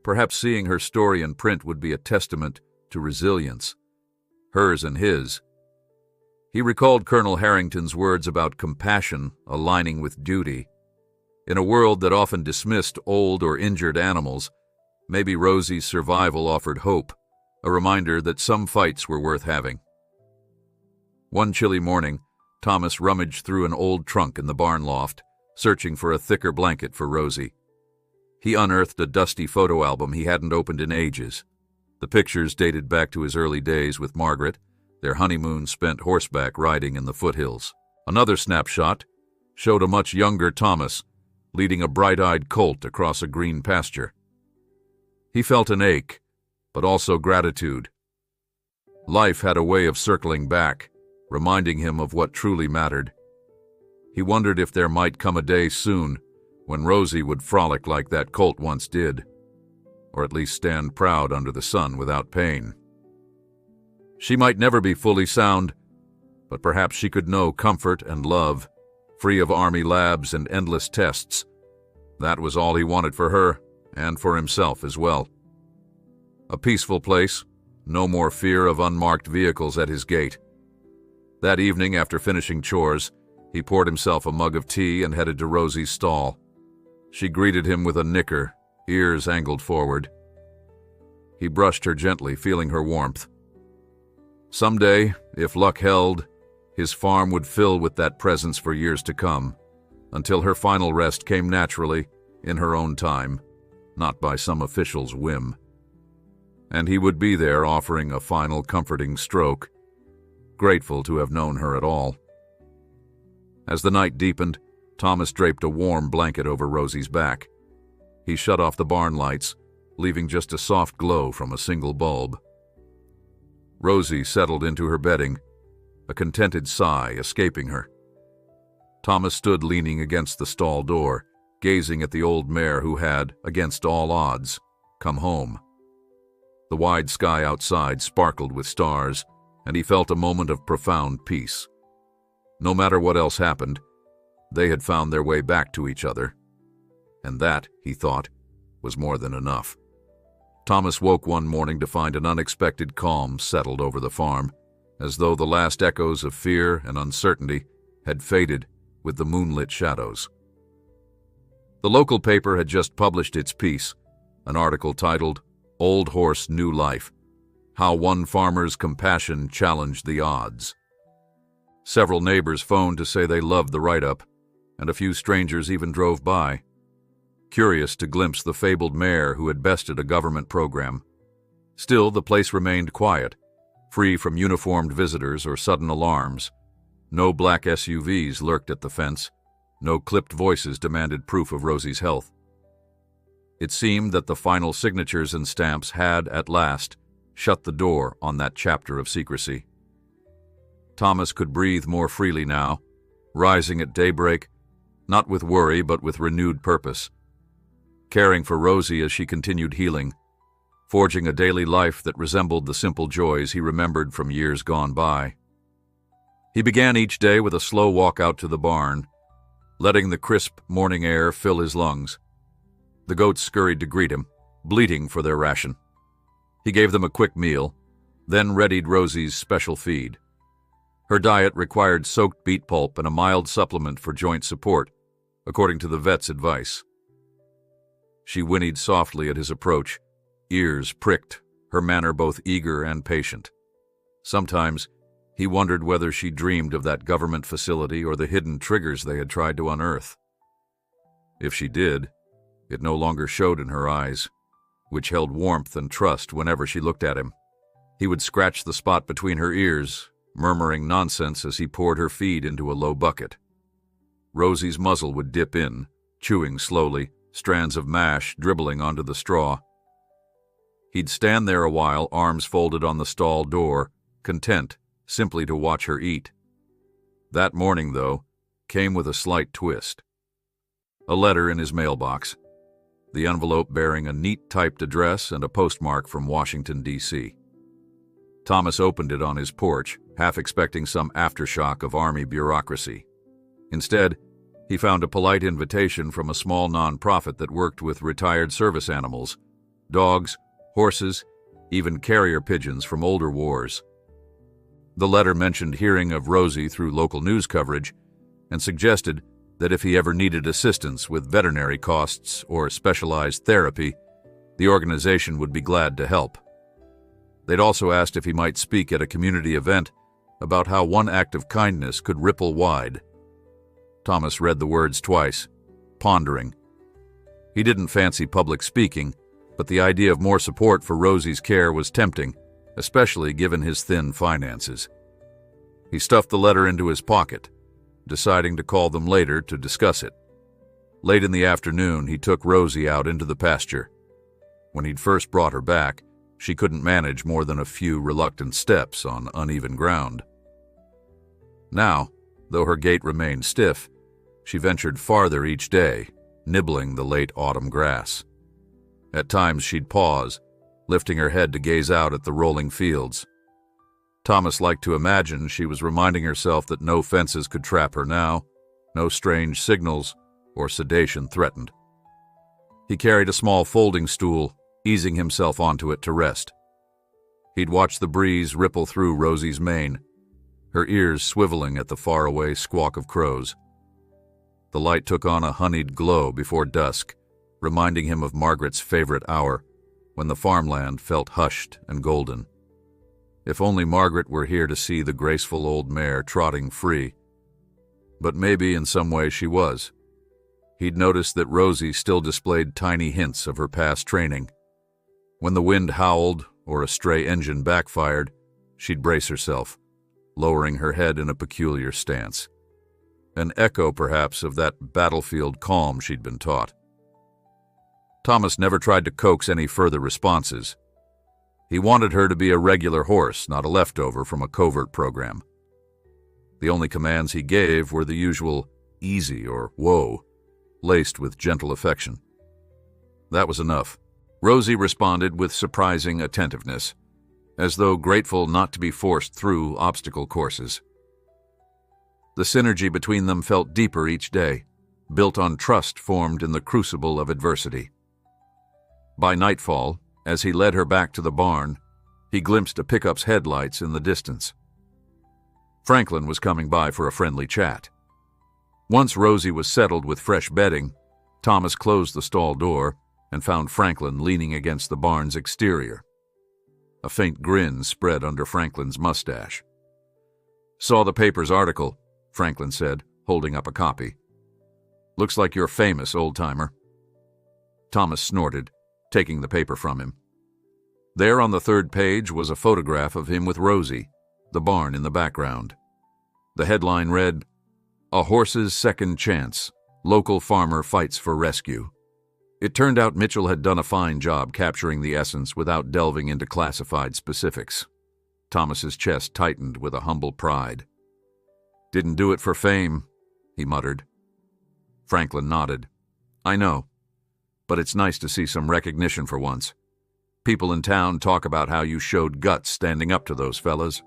Perhaps seeing her story in print would be a testament to resilience, hers and his. He recalled Colonel Harrington's words about compassion aligning with duty. In a world that often dismissed old or injured animals, maybe Rosie's survival offered hope, a reminder that some fights were worth having. One chilly morning, Thomas rummaged through an old trunk in the barn loft, searching for a thicker blanket for Rosie. He unearthed a dusty photo album he hadn't opened in ages. The pictures dated back to his early days with Margaret, their honeymoon spent horseback riding in the foothills. Another snapshot showed a much younger Thomas, leading a bright-eyed colt across a green pasture. He felt an ache, but also gratitude. Life had a way of circling back, reminding him of what truly mattered. He wondered if there might come a day soon when Rosie would frolic like that colt once did, or at least stand proud under the sun without pain. She might never be fully sound, but perhaps she could know comfort and love, free of army labs and endless tests. That was all he wanted for her, and for himself as well. A peaceful place, no more fear of unmarked vehicles at his gate. That evening, after finishing chores, he poured himself a mug of tea and headed to Rosie's stall. She greeted him with a nicker, ears angled forward. He brushed her gently, feeling her warmth. Someday, if luck held, his farm would fill with that presence for years to come, until her final rest came naturally, in her own time, not by some official's whim. And he would be there offering a final comforting stroke, grateful to have known her at all. As the night deepened, Thomas draped a warm blanket over Rosie's back. He shut off the barn lights, leaving just a soft glow from a single bulb. Rosie settled into her bedding, a contented sigh escaping her. Thomas stood leaning against the stall door, gazing at the old mare who had, against all odds, come home. The wide sky outside sparkled with stars, and he felt a moment of profound peace. No matter what else happened, they had found their way back to each other. And that, he thought, was more than enough. Thomas woke one morning to find an unexpected calm settled over the farm, as though the last echoes of fear and uncertainty had faded with the moonlit shadows. The local paper had just published its piece, an article titled, "Old Horse New Life: How One Farmer's Compassion Challenged the Odds." Several neighbors phoned to say they loved the write-up, and a few strangers even drove by, curious to glimpse the fabled mare who had bested a government program. Still, the place remained quiet, free from uniformed visitors or sudden alarms. No black SUVs lurked at the fence. No clipped voices demanded proof of Rosie's health. It seemed that the final signatures and stamps had, at last, shut the door on that chapter of secrecy. Thomas could breathe more freely now. rising at daybreak, not with worry but with renewed purpose, caring for Rosie as she continued healing, forging a daily life that resembled the simple joys he remembered from years gone by. He began each day with a slow walk out to the barn, letting the crisp morning air fill his lungs. The goats scurried to greet him, bleating for their ration. He gave them a quick meal, then readied Rosie's special feed. Her diet required soaked beet pulp and a mild supplement for joint support, according to the vet's advice. She whinnied softly at his approach, ears pricked, her manner both eager and patient. Sometimes he wondered whether she dreamed of that government facility or the hidden triggers they had tried to unearth. If she did, it no longer showed in her eyes, which held warmth and trust whenever she looked at him. He would scratch the spot between her ears, murmuring nonsense as he poured her feed into a low bucket. Rosie's muzzle would dip in, chewing slowly, strands of mash dribbling onto the straw. He'd stand there a while, arms folded on the stall door, content simply to watch her eat. That morning, though, came with a slight twist. A letter in his mailbox, the envelope bearing a neat typed address and a postmark from Washington, D.C. Thomas opened it on his porch, half expecting some aftershock of Army bureaucracy. Instead, he found a polite invitation from a small nonprofit that worked with retired service animals, dogs, horses, even carrier pigeons from older wars. The letter mentioned hearing of Rosie through local news coverage and suggested that if he ever needed assistance with veterinary costs or specialized therapy, the organization would be glad to help. They'd also asked if he might speak at a community event about how one act of kindness could ripple wide. Thomas read the words twice, pondering. He didn't fancy public speaking, but the idea of more support for Rosie's care was tempting, especially given his thin finances. He stuffed the letter into his pocket, deciding to call them later to discuss it. Late in the afternoon, he took Rosie out into the pasture. When he'd first brought her back, she couldn't manage more than a few reluctant steps on uneven ground. Now, though her gait remained stiff, she ventured farther each day, nibbling the late autumn grass. At times she'd pause, lifting her head to gaze out at the rolling fields. Thomas liked to imagine she was reminding herself that no fences could trap her now, no strange signals or sedation threatened. He carried a small folding stool, easing himself onto it to rest. He'd watch the breeze ripple through Rosie's mane, her ears swiveling at the faraway squawk of crows. The light took on a honeyed glow before dusk, reminding him of Margaret's favorite hour, when the farmland felt hushed and golden. If only Margaret were here to see the graceful old mare trotting free. But maybe in some way she was. He'd noticed that Rosie still displayed tiny hints of her past training. When the wind howled or a stray engine backfired, she'd brace herself, lowering her head in a peculiar stance. An echo, perhaps, of that battlefield calm she'd been taught. Thomas never tried to coax any further responses. He wanted her to be a regular horse, not a leftover from a covert program. The only commands he gave were the usual easy or whoa, laced with gentle affection. That was enough. Rosie responded with surprising attentiveness, as though grateful not to be forced through obstacle courses. The synergy between them felt deeper each day, built on trust formed in the crucible of adversity. By nightfall, as he led her back to the barn, he glimpsed a pickup's headlights in the distance. Franklin was coming by for a friendly chat. Once Rosie was settled with fresh bedding, Thomas closed the stall door and found Franklin leaning against the barn's exterior. A faint grin spread under Franklin's mustache. "Saw the paper's article," Franklin said, holding up a copy. "Looks like you're famous, old-timer." Thomas snorted, taking the paper from him. There on the third page was a photograph of him with Rosie, the barn in the background. The headline read, "A Horse's Second Chance. Local Farmer Fights for Rescue." It turned out Mitchell had done a fine job capturing the essence without delving into classified specifics. Thomas's chest tightened with a humble pride. Didn't do it for fame, he muttered. Franklin nodded. I know, but it's nice to see some recognition for once. People in town talk about how you showed guts standing up to those fellas.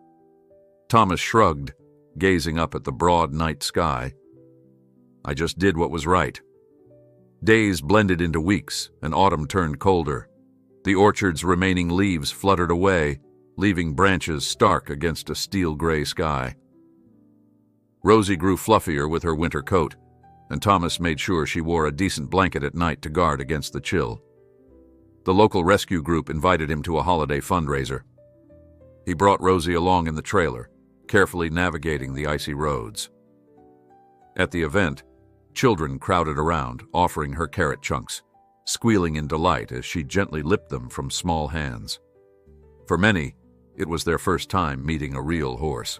Thomas shrugged, gazing up at the broad night sky. I just did what was right. Days blended into weeks, and autumn turned colder. The orchard's remaining leaves fluttered away, leaving branches stark against a steel-gray sky. Rosie grew fluffier with her winter coat, and Thomas made sure she wore a decent blanket at night to guard against the chill. The local rescue group invited him to a holiday fundraiser. He brought Rosie along in the trailer, carefully navigating the icy roads. At the event, children crowded around, offering her carrot chunks, squealing in delight as she gently lipped them from small hands. For many, it was their first time meeting a real horse.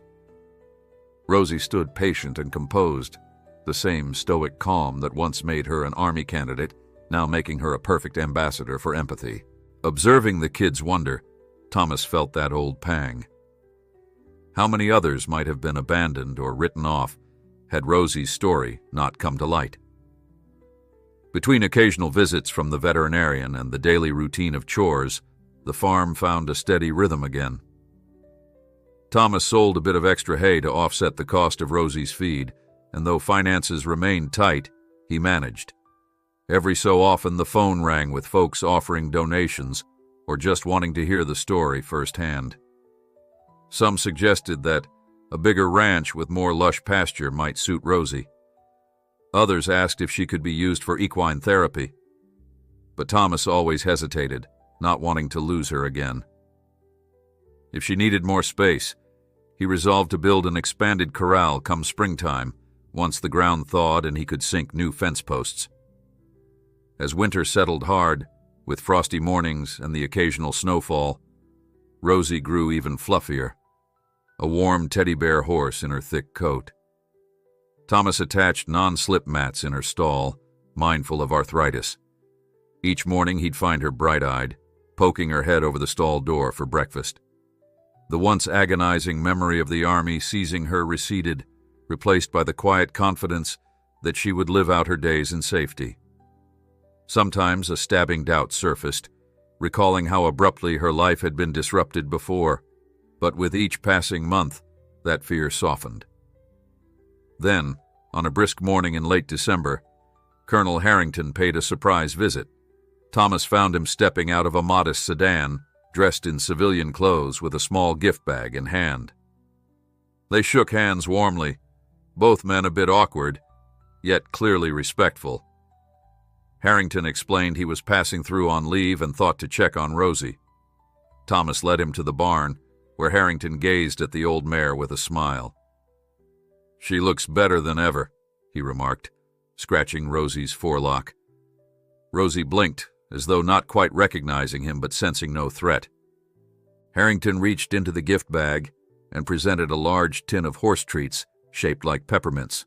Rosie stood patient and composed, the same stoic calm that once made her an army candidate, now making her a perfect ambassador for empathy. Observing the kids' wonder, Thomas felt that old pang. How many others might have been abandoned or written off had Rosie's story not come to light? Between occasional visits from the veterinarian and the daily routine of chores, the farm found a steady rhythm again. Thomas sold a bit of extra hay to offset the cost of Rosie's feed, and though finances remained tight, he managed. Every so often the phone rang with folks offering donations or just wanting to hear the story firsthand. Some suggested that a bigger ranch with more lush pasture might suit Rosie. Others asked if she could be used for equine therapy. But Thomas always hesitated, not wanting to lose her again. If she needed more space, he resolved to build an expanded corral come springtime, once the ground thawed and he could sink new fence posts. As winter settled hard, with frosty mornings and the occasional snowfall, Rosie grew even fluffier, a warm teddy bear horse in her thick coat. Thomas attached non-slip mats in her stall, mindful of arthritis. Each morning he'd find her bright-eyed, poking her head over the stall door for breakfast. The once agonizing memory of the army seizing her receded, replaced by the quiet confidence that she would live out her days in safety. Sometimes a stabbing doubt surfaced, recalling how abruptly her life had been disrupted before, but with each passing month, that fear softened. Then, on a brisk morning in late December, Colonel Harrington paid a surprise visit. Thomas found him stepping out of a modest sedan, dressed in civilian clothes with a small gift bag in hand. They shook hands warmly, both men a bit awkward, yet clearly respectful. Harrington explained he was passing through on leave and thought to check on Rosie. Thomas led him to the barn, where Harrington gazed at the old mare with a smile. She looks better than ever, he remarked, scratching Rosie's forelock. Rosie blinked, as though not quite recognizing him but sensing no threat. Harrington reached into the gift bag and presented a large tin of horse treats shaped like peppermints.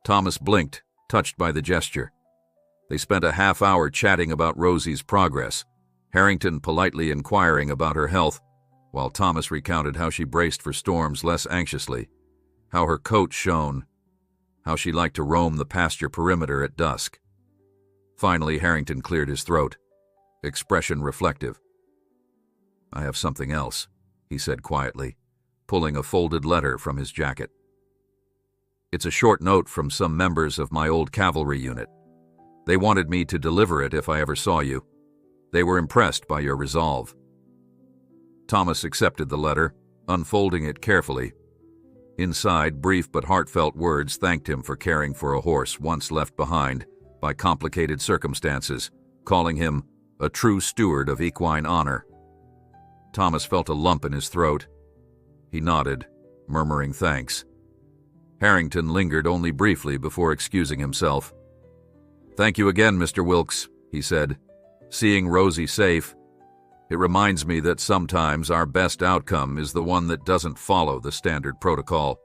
Thomas blinked, touched by the gesture. They spent a half hour chatting about Rosie's progress, Harrington politely inquiring about her health, while Thomas recounted how she braced for storms less anxiously, how her coat shone, how she liked to roam the pasture perimeter at dusk. Finally, Harrington cleared his throat, expression reflective. I have something else, he said quietly, pulling a folded letter from his jacket. It's a short note from some members of my old cavalry unit. They wanted me to deliver it if I ever saw you. They were impressed by your resolve. Thomas accepted the letter, unfolding it carefully. Inside, brief but heartfelt words thanked him for caring for a horse once left behind by complicated circumstances, calling him a true steward of equine honor. Thomas felt a lump in his throat. He nodded, murmuring thanks. Harrington lingered only briefly before excusing himself. Thank you again, Mr. Wilkes, he said. Seeing Rosie safe, it reminds me that sometimes our best outcome is the one that doesn't follow the standard protocol.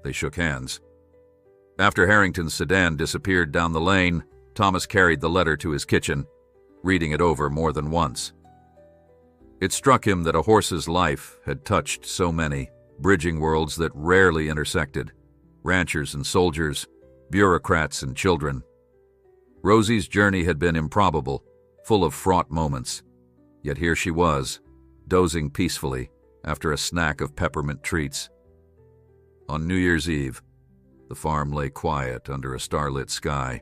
They shook hands. After Harrington's sedan disappeared down the lane, Thomas carried the letter to his kitchen, reading it over more than once. It struck him that a horse's life had touched so many, bridging worlds that rarely intersected, ranchers and soldiers, bureaucrats and children. Rosie's journey had been improbable, full of fraught moments. Yet here she was, dozing peacefully after a snack of peppermint treats. On New Year's Eve, the farm lay quiet under a starlit sky.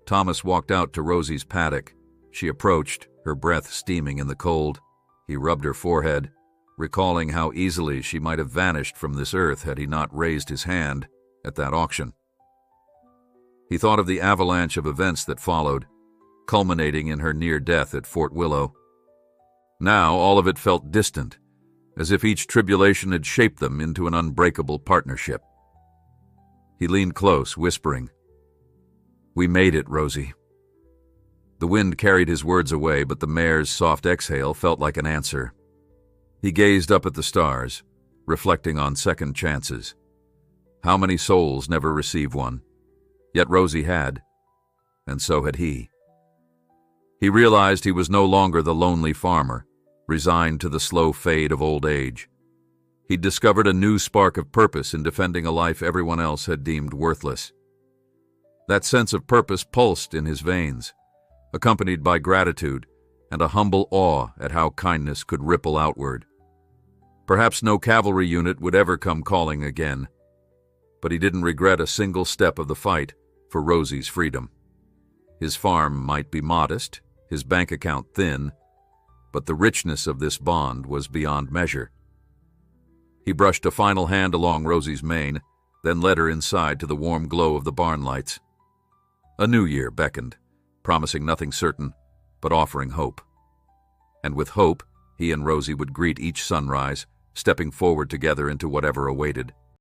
Thomas walked out to Rosie's paddock. She approached, her breath steaming in the cold. He rubbed her forehead, recalling how easily she might have vanished from this earth had he not raised his hand at that auction. He thought of the avalanche of events that followed, culminating in her near death at Fort Willow. Now all of it felt distant, as if each tribulation had shaped them into an unbreakable partnership. He leaned close, whispering, "We made it, Rosie." The wind carried his words away, but the mare's soft exhale felt like an answer. He gazed up at the stars, reflecting on second chances. How many souls never receive one? Yet Rosie had, and so had he. He realized he was no longer the lonely farmer, resigned to the slow fade of old age. He'd discovered a new spark of purpose in defending a life everyone else had deemed worthless. That sense of purpose pulsed in his veins, accompanied by gratitude and a humble awe at how kindness could ripple outward. Perhaps no cavalry unit would ever come calling again, but he didn't regret a single step of the fight for Rosie's freedom. His farm might be modest, his bank account thin, but the richness of this bond was beyond measure. He brushed a final hand along Rosie's mane, then led her inside to the warm glow of the barn lights. A new year beckoned, promising nothing certain, but offering hope. And with hope, he and Rosie would greet each sunrise, stepping forward together into whatever awaited.